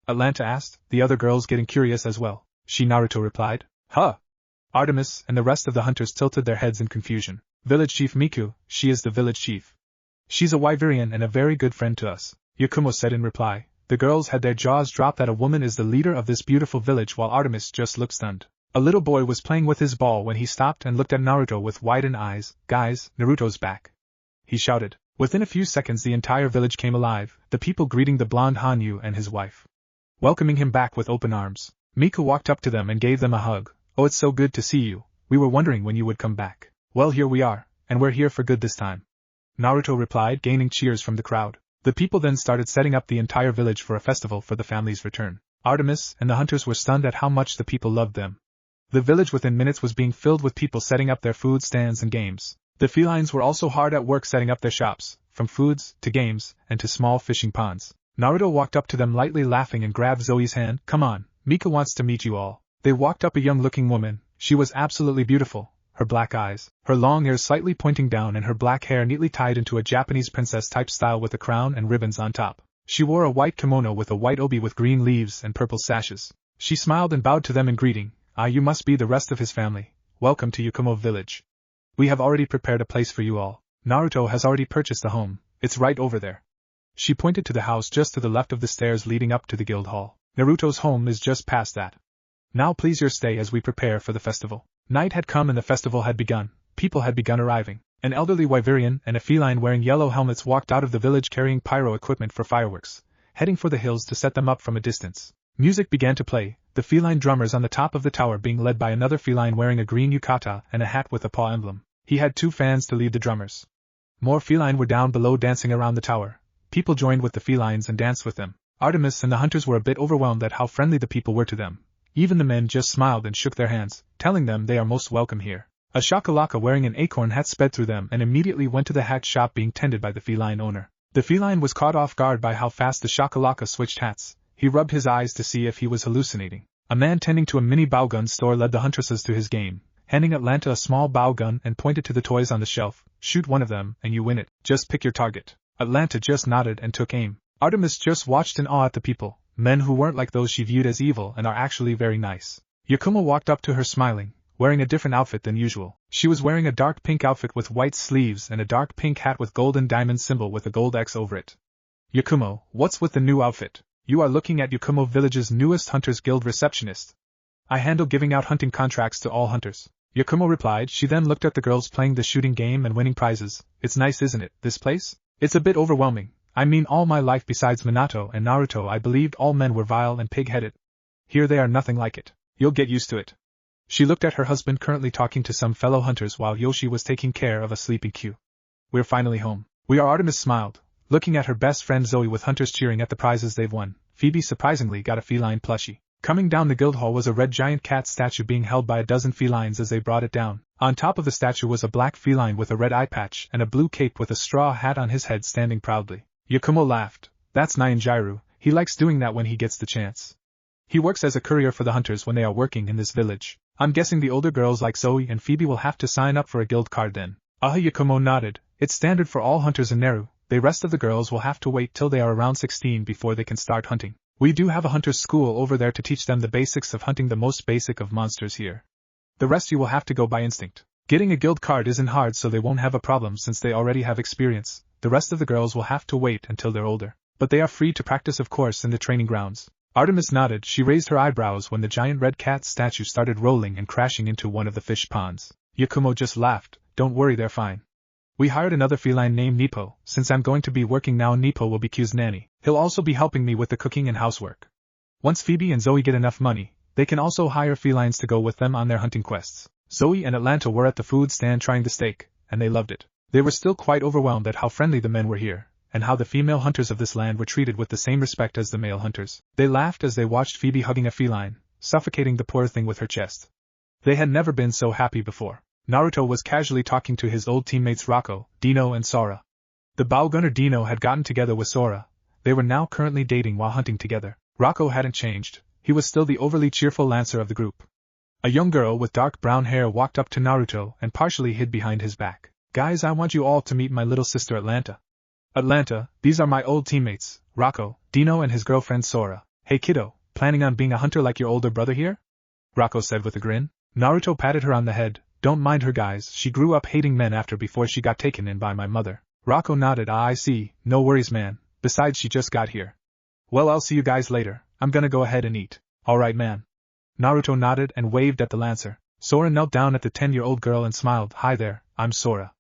Atlanta asked, the other girls getting curious as well. She, Naruto replied. Huh? Artemis and the rest of the hunters tilted their heads in confusion. Village Chief Miku, she is the village chief. She's a Wyverian and a very good friend to us, Yukumo said in reply. The girls had their jaws dropped that a woman is the leader of this beautiful village while Artemis just looked stunned. A little boy was playing with his ball when he stopped and looked at Naruto with widened eyes. Guys, Naruto's back. He shouted. Within a few seconds the entire village came alive, the people greeting the blonde Hanyu and his wife. Welcoming him back with open arms. Miku walked up to them and gave them a hug. Oh, it's so good to see you. We were wondering when you would come back. Well, here we are, and we're here for good this time. Naruto replied, gaining cheers from the crowd. The people then started setting up the entire village for a festival for the family's return. Artemis and the hunters were stunned at how much the people loved them. The village within minutes was being filled with people setting up their food stands and games. The felines were also hard at work setting up their shops, from foods, to games, and to small fishing ponds. Naruto walked up to them lightly laughing and grabbed Zoe's hand. Come on, Mika wants to meet you all. They walked up a young-looking woman. She was absolutely beautiful. Her black eyes, her long ears slightly pointing down and her black hair neatly tied into a Japanese princess-type style with a crown and ribbons on top. She wore a white kimono with a white obi with green leaves and purple sashes. She smiled and bowed to them in greeting. Ah, you must be the rest of his family. Welcome to Yukumo village. We have already prepared a place for you all. Naruto has already purchased a home. It's right over there. She pointed to the house just to the left of the stairs leading up to the guild hall. Naruto's home is just past that. Now please your stay as we prepare for the festival. Night had come and the festival had begun. People had begun arriving. An elderly Wyverian and a feline wearing yellow helmets walked out of the village carrying pyro equipment for fireworks, heading for the hills to set them up from a distance. Music began to play, the feline drummers on the top of the tower being led by another feline wearing a green yukata and a hat with a paw emblem. He had 2 fans to lead the drummers. More feline were down below dancing around the tower. People joined with the felines and danced with them. Artemis and the hunters were a bit overwhelmed at how friendly the people were to them. Even the men just smiled and shook their hands, telling them they are most welcome here. A shakalaka wearing an acorn hat sped through them and immediately went to the hat shop being tended by the feline owner. The feline was caught off guard by how fast the shakalaka switched hats. He rubbed his eyes to see if he was hallucinating. A man tending to a mini bow gun store led the huntresses to his game, handing Atlanta a small bow gun and pointed to the toys on the shelf. Shoot one of them, and you win it. Just pick your target. Atlanta just nodded and took aim. Artemis just watched in awe at the people, men who weren't like those she viewed as evil and are actually very nice. Yakumo walked up to her smiling, wearing a different outfit than usual. She was wearing a dark pink outfit with white sleeves and a dark pink hat with golden diamond symbol with a gold X over it. Yakumo, what's with the new outfit? You are looking at Yakumo Village's newest Hunters Guild receptionist. I handle giving out hunting contracts to all hunters. Yakumo replied. She then looked at the girls playing the shooting game and winning prizes. It's nice, isn't it, this place? It's a bit overwhelming. I mean, all my life besides Minato and Naruto I believed all men were vile and pig-headed. Here they are nothing like it. You'll get used to it. She looked at her husband currently talking to some fellow hunters while Yoshi was taking care of a sleeping Q. We're finally home. We are. Artemis smiled, looking at her best friend Zoe with hunters cheering at the prizes they've won. Phoebe surprisingly got a feline plushie. Coming down the guild hall was a red giant cat statue being held by a dozen felines as they brought it down. On top of the statue was a black feline with a red eye patch and a blue cape with a straw hat on his head standing proudly. Yakumo laughed. That's Nyanjiru, he likes doing that when he gets the chance. He works as a courier for the hunters when they are working in this village. I'm guessing the older girls like Zoe and Phoebe will have to sign up for a guild card then. Yakumo nodded. It's standard for all hunters in Neru. The rest of the girls will have to wait till they are around 16 before they can start hunting. We do have a hunter's school over there to teach them the basics of hunting, the most basic of monsters here. The rest you will have to go by instinct. Getting a guild card isn't hard, so they won't have a problem since they already have experience. The rest of the girls will have to wait until they're older. But they are free to practice, of course, in the training grounds. Artemis nodded. She raised her eyebrows when the giant red cat statue started rolling and crashing into one of the fish ponds. Yakumo just laughed. Don't worry, they're fine. We hired another feline named Nippo. Since I'm going to be working now, Nippo will be Q's nanny. He'll also be helping me with the cooking and housework. Once Phoebe and Zoe get enough money, they can also hire felines to go with them on their hunting quests. Zoe and Atlanta were at the food stand trying the steak, and they loved it. They were still quite overwhelmed at how friendly the men were here, and how the female hunters of this land were treated with the same respect as the male hunters. They laughed as they watched Phoebe hugging a feline, suffocating the poor thing with her chest. They had never been so happy before. Naruto was casually talking to his old teammates Rako, Dino and Sora. The bow gunner Dino had gotten together with Sora. They were now currently dating while hunting together. Rako hadn't changed. He was still the overly cheerful lancer of the group. A young girl with dark brown hair walked up to Naruto and partially hid behind his back. Guys, I want you all to meet my little sister Atlanta. Atlanta, these are my old teammates, Rako, Dino and his girlfriend Sora. Hey kiddo, planning on being a hunter like your older brother here? Rako said with a grin. Naruto patted her on the head. Don't mind her guys, she grew up hating men before she got taken in by my mother. Rako nodded. I see, no worries man, besides she just got here. Well, I'll see you guys later, I'm gonna go ahead and eat. Alright man. Naruto nodded and waved at the lancer. Sora knelt down at the 10-year-old girl and smiled. Hi there, I'm Sora.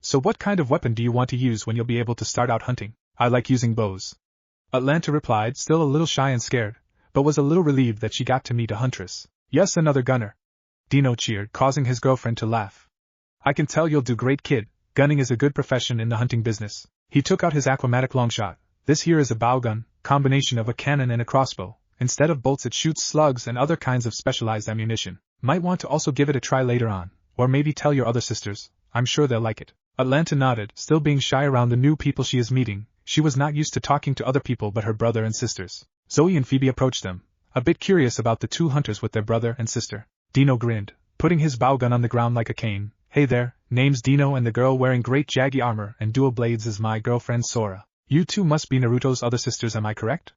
So what kind of weapon do you want to use when you'll be able to start out hunting? I like using bows. Atlanta replied, still a little shy and scared, but was a little relieved that she got to meet a huntress. Yes, another gunner. Dino cheered, causing his girlfriend to laugh. I can tell you'll do great kid, gunning is a good profession in the hunting business. He took out his aquamatic longshot. This here is a bow gun, combination of a cannon and a crossbow. Instead of bolts it shoots slugs and other kinds of specialized ammunition. Might want to also give it a try later on, or maybe tell your other sisters, I'm sure they'll like it. Atlanta nodded, still being shy around the new people she is meeting. She was not used to talking to other people but her brother and sisters. Zoe and Phoebe approached them, a bit curious about the two hunters with their brother and sister. Dino grinned, putting his bow gun on the ground like a cane. Hey there, name's Dino and the girl wearing great jaggy armor and dual blades is my girlfriend Sora. You two must be Naruto's other sisters, am I correct?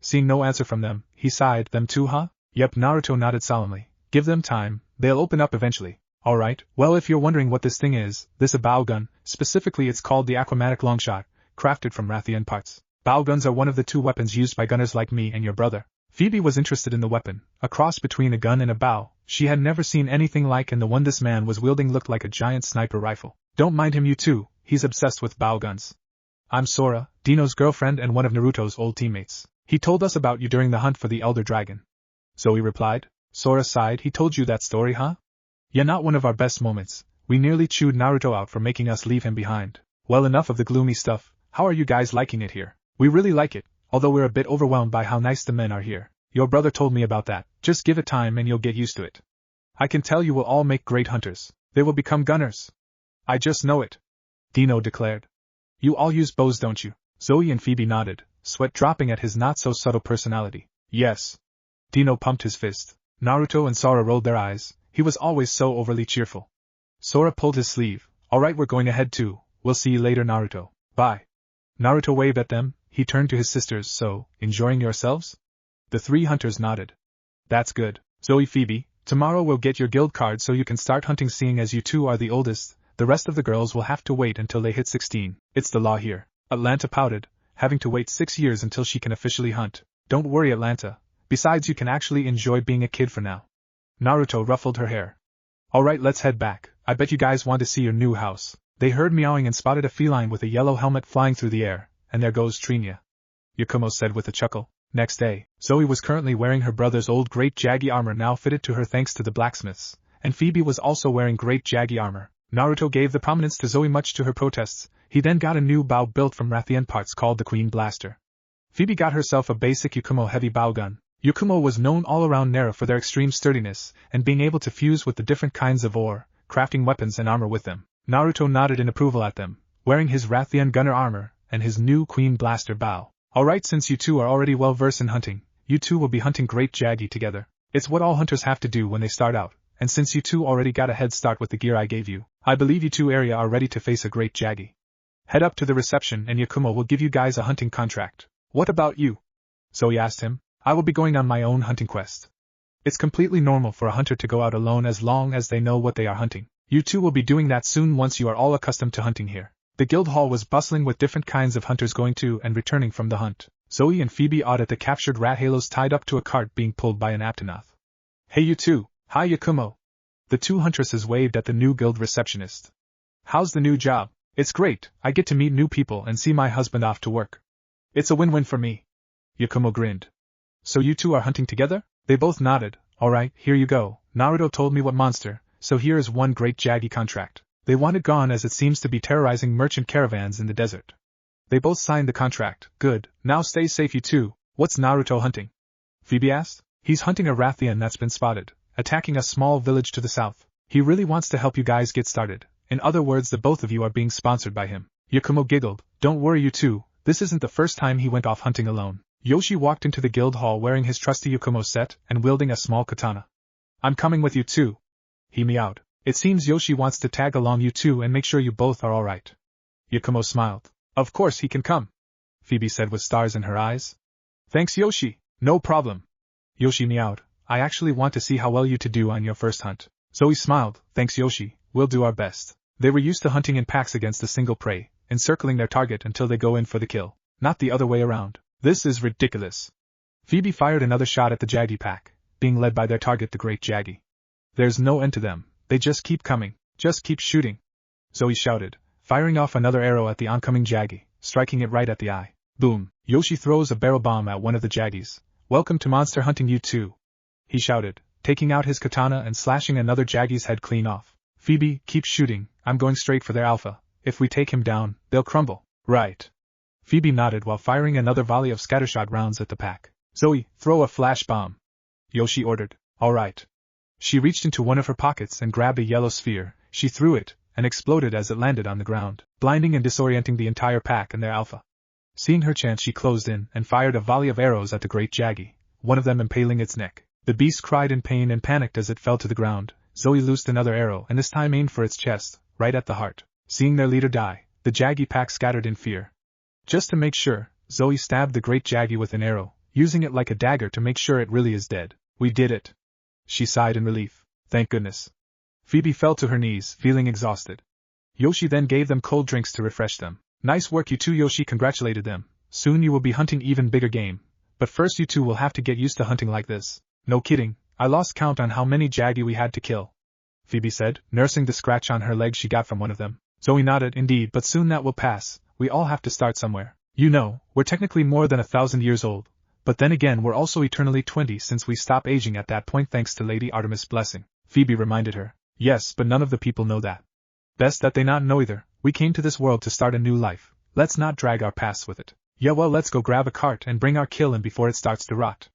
Seeing no answer from them, he sighed. Them too, huh? Yep, Naruto nodded solemnly. Give them time, they'll open up eventually. Alright, well if you're wondering what this thing is, this a bow gun, specifically it's called the aquamatic longshot, crafted from Rathian parts. Bow guns are one of the two weapons used by gunners like me and your brother. Phoebe was interested in the weapon, a cross between a gun and a bow. She had never seen anything like, and the one this man was wielding looked like a giant sniper rifle. Don't mind him, you two, he's obsessed with bow guns. I'm Sora, Dino's girlfriend and one of Naruto's old teammates. He told us about you during the hunt for the Elder Dragon. Zoe replied. Sora sighed. He told you that story, huh? Yeah, not one of our best moments. We nearly chewed Naruto out for making us leave him behind. Well, enough of the gloomy stuff. How are you guys liking it here? We really like it, although we're a bit overwhelmed by how nice the men are here. Your brother told me about that. Just give it time and you'll get used to it. I can tell you will all make great hunters. They will become gunners. I just know it. Dino declared. You all use bows, don't you? Zoe and Phoebe nodded, sweat dropping at his not-so-subtle personality. Yes. Dino pumped his fist. Naruto and Sora rolled their eyes. He was always so overly cheerful. Sora pulled his sleeve. Alright, we're going ahead too. We'll see you later, Naruto. Bye. Naruto waved at them. He turned to his sisters. So, enjoying yourselves? The three hunters nodded. That's good. Zoe, Phoebe, tomorrow we'll get your guild card so you can start hunting. Seeing as you two are the oldest, the rest of the girls will have to wait until they hit 16. It's the law here. Atlanta pouted, having to wait 6 years until she can officially hunt. Don't worry, Atlanta. Besides, you can actually enjoy being a kid for now. Naruto ruffled her hair. Alright, let's head back. I bet you guys want to see your new house. They heard meowing and spotted a feline with a yellow helmet flying through the air, and there goes Trinia. Yakumo said with a chuckle. Next day, Zoe was currently wearing her brother's old Great Jaggy armor now fitted to her thanks to the blacksmiths, and Phoebe was also wearing Great Jaggy armor. Naruto gave the prominence to Zoe much to her protests. He then got a new bow built from Rathian parts called the Queen Blaster. Phoebe got herself a basic Yakumo heavy bow gun. Yakumo was known all around Nara for their extreme sturdiness and being able to fuse with the different kinds of ore, crafting weapons and armor with them. Naruto nodded in approval at them, wearing his Rathian gunner armor and his new Queen Blaster bow. Alright, since you two are already well versed in hunting, you two will be hunting Great Jaggy together. It's what all hunters have to do when they start out, and since you two already got a head start with the gear I gave you, I believe you two area are ready to face a Great Jaggy. Head up to the reception and Yakumo will give you guys a hunting contract. What about you? Zoe asked him. I will be going on my own hunting quest. It's completely normal for a hunter to go out alone as long as they know what they are hunting. You two will be doing that soon once you are all accustomed to hunting here. The guild hall was bustling with different kinds of hunters going to and returning from the hunt. Zoe and Phoebe awed at the captured rat halos tied up to a cart being pulled by an Aptonoth. Hey you two, hi Yakumo. The two huntresses waved at the new guild receptionist. How's the new job? It's great, I get to meet new people and see my husband off to work. It's a win-win for me. Yakumo grinned. So you two are hunting together? They both nodded. Alright, here you go. Naruto told me what monster, so here is one Great Jaggy contract. They want it gone as it seems to be terrorizing merchant caravans in the desert. They both signed the contract. Good, now stay safe you two. What's Naruto hunting? Phoebe asked. He's hunting a Rathian that's been spotted, attacking a small village to the south. He really wants to help you guys get started. In other words, the both of you are being sponsored by him. Yakumo giggled. Don't worry you two, this isn't the first time he went off hunting alone. Yoshi walked into the guild hall wearing his trusty Yakumo set and wielding a small katana. I'm coming with you too. He meowed. It seems Yoshi wants to tag along you two and make sure you both are alright. Yakumo smiled. Of course he can come. Phoebe said with stars in her eyes. Thanks Yoshi, no problem. Yoshi meowed. I actually want to see how well you two do on your first hunt. Zoe smiled. Thanks Yoshi, we'll do our best. They were used to hunting in packs against a single prey, encircling their target until they go in for the kill, not the other way around. This is ridiculous. Phoebe fired another shot at the Jaggy pack, being led by their target the Great Jaggy. There's no end to them, they just keep coming, just keep shooting. Zoe shouted, firing off another arrow at the oncoming Jaggy, striking it right at the eye. Boom! Yoshi throws a barrel bomb at one of the Jaggies. Welcome to monster hunting you two. He shouted, taking out his katana and slashing another Jaggy's head clean off. Phoebe, keep shooting, I'm going straight for their alpha. If we take him down, they'll crumble. Right. Phoebe nodded while firing another volley of scattershot rounds at the pack. Zoe, throw a flash bomb. Yoshi ordered. Alright. She reached into one of her pockets and grabbed a yellow sphere. She threw it, and exploded as it landed on the ground, blinding and disorienting the entire pack and their alpha. Seeing her chance, she closed in and fired a volley of arrows at the Great Jaggy, one of them impaling its neck. The beast cried in pain and panicked as it fell to the ground. Zoe loosed another arrow and this time aimed for its chest, right at the heart. Seeing their leader die, the Jaggy pack scattered in fear. Just to make sure, Zoe stabbed the Great Jaggy with an arrow, using it like a dagger to make sure it really is dead. We did it. She sighed in relief. Thank goodness. Phoebe fell to her knees, feeling exhausted. Yoshi then gave them cold drinks to refresh them. Nice work you two, Yoshi congratulated them. Soon you will be hunting even bigger game. But first you two will have to get used to hunting like this. No kidding, I lost count on how many Jaggy we had to kill. Phoebe said, nursing the scratch on her leg she got from one of them. Zoe nodded. Indeed, but soon that will pass. We all have to start somewhere. You know, we're technically more than 1,000 years old. But then again we're also eternally 20 since we stop aging at that point thanks to Lady Artemis' blessing. Phoebe reminded her. Yes, but none of the people know that. Best that they not know either. We came to this world to start a new life. Let's not drag our pasts with it. Yeah, well, let's go grab a cart and bring our kill in before it starts to rot.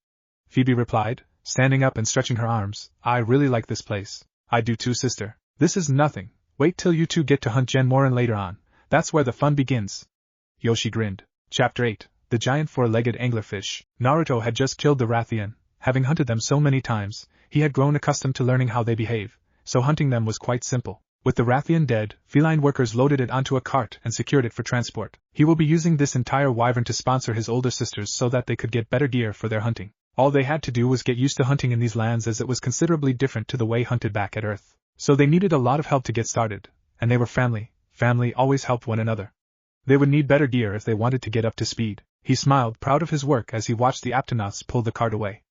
Phoebe replied, standing up and stretching her arms. I really like this place. I do too, sister. This is nothing. Wait till you two get to hunt Jen Morhen later on. That's where the fun begins. Yoshi grinned. Chapter 8. The Giant Four-Legged Anglerfish. Naruto had just killed the Rathian. Having hunted them so many times, he had grown accustomed to learning how they behave, so hunting them was quite simple. With the Rathian dead, feline workers loaded it onto a cart and secured it for transport. He will be using this entire wyvern to sponsor his older sisters so that they could get better gear for their hunting. All they had to do was get used to hunting in these lands, as it was considerably different to the way hunted back at Earth. So they needed a lot of help to get started, and they were family. Family always helped one another. They would need better gear if they wanted to get up to speed. He smiled, proud of his work, as he watched the Aptonoths pull the cart away.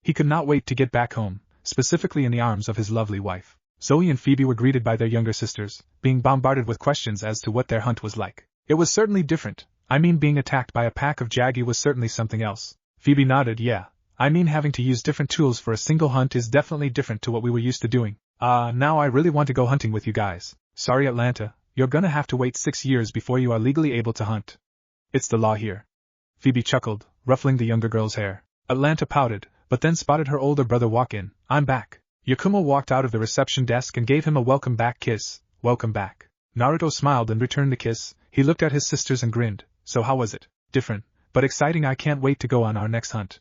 He could not wait to get back home, specifically in the arms of his lovely wife. Zoe and Phoebe were greeted by their younger sisters, being bombarded with questions as to what their hunt was like. It was certainly different. I mean, being attacked by a pack of Jaggi was certainly something else. Phoebe nodded. Yeah, I mean, having to use different tools for a single hunt is definitely different to what we were used to doing. Now I really want to go hunting with you guys. Sorry, Atlanta, you're gonna have to wait 6 years before you are legally able to hunt. It's the law here. Phoebe chuckled, ruffling the younger girl's hair. Atlanta pouted, but then spotted her older brother walk in. I'm back. Yakumo walked out of the reception desk and gave him a welcome back kiss. Welcome back. Naruto smiled and returned the kiss. He looked at his sisters and grinned. So how was it? Different, but exciting. I can't wait to go on our next hunt.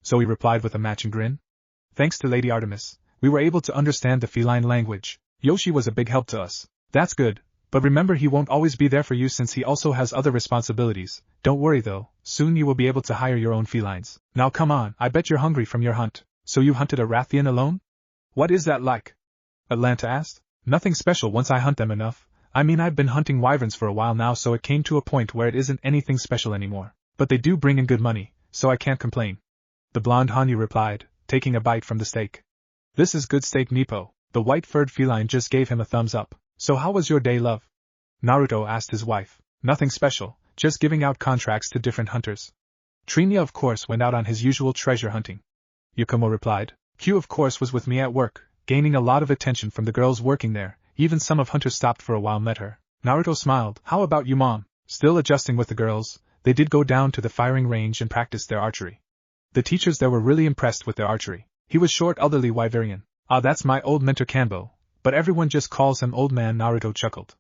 Zoe replied with a matching grin. Thanks to Lady Artemis, we were able to understand the feline language. Yoshi was a big help to us. That's good, but remember, he won't always be there for you since he also has other responsibilities. Don't worry though, soon you will be able to hire your own felines. Now come on, I bet you're hungry from your hunt. So you hunted a Rathian alone? What is that like? Atlanta asked. Nothing special once I hunt them enough. I mean, I've been hunting wyverns for a while now, so it came to a point where it isn't anything special anymore. But they do bring in good money, so I can't complain. The blonde Hanyu replied, taking a bite from the steak. This is good steak, Nippo. The white-furred feline just gave him a thumbs up. So how was your day, love? Naruto asked his wife. Nothing special, just giving out contracts to different hunters. Trinya of course went out on his usual treasure hunting. Yakumo replied. Q of course was with me at work, gaining a lot of attention from the girls working there. Even some of hunters stopped for a while met her. Naruto smiled. How about you, Mom? Still adjusting with the girls, they did go down to the firing range and practice their archery. The teachers there were really impressed with their archery. He was short, elderly wyverian. That's my old mentor Kanbo, but everyone just calls him old man. Naruto chuckled.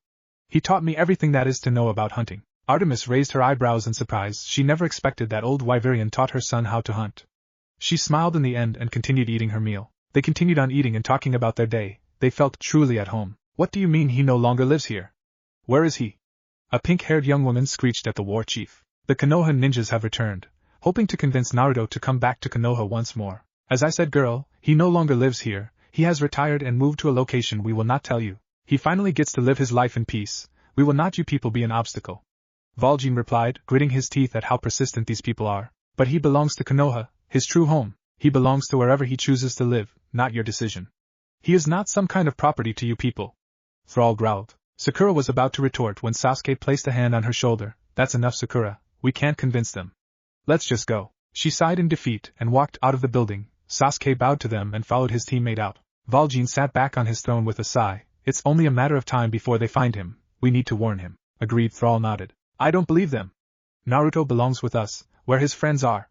He taught me everything that is to know about hunting. Artemis raised her eyebrows in surprise. She never expected that old wyverian taught her son how to hunt. She smiled in the end and continued eating her meal. They continued on eating and talking about their day. They felt truly at home. What do you mean he no longer lives here? Where is he? A pink-haired young woman screeched at the war chief. The Konoha ninjas have returned, hoping to convince Naruto to come back to Konoha once more. As I said, girl, he no longer lives here. He has retired and moved to a location we will not tell you. He finally gets to live his life in peace. We will not you people be an obstacle. Valjean replied, gritting his teeth at how persistent these people are. But he belongs to Konoha, his true home. He belongs to wherever he chooses to live, not your decision. He is not some kind of property to you people. Thrall growled. Sakura was about to retort when Sasuke placed a hand on her shoulder. That's enough, Sakura. We can't convince them. Let's just go. She sighed in defeat and walked out of the building. Sasuke bowed to them and followed his teammate out. Valjean sat back on his throne with a sigh. It's only a matter of time before they find him. We need to warn him. Agreed. Thrall nodded. I don't believe them. Naruto belongs with us, where his friends are.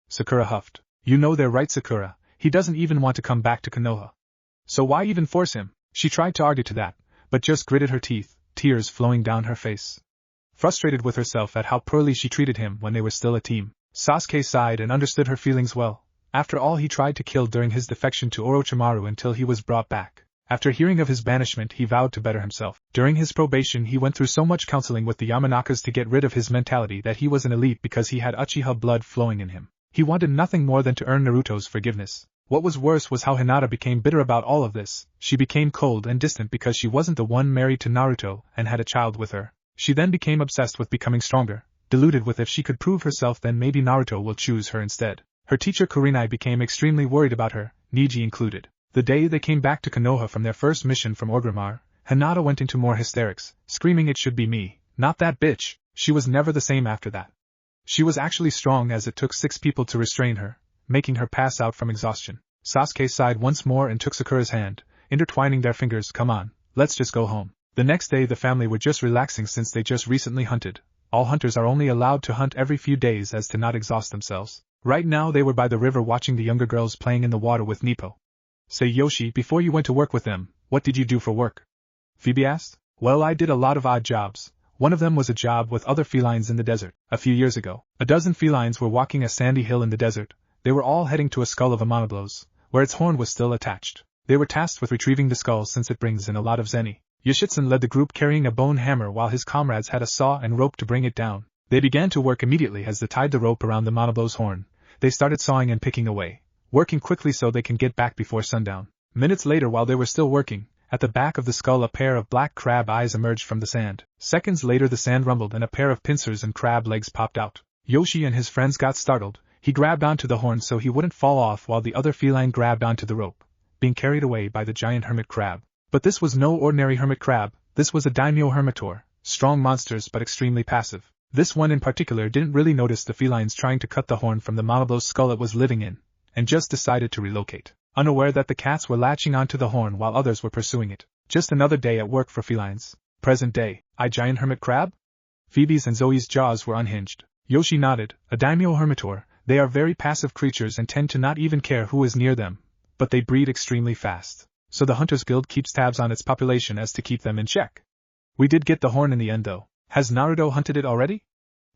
Sakura huffed. You know they're right, Sakura. He doesn't even want to come back to Konoha. So why even force him? She tried to argue to that, but just gritted her teeth, tears flowing down her face. Frustrated with herself at how poorly she treated him when they were still a team, Sasuke sighed and understood her feelings well. After all, he tried to kill during his defection to Orochimaru until he was brought back. After hearing of his banishment, he vowed to better himself. During his probation, he went through so much counseling with the Yamanakas to get rid of his mentality that he was an elite because he had Uchiha blood flowing in him. He wanted nothing more than to earn Naruto's forgiveness. What was worse was how Hinata became bitter about all of this. She became cold and distant because she wasn't the one married to Naruto and had a child with her. She then became obsessed with becoming stronger, deluded with if she could prove herself then maybe Naruto will choose her instead. Her teacher Kurenai became extremely worried about her, Niji included. The day they came back to Konoha from their first mission from Orgrimmar, Hinata went into more hysterics, screaming it should be me, not that bitch. She was never the same after that. She was actually strong as it took 6 people to restrain her, making her pass out from exhaustion. Sasuke sighed once more and took Sakura's hand, intertwining their fingers. Come on, let's just go home. The next day the family were just relaxing since they just recently hunted. All hunters are only allowed to hunt every few days as to not exhaust themselves. Right now they were by the river watching the younger girls playing in the water with Nippo. Say Yoshi, before you went to work with them, what did you do for work? Phoebe asked. Well, I did a lot of odd jobs. One of them was a job with other felines in the desert. A few years ago, a dozen felines were walking a sandy hill in the desert. They were all heading to a skull of a monoblos, where its horn was still attached. They were tasked with retrieving the skull since it brings in a lot of zeni. Yoshitsun led the group carrying a bone hammer while his comrades had a saw and rope to bring it down. They began to work immediately as they tied the rope around the monoblos horn. They started sawing and picking away, working quickly so they can get back before sundown. Minutes later, while they were still working, at the back of the skull a pair of black crab eyes emerged from the sand. Seconds later the sand rumbled and a pair of pincers and crab legs popped out. Yoshi and his friends got startled. He grabbed onto the horn so he wouldn't fall off while the other feline grabbed onto the rope, being carried away by the giant hermit crab. But this was no ordinary hermit crab, this was a daimyo hermitor, strong monsters but extremely passive. This one in particular didn't really notice the felines trying to cut the horn from the monoblos skull it was living in, and just decided to relocate, unaware that the cats were latching onto the horn while others were pursuing it. Just another day at work for felines. Present day. Giant hermit crab? Phoebe's and Zoe's jaws were unhinged. Yoshi nodded. A daimyo hermitor, they are very passive creatures and tend to not even care who is near them, but they breed extremely fast. So the Hunters Guild keeps tabs on its population as to keep them in check. We did get the horn in the end though. Has Naruto hunted it already?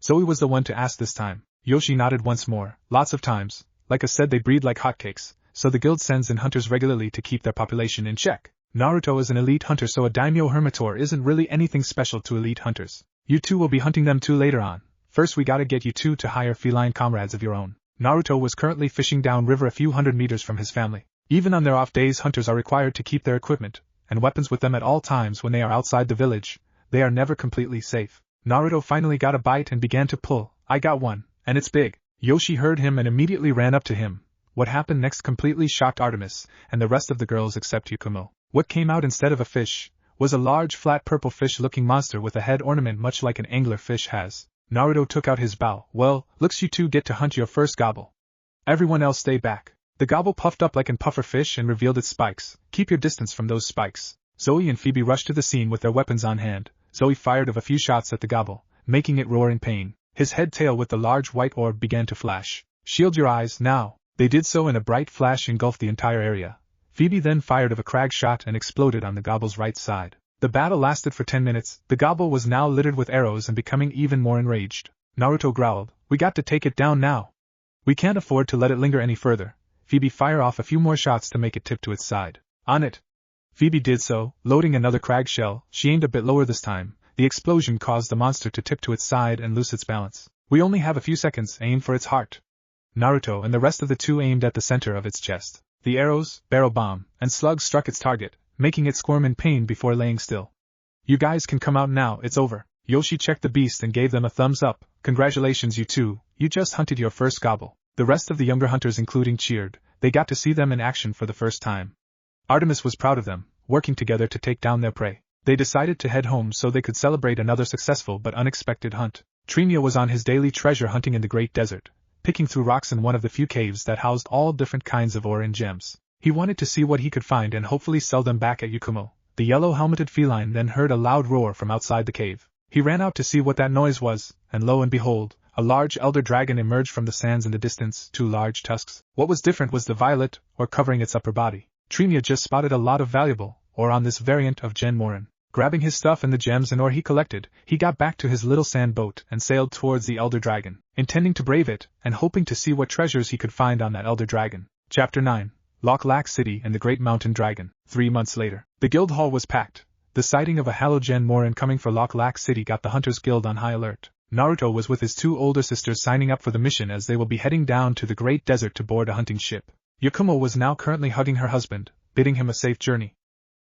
Zoe was the one to ask this time. Yoshi nodded once more. Lots of times. Like I said, they breed like hotcakes, so the guild sends in hunters regularly to keep their population in check. Naruto is an elite hunter, so a daimyo hermitor isn't really anything special to elite hunters. You two will be hunting them too later on. First we gotta get you two to hire feline comrades of your own. Naruto was currently fishing downriver a few hundred meters from his family. Even on their off days, hunters are required to keep their equipment and weapons with them at all times when they are outside the village. They are never completely safe. Naruto finally got a bite and began to pull. I got one, and it's big. Yoshi heard him and immediately ran up to him. What happened next completely shocked Artemis and the rest of the girls except Yukumo. What came out instead of a fish was a large flat purple fish-looking monster with a head ornament much like an anglerfish has. Naruto took out his bow. Well, looks you two get to hunt your first gobble. Everyone else stay back. The gobble puffed up like an puffer fish and revealed its spikes. Keep your distance from those spikes. Zoe and Phoebe rushed to the scene with their weapons on hand. Zoe fired a few shots at the gobble, making it roar in pain. His head tail with the large white orb began to flash. Shield your eyes, now. They did so, and a bright flash engulfed the entire area. Phoebe then fired a crag shot and exploded on the gobble's right side. The battle lasted for 10 minutes. The gobble was now littered with arrows and becoming even more enraged. Naruto growled, we got to take it down now. We can't afford to let it linger any further. Phoebe fire off a few more shots to make it tip to its side. On it. Phoebe did so, loading another crag shell. She aimed a bit lower this time. The explosion caused the monster to tip to its side and lose its balance. We only have a few seconds. Aim for its heart. Naruto and the rest of the two aimed at the center of its chest. The arrows, barrel bomb, and slugs struck its target, making it squirm in pain before laying still. You guys can come out now, it's over. Yoshi checked the beast and gave them a thumbs up. Congratulations you two, you just hunted your first gobble. The rest of the younger hunters including cheered. They got to see them in action for the first time. Artemis was proud of them, working together to take down their prey. They decided to head home so they could celebrate another successful but unexpected hunt. Trinio was on his daily treasure hunting in the Great Desert, picking through rocks in one of the few caves that housed all different kinds of ore and gems. He wanted to see what he could find and hopefully sell them back at Yukumo. The yellow-helmeted feline then heard a loud roar from outside the cave. He ran out to see what that noise was, and lo and behold, a large elder dragon emerged from the sands in the distance, two large tusks. What was different was the violet, or covering its upper body. Trinio just spotted a lot of valuable, or on this variant of Jen Morhen. Grabbing his stuff and the gems and ore he collected, he got back to his little sand boat and sailed towards the elder dragon, intending to brave it, and hoping to see what treasures he could find on that elder dragon. Chapter 9. Loch Lac City and the Great Mountain Dragon. 3 months later, the guild hall was packed. The sighting of a halogen Morhen coming for Loch Lac City got the Hunters Guild on high alert. Naruto was with his two older sisters signing up for the mission as they will be heading down to the Great Desert to board a hunting ship. Yukumo was now currently hugging her husband, bidding him a safe journey.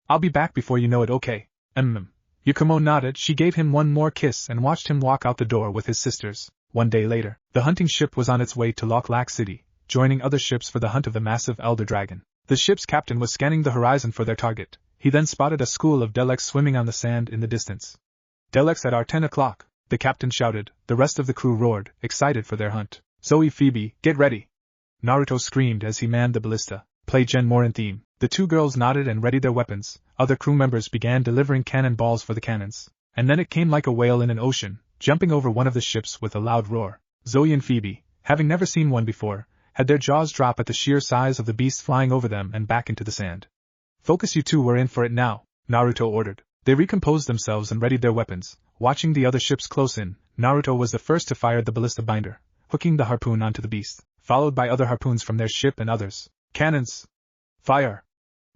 I'll be back before you know it, okay? Yukumo nodded. She gave him one more kiss and watched him walk out the door with his sisters. 1 day later, the hunting ship was on its way to Loch Lac City, joining other ships for the hunt of the massive elder dragon. The ship's captain was scanning the horizon for their target. He then spotted a school of Delex swimming on the sand in the distance. Delex at our 10 o'clock, the captain shouted. The rest of the crew roared, excited for their hunt. Zoe, Phoebe, get ready! Naruto screamed as he manned the ballista. Play Jen Morhen theme. The two girls nodded and readied their weapons. Other crew members began delivering cannonballs for the cannons. And then it came like a whale in an ocean, jumping over one of the ships with a loud roar. Zoe and Phoebe, having never seen one before, had their jaws drop at the sheer size of the beast flying over them and back into the sand. Focus, you two, we're in for it now, Naruto ordered. They recomposed themselves and readied their weapons, Watching the other ships close in, Naruto was the first to fire the ballista binder, hooking the harpoon onto the beast, followed by other harpoons from their ship and others. Cannons! Fire!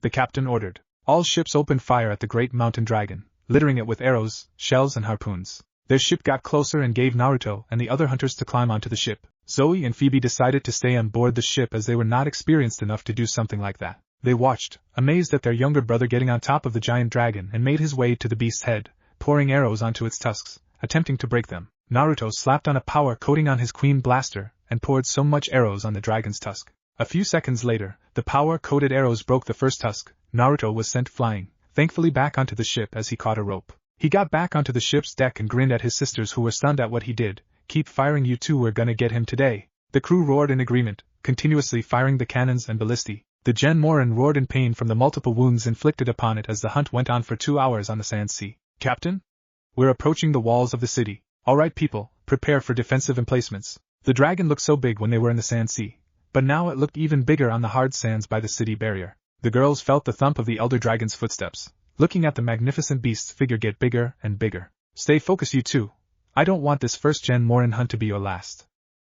The captain ordered. All ships opened fire at the great mountain dragon, littering it with arrows, shells and harpoons. Their ship got closer and gave Naruto and the other hunters to climb onto the ship. Zoe and Phoebe decided to stay on board the ship as they were not experienced enough to do something like that. They watched, amazed at their younger brother getting on top of the giant dragon and made his way to the beast's head, pouring arrows onto its tusks, attempting to break them. Naruto slapped on a power coating on his queen blaster and poured so much arrows on the dragon's tusk. A few seconds later, the power-coated arrows broke the first tusk. Naruto was sent flying, thankfully back onto the ship as he caught a rope. He got back onto the ship's deck and grinned at his sisters who were stunned at what he did. Keep firing, you two, we're gonna get him today. The crew roared in agreement, continuously firing the cannons and ballistae. The Jen Morhen roared in pain from the multiple wounds inflicted upon it as the hunt went on for 2 hours on the sand sea. Captain? We're approaching the walls of the city. Alright people, prepare for defensive emplacements. The dragon looked so big when they were in the sand sea, but now it looked even bigger on the hard sands by the city barrier. The girls felt the thump of the elder dragon's footsteps, looking at the magnificent beast's figure get bigger and bigger. Stay focused, you two. I don't want this first Jen Morhen hunt to be your last.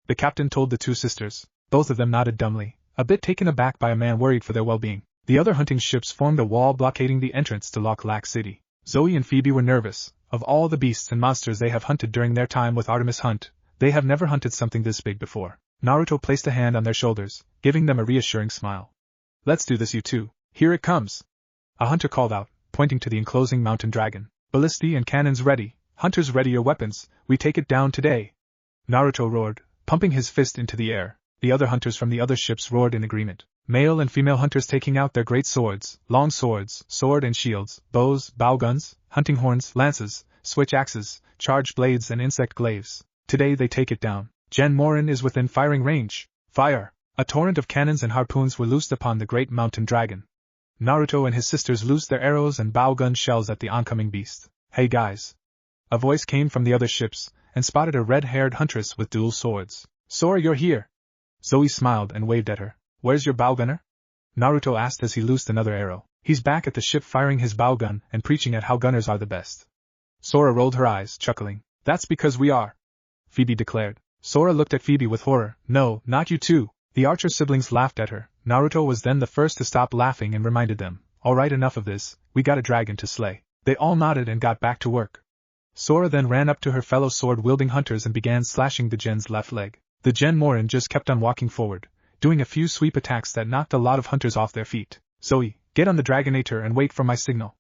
The captain told the two sisters. Both of them nodded dumbly, a bit taken aback by a man worried for their well-being. The other hunting ships formed a wall blockading the entrance to Lock Lac City. Zoe and Phoebe were nervous. Of all the beasts and monsters they have hunted during their time with Artemis Hunt, they have never hunted something this big before. Naruto placed a hand on their shoulders, giving them a reassuring smile. Let's do this, you two. Here it comes. A hunter called out, pointing to the enclosing mountain dragon. Ballistae and cannons ready. Hunters, ready your weapons. We take it down today. Naruto roared, pumping his fist into the air. The other hunters from the other ships roared in agreement. Male and female hunters taking out their great swords, long swords, sword and shields, bows, bow guns, hunting horns, lances, switch axes, charged blades and insect glaives. Today they take it down. Jen Morhen is within firing range. Fire! A torrent of cannons and harpoons were loosed upon the great mountain dragon. Naruto and his sisters loosed their arrows and bow gun shells at the oncoming beast. Hey guys! A voice came from the other ships, and spotted a red-haired huntress with dual swords. Sora, you're here! Zoe smiled and waved at her. Where's your bow gunner? Naruto asked as he loosed another arrow. He's back at the ship firing his bow gun and preaching at how gunners are the best. Sora rolled her eyes, chuckling. That's because we are, Phoebe declared. Sora looked at Phoebe with horror. No, not you two. The archer siblings laughed at her. Naruto was then the first to stop laughing and reminded them. Alright, enough of this, we got a dragon to slay. They all nodded and got back to work. Sora then ran up to her fellow sword-wielding hunters and began slashing the Jen's left leg. The Jen Morhen just kept on walking forward, doing a few sweep attacks that knocked a lot of hunters off their feet. Zoe, get on the Dragonator and wait for my signal,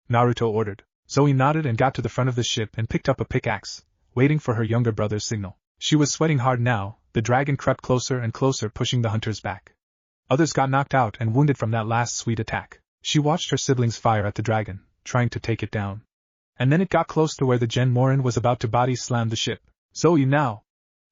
Naruto ordered. Zoe nodded and got to the front of the ship and picked up a pickaxe, waiting for her younger brother's signal. She was sweating hard now. The dragon crept closer and closer, pushing the hunters back. Others got knocked out and wounded from that last sweet attack. She watched her siblings fire at the dragon, trying to take it down. And then it got close to where the Jen Morhen was about to body slam the ship. Zoe, now!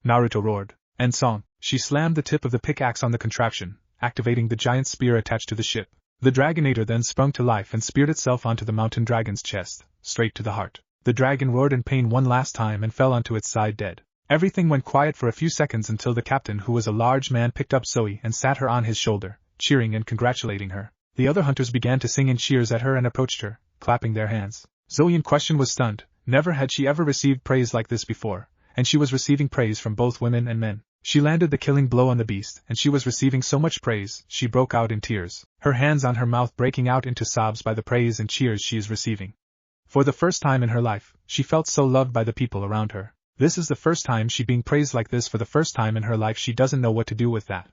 Naruto roared. And song, she slammed the tip of the pickaxe on the contraption, activating the giant spear attached to the ship. The Dragonator then sprung to life and speared itself onto the mountain dragon's chest, straight to the heart. The dragon roared in pain one last time and fell onto its side dead. Everything went quiet for a few seconds until the captain, who was a large man, picked up Zoe and sat her on his shoulder, cheering and congratulating her. The other hunters began to sing in cheers at her and approached her, clapping their hands. Zoe in question was stunned. Never had she ever received praise like this before, and she was receiving praise from both women and men. She landed the killing blow on the beast, and she was receiving so much praise, she broke out in tears, her hands on her mouth breaking out into sobs by the praise and cheers she is receiving. For the first time in her life, she felt so loved by the people around her. This is the first time she being praised like this. For the first time in her life, she doesn't know what to do with that,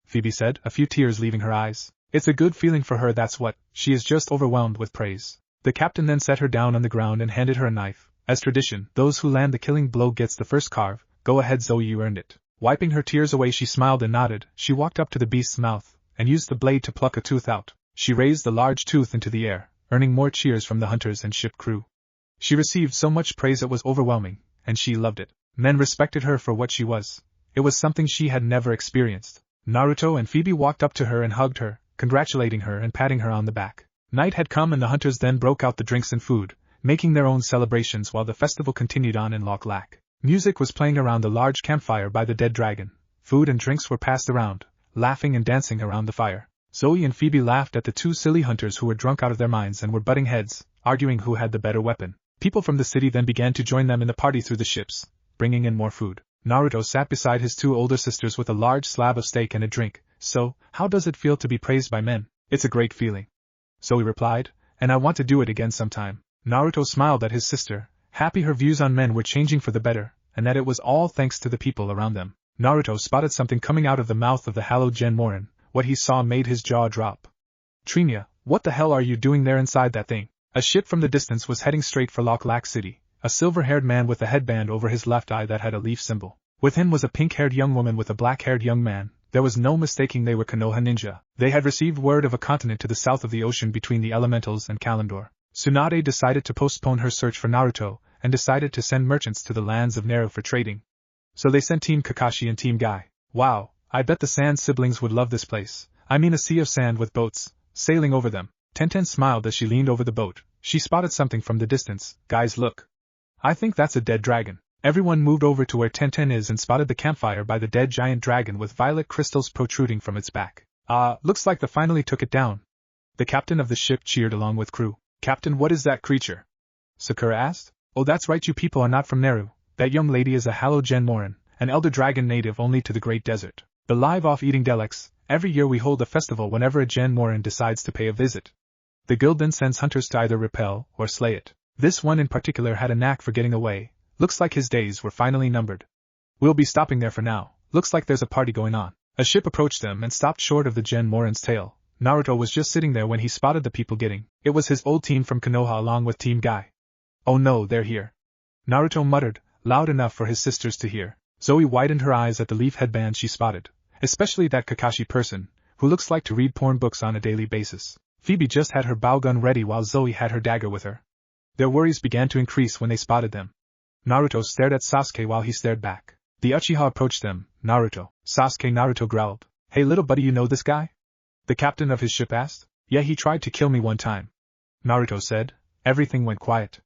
Phoebe said, a few tears leaving her eyes. It's a good feeling for her, that's what. She is just overwhelmed with praise. The captain then set her down on the ground and handed her a knife. As tradition, those who land the killing blow gets the first carve. Go ahead, Zoe, you earned it. Wiping her tears away, she smiled and nodded. She walked up to the beast's mouth and used the blade to pluck a tooth out. She raised the large tooth into the air, earning more cheers from the hunters and ship crew. She received so much praise it was overwhelming, and she loved it. Men respected her for what she was. It was something she had never experienced. Naruto and Phoebe walked up to her and hugged her, congratulating her and patting her on the back. Night had come and the hunters then broke out the drinks and food, making their own celebrations while the festival continued on in Lock Lac. Music was playing around the large campfire by the dead dragon. Food and drinks were passed around, laughing and dancing around the fire. Zoe and Phoebe laughed at the two silly hunters who were drunk out of their minds and were butting heads, arguing who had the better weapon. People from the city then began to join them in the party through the ships, bringing in more food. Naruto sat beside his two older sisters with a large slab of steak and a drink. So, how does it feel to be praised by men? It's a great feeling. Zoe replied, and I want to do it again sometime. Naruto smiled at his sister, happy her views on men were changing for the better, and that it was all thanks to the people around them. Naruto spotted something coming out of the mouth of the hallowed Jen Morhen. What he saw made his jaw drop. Trinia, what the hell are you doing there inside that thing? A ship from the distance was heading straight for Lak City, a silver-haired man with a headband over his left eye that had a leaf symbol. With him was a pink-haired young woman with a black-haired young man. There was no mistaking they were Konoha ninja. They had received word of a continent to the south of the ocean between the elementals and Kalandor. Tsunade decided to postpone her search for Naruto, and decided to send merchants to the lands of Naru for trading. So they sent Team Kakashi and Team Guy. Wow, I bet the Sand siblings would love this place. I mean a sea of sand with boats sailing over them. Tenten smiled as she leaned over the boat. She spotted something from the distance. Guys, look. I think that's a dead dragon. Everyone moved over to where Tenten is and spotted the campfire by the dead giant dragon with violet crystals protruding from its back. Looks like they finally took it down. The captain of the ship cheered along with crew. Captain, what is that creature? Sakura asked. Oh, that's right, you people are not from Naru. That young lady is a hallowed Jen Morhen, an elder dragon native only to the Great Desert. The live-off-eating Delex. Every year we hold a festival whenever a Jen Morhen decides to pay a visit. The guild then sends hunters to either repel or slay it. This one in particular had a knack for getting away. Looks like his days were finally numbered. We'll be stopping there for now. Looks like there's a party going on. A ship approached them and stopped short of the Jen Morhen's tail. Naruto was just sitting there when he spotted the people getting. It was his old team from Konoha along with Team Guy. Oh no, they're here. Naruto muttered, loud enough for his sisters to hear. Zoe widened her eyes at the leaf headband she spotted. Especially that Kakashi person, who looks like to read porn books on a daily basis. Phoebe just had her bow gun ready while Zoe had her dagger with her. Their worries began to increase when they spotted them. Naruto stared at Sasuke while he stared back. The Uchiha approached them. Naruto. Naruto growled. Hey little buddy, you know this guy? The captain of his ship asked. Yeah, he tried to kill me one time. Naruto said. Everything went quiet.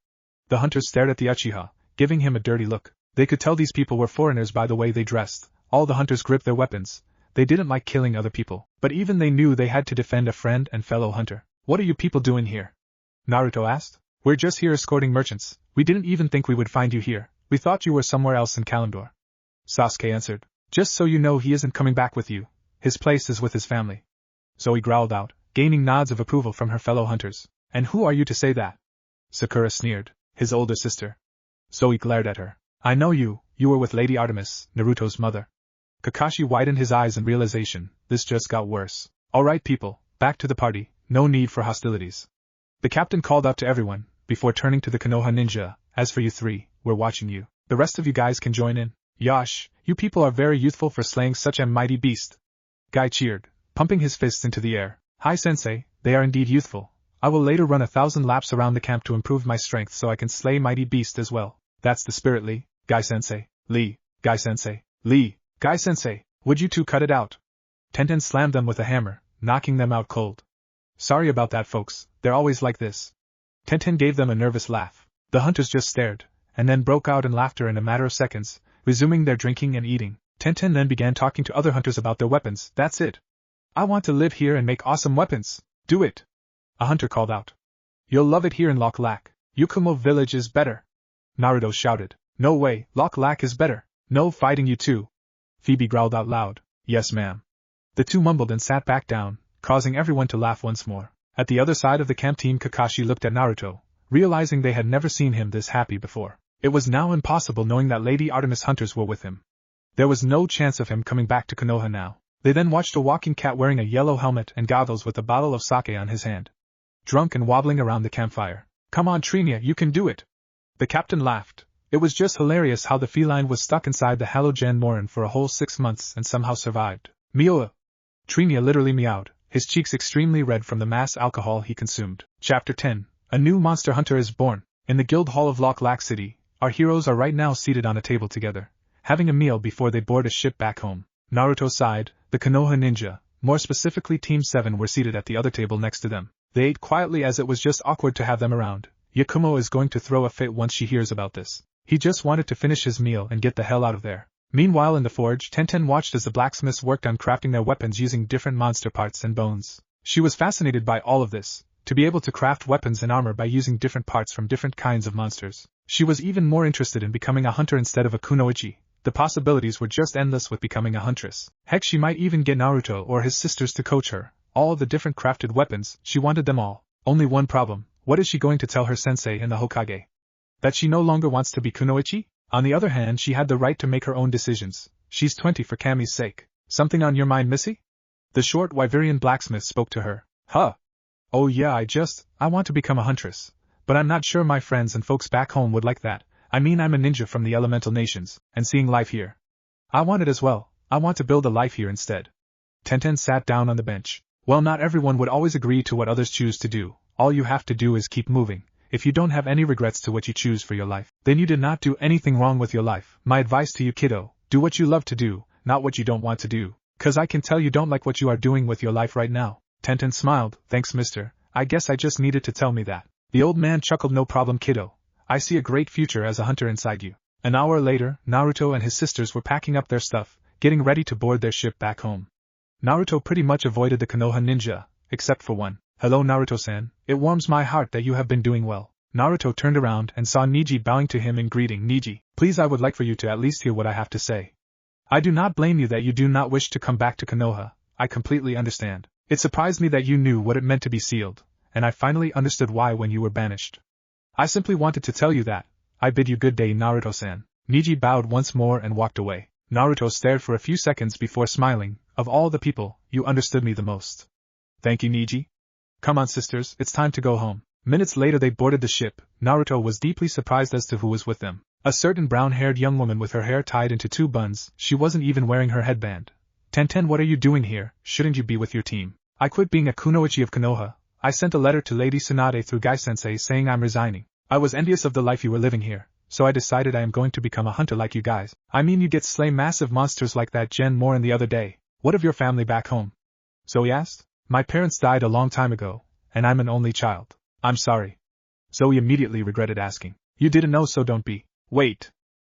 The hunters stared at the Uchiha, giving him a dirty look. They could tell these people were foreigners by the way they dressed. All the hunters gripped their weapons. They didn't like killing other people, but even they knew they had to defend a friend and fellow hunter. What are you people doing here? Naruto asked. We're just here escorting merchants. We didn't even think we would find you here. We thought you were somewhere else in Kalandor. Sasuke answered. Just so you know, he isn't coming back with you. His place is with his family. Zoe growled out, gaining nods of approval from her fellow hunters. And who are you to say that? Sakura sneered. His older sister. Zoe glared at her. I know you were with Lady Artemis, Naruto's mother. Kakashi widened his eyes in realization. This just got worse. Alright people, back to the party, no need for hostilities. The captain called out to everyone, before turning to the Konoha ninja. As for you three, we're watching you. The rest of you guys can join in. Yosh, you people are very youthful for slaying such a mighty beast. Guy cheered, pumping his fists into the air. Hi sensei, they are indeed youthful. I will later run 1,000 laps around the camp to improve my strength so I can slay mighty beast as well. That's the spirit, Lee. Guy sensei. Lee. Guy sensei. Lee. Guy sensei. Would you two cut it out? Tenten slammed them with a hammer, knocking them out cold. Sorry about that folks, they're always like this. Tenten gave them a nervous laugh. The hunters just stared, and then broke out in laughter in a matter of seconds, resuming their drinking and eating. Tenten then began talking to other hunters about their weapons. That's it. I want to live here and make awesome weapons. Do it. A hunter called out. You'll love it here in Lak. Yukumo village is better. Naruto shouted. No way, Lak is better. No fighting you two. Phoebe growled out loud. Yes ma'am. The two mumbled and sat back down, causing everyone to laugh once more. At the other side of the camp, Team Kakashi looked at Naruto, realizing they had never seen him this happy before. It was now impossible knowing that Lady Artemis hunters were with him. There was no chance of him coming back to Konoha now. They then watched a walking cat wearing a yellow helmet and goggles with a bottle of sake on his hand. Drunk and wobbling around the campfire. Come on Trinia, you can do it. The captain laughed. It was just hilarious how the feline was stuck inside the hallowed Jen Morhen for a whole 6 months and somehow survived. Mioa. Trinia literally meowed, his cheeks extremely red from the mass alcohol he consumed. Chapter 10. A new monster hunter is born. In the guild hall of Lak City, our heroes are right now seated on a table together, having a meal before they board a ship back home. Naruto sighed. The Konoha ninja, more specifically Team 7, were seated at the other table next to them. They ate quietly as it was just awkward to have them around. Yakumo is going to throw a fit once she hears about this. He just wanted to finish his meal and get the hell out of there. Meanwhile in the forge, Tenten watched as the blacksmiths worked on crafting their weapons using different monster parts and bones. She was fascinated by all of this. to be able to craft weapons and armor by using different parts from different kinds of monsters. She was even more interested in becoming a hunter instead of a kunoichi. The possibilities were just endless with becoming a huntress. Heck, she might even get Naruto or his sisters to coach her. All the different crafted weapons, she wanted them all. Only one problem: what is she going to tell her sensei and the Hokage? That she no longer wants to be kunoichi? On the other hand, she had the right to make her own decisions. She's 20 for Kami's sake. Something on your mind, Missy? The short Wyverian blacksmith spoke to her. Huh. Oh yeah, I want to become a huntress. But I'm not sure my friends and folks back home would like that. I mean, I'm a ninja from the elemental nations, and seeing life here. I want it as well. I want to build a life here instead. Tenten sat down on the bench. Well, not everyone would always agree to what others choose to do. All you have to do is keep moving. If you don't have any regrets to what you choose for your life, then you did not do anything wrong with your life. My advice to you, kiddo, do what you love to do, not what you don't want to do. 'Cause I can tell you don't like what you are doing with your life right now. Tenten smiled. Thanks, mister. I guess I just needed to tell me that. The old man chuckled. No problem, kiddo. I see a great future as a hunter inside you. An hour later, Naruto and his sisters were packing up their stuff, getting ready to board their ship back home. Naruto pretty much avoided the Konoha ninja, except for one. Hello, Naruto-san. It warms my heart that you have been doing well. Naruto turned around and saw Neji bowing to him in greeting. Neji, please, I would like for you to at least hear what I have to say. I do not blame you that you do not wish to come back to Konoha. I completely understand. It surprised me that you knew what it meant to be sealed, and I finally understood why when you were banished. I simply wanted to tell you that. I bid you good day, Naruto-san. Neji bowed once more and walked away. Naruto stared for a few seconds before smiling. Of all the people, you understood me the most. Thank you, Neji. Come on, sisters, it's time to go home. Minutes later they boarded the ship. Naruto was deeply surprised as to who was with them. A certain brown-haired young woman with her hair tied into two buns. She wasn't even wearing her headband. Tenten, what are you doing here? Shouldn't you be with your team? I quit being a kunoichi of Konoha. I sent a letter to Lady Tsunade through Gai-sensei saying I'm resigning. I was envious of the life you were living here, so I decided I am going to become a hunter like you guys. I mean, you get slay massive monsters like that Jen Morhen the other day. What of your family back home? Zoe asked. My parents died a long time ago, and I'm an only child. I'm sorry. Zoe immediately regretted asking. You didn't know, so don't be. Wait.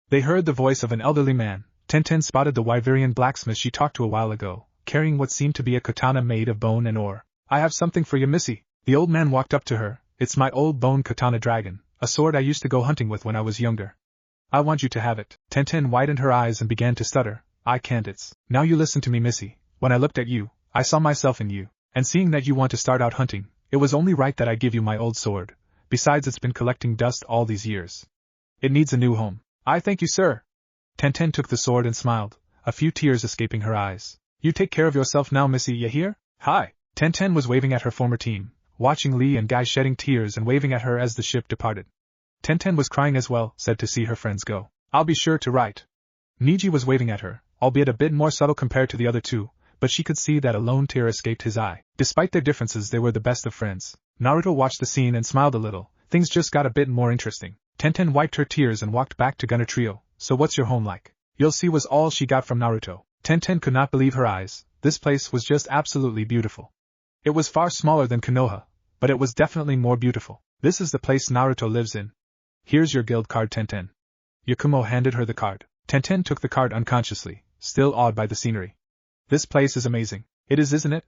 They heard the voice of an elderly man. Tenten spotted the Wyverian blacksmith she talked to a while ago, carrying what seemed to be a katana made of bone and ore. I have something for you, Missy. The old man walked up to her. It's my old bone katana dragon, a sword I used to go hunting with when I was younger. I want you to have it. Tenten widened her eyes and began to stutter. I can't. Now you listen to me, Missy. When I looked at you, I saw myself in you. And seeing that you want to start out hunting, it was only right that I give you my old sword. Besides, it's been collecting dust all these years. It needs a new home. I thank you, sir. Tenten took the sword and smiled, a few tears escaping her eyes. You take care of yourself now, Missy, you hear? Hi. Tenten was waving at her former team, watching Lee and Guy shedding tears and waving at her as the ship departed. Tenten was crying as well, sad to see her friends go. I'll be sure to write. Neji was waving at her, albeit a bit more subtle compared to the other two, but she could see that a lone tear escaped his eye. Despite their differences, they were the best of friends. Naruto watched the scene and smiled a little. Things just got a bit more interesting. Tenten wiped her tears and walked back to Gunner Trio. So what's your home like? You'll see, was all she got from Naruto. Tenten could not believe her eyes. This place was just absolutely beautiful. It was far smaller than Konoha, but it was definitely more beautiful. This is the place Naruto lives in. Here's your guild card, Tenten. Yakumo handed her the card. Tenten took the card unconsciously, still awed by the scenery. This place is amazing. It is, isn't it?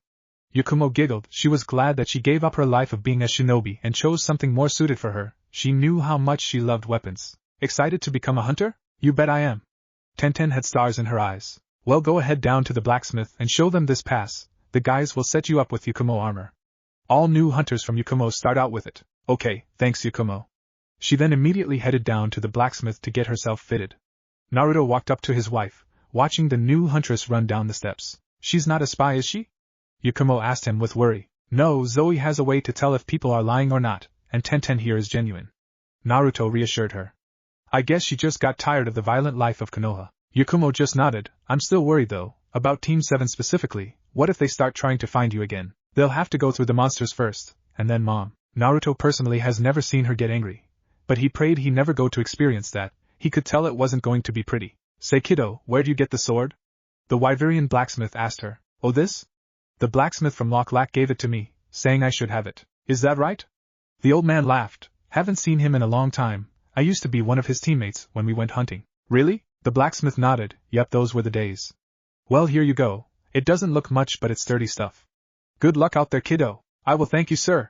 Yakumo giggled. She was glad that she gave up her life of being a shinobi and chose something more suited for her. She knew how much she loved weapons. Excited to become a hunter? You bet I am. Tenten had stars in her eyes. Well, go ahead down to the blacksmith and show them this pass. The guys will set you up with Yakumo armor. All new hunters from Yakumo start out with it. Okay, thanks Yakumo. She then immediately headed down to the blacksmith to get herself fitted. Naruto walked up to his wife, watching the new huntress run down the steps. She's not a spy, is she? Yakumo asked him with worry. No, Zoe has a way to tell if people are lying or not, and Tenten here is genuine. Naruto reassured her. I guess she just got tired of the violent life of Konoha. Yakumo just nodded. I'm still worried though, about Team 7 specifically. What if they start trying to find you again? They'll have to go through the monsters first, and then Mom. Naruto personally has never seen her get angry, but he prayed he never go to experience that. He could tell it wasn't going to be pretty. Say kiddo, where'd you get the sword? The Wyverian blacksmith asked her. Oh, this? The blacksmith from Loch Lak gave it to me, saying I should have it. Is that right? The old man laughed. Haven't seen him in a long time. I used to be one of his teammates when we went hunting. Really? The blacksmith nodded. Yep, those were the days. Well, here you go. It doesn't look much, but it's sturdy stuff. Good luck out there, kiddo. I will thank you, sir.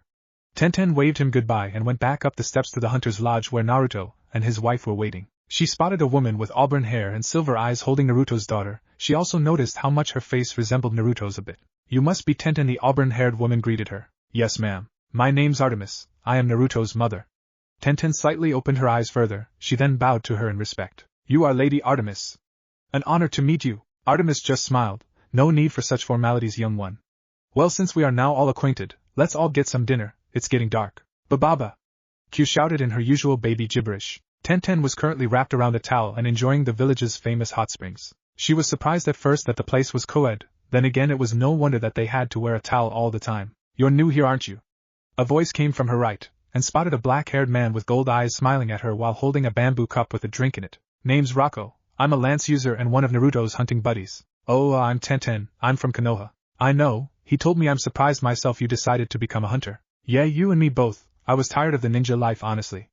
Tenten waved him goodbye and went back up the steps to the hunter's lodge where Naruto and his wife were waiting. She spotted a woman with auburn hair and silver eyes holding Naruto's daughter. She also noticed how much her face resembled Naruto's a bit. You must be Tenten, the auburn-haired woman greeted her. Yes, ma'am. My name's Artemis. I am Naruto's mother. Tenten slightly opened her eyes further. She then bowed to her in respect. You are Lady Artemis. An honor to meet you. Artemis just smiled. No need for such formalities, young one. Well, since we are now all acquainted, let's all get some dinner. It's getting dark. Bababa. Q shouted in her usual baby gibberish. Tenten was currently wrapped around a towel and enjoying the village's famous hot springs. She was surprised at first that the place was co-ed, then again it was no wonder that they had to wear a towel all the time. You're new here, aren't you? A voice came from her right, and spotted a black-haired man with gold eyes smiling at her while holding a bamboo cup with a drink in it. Name's Rocco. I'm a lance user and one of Naruto's hunting buddies. Oh, I'm Tenten. I'm from Konoha. I know, he told me. I'm surprised myself you decided to become a hunter. Yeah, you and me both. I was tired of the ninja life, honestly.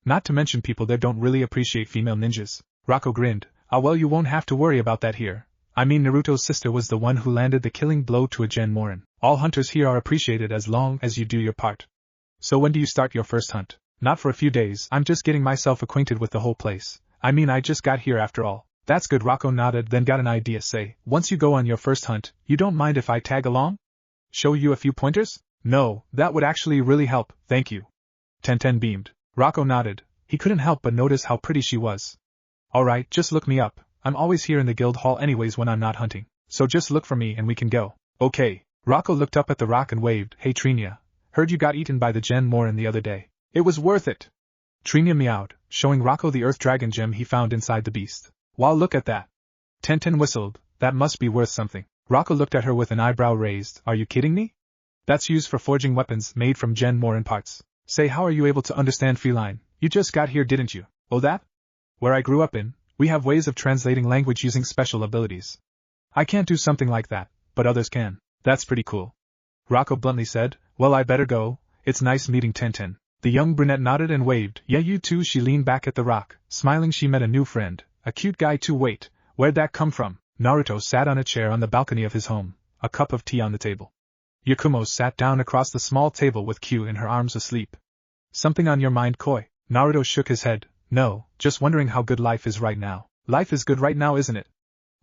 Not to mention people there don't really appreciate female ninjas. Rocco grinned. Ah, well, you won't have to worry about that here. I mean, Naruto's sister was the one who landed the killing blow to a Jen Morhen. All hunters here are appreciated as long as you do your part. So when do you start your first hunt? Not for a few days. I'm just getting myself acquainted with the whole place. I mean, I just got here after all. That's good. Rocco nodded, then got an idea. Say, once you go on your first hunt, you don't mind if I tag along? Show you a few pointers? No, that would actually really help, thank you. Tenten beamed. Rocco nodded. He couldn't help but notice how pretty she was. Alright, just look me up. I'm always here in the guild hall anyways when I'm not hunting. So just look for me and we can go. Okay. Rocco looked up at the rock and waved. Hey Trinia. Heard you got eaten by the Jen Morhen the other day. It was worth it. Trinia meowed, showing Rocco the earth dragon gem he found inside the beast. Wow, look at that. Tenten whistled. That must be worth something. Rocco looked at her with an eyebrow raised. Are you kidding me? That's used for forging weapons made from Jen Morhen parts. Say, how are you able to understand feline? You just got here, didn't you? Oh, that? Where I grew up in, we have ways of translating language using special abilities. I can't do something like that, but others can. That's pretty cool. Rocco bluntly said. Well, I better go. It's nice meeting Tenten. The young brunette nodded and waved. Yeah, you too. She leaned back at the rock, smiling. She met a new friend. A cute guy too. Wait, where'd that come from? Naruto sat on a chair on the balcony of his home, a cup of tea on the table. Yakumo sat down across the small table with Q in her arms asleep. Something on your mind, Koi? Naruto shook his head. No, just wondering how good life is right now. Life is good right now, isn't it?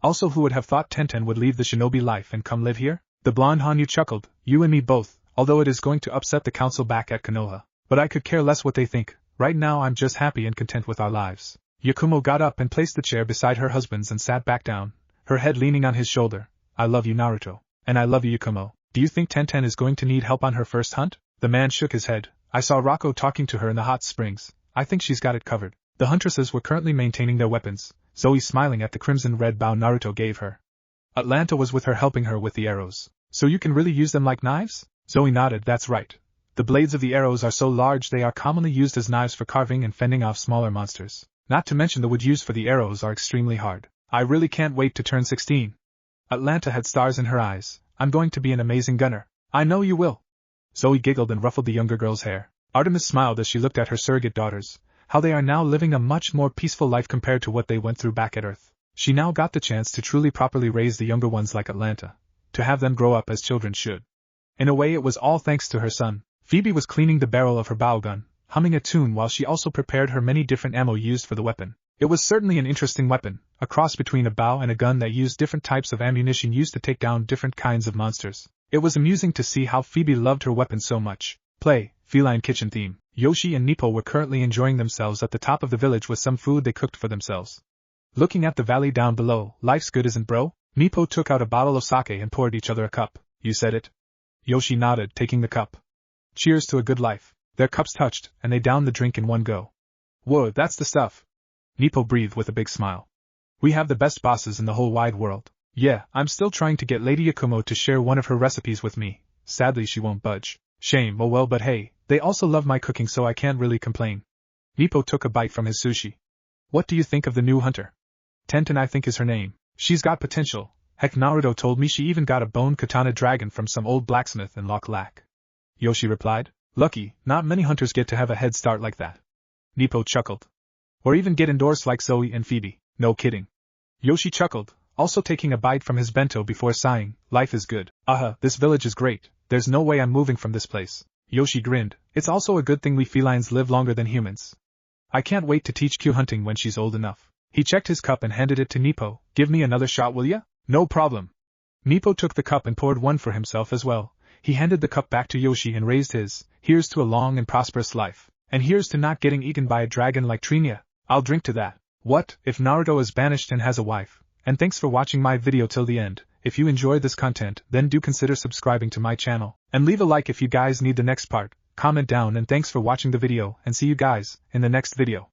Also, who would have thought Tenten would leave the shinobi life and come live here? The blonde Hanyu chuckled. You and me both, although it is going to upset the council back at Konoha. But I could care less what they think. Right now I'm just happy and content with our lives. Yakumo got up and placed the chair beside her husband's and sat back down, her head leaning on his shoulder. I love you, Naruto. And I love you, Yakumo. Do you think Tenten is going to need help on her first hunt? The man shook his head. I saw Rocco talking to her in the hot springs. I think she's got it covered. The huntresses were currently maintaining their weapons, Zoe smiling at the crimson-red bow Naruto gave her. Atlanta was with her helping her with the arrows. So you can really use them like knives? Zoe nodded. That's right. The blades of the arrows are so large they are commonly used as knives for carving and fending off smaller monsters. Not to mention the wood used for the arrows are extremely hard. I really can't wait to turn 16. Atlanta had stars in her eyes. I'm going to be an amazing gunner. I know you will. Zoe giggled and ruffled the younger girl's hair. Artemis smiled as she looked at her surrogate daughters. How they are now living a much more peaceful life compared to what they went through back at Earth. She now got the chance to truly properly raise the younger ones like Atlanta. To have them grow up as children should. In a way it was all thanks to her son. Phoebe was cleaning the barrel of her bow gun, humming a tune while she also prepared her many different ammo used for the weapon. It was certainly an interesting weapon, a cross between a bow and a gun that used different types of ammunition used to take down different kinds of monsters. It was amusing to see how Phoebe loved her weapon so much. Play, feline kitchen theme. Yoshi and Nippo were currently enjoying themselves at the top of the village with some food they cooked for themselves. Looking at the valley down below, life's good, isn't bro? Nippo took out a bottle of sake and poured each other a cup. You said it. Yoshi nodded, taking the cup. Cheers to a good life. Their cups touched, and they downed the drink in one go. Whoa, that's the stuff. Nippo breathed with a big smile. We have the best bosses in the whole wide world. Yeah, I'm still trying to get Lady Yakumo to share one of her recipes with me. Sadly, she won't budge. Shame, oh well, but hey, they also love my cooking, so I can't really complain. Nippo took a bite from his sushi. What do you think of the new hunter? Tenten, I think, is her name. She's got potential. Heck, Naruto told me she even got a bone katana dragon from some old blacksmith in Loch Lak. Yoshi replied. Lucky, not many hunters get to have a head start like that. Nippo chuckled. Or even get endorsed like Zoe and Phoebe. No kidding. Yoshi chuckled, also taking a bite from his bento before sighing. Life is good. This village is great. There's no way I'm moving from this place. Yoshi grinned. It's also a good thing we felines live longer than humans. I can't wait to teach Q hunting when she's old enough. He checked his cup and handed it to Nepo. Give me another shot, will ya? No problem. Nepo took the cup and poured one for himself as well. He handed the cup back to Yoshi and raised his. Here's to a long and prosperous life. And here's to not getting eaten by a dragon like Trinia. I'll drink to that. What if Naruto is banished and has a wife? And thanks for watching my video till the end. If you enjoy this content, then do consider subscribing to my channel. And leave a like if you guys need the next part. Comment down and thanks for watching the video and see you guys in the next video.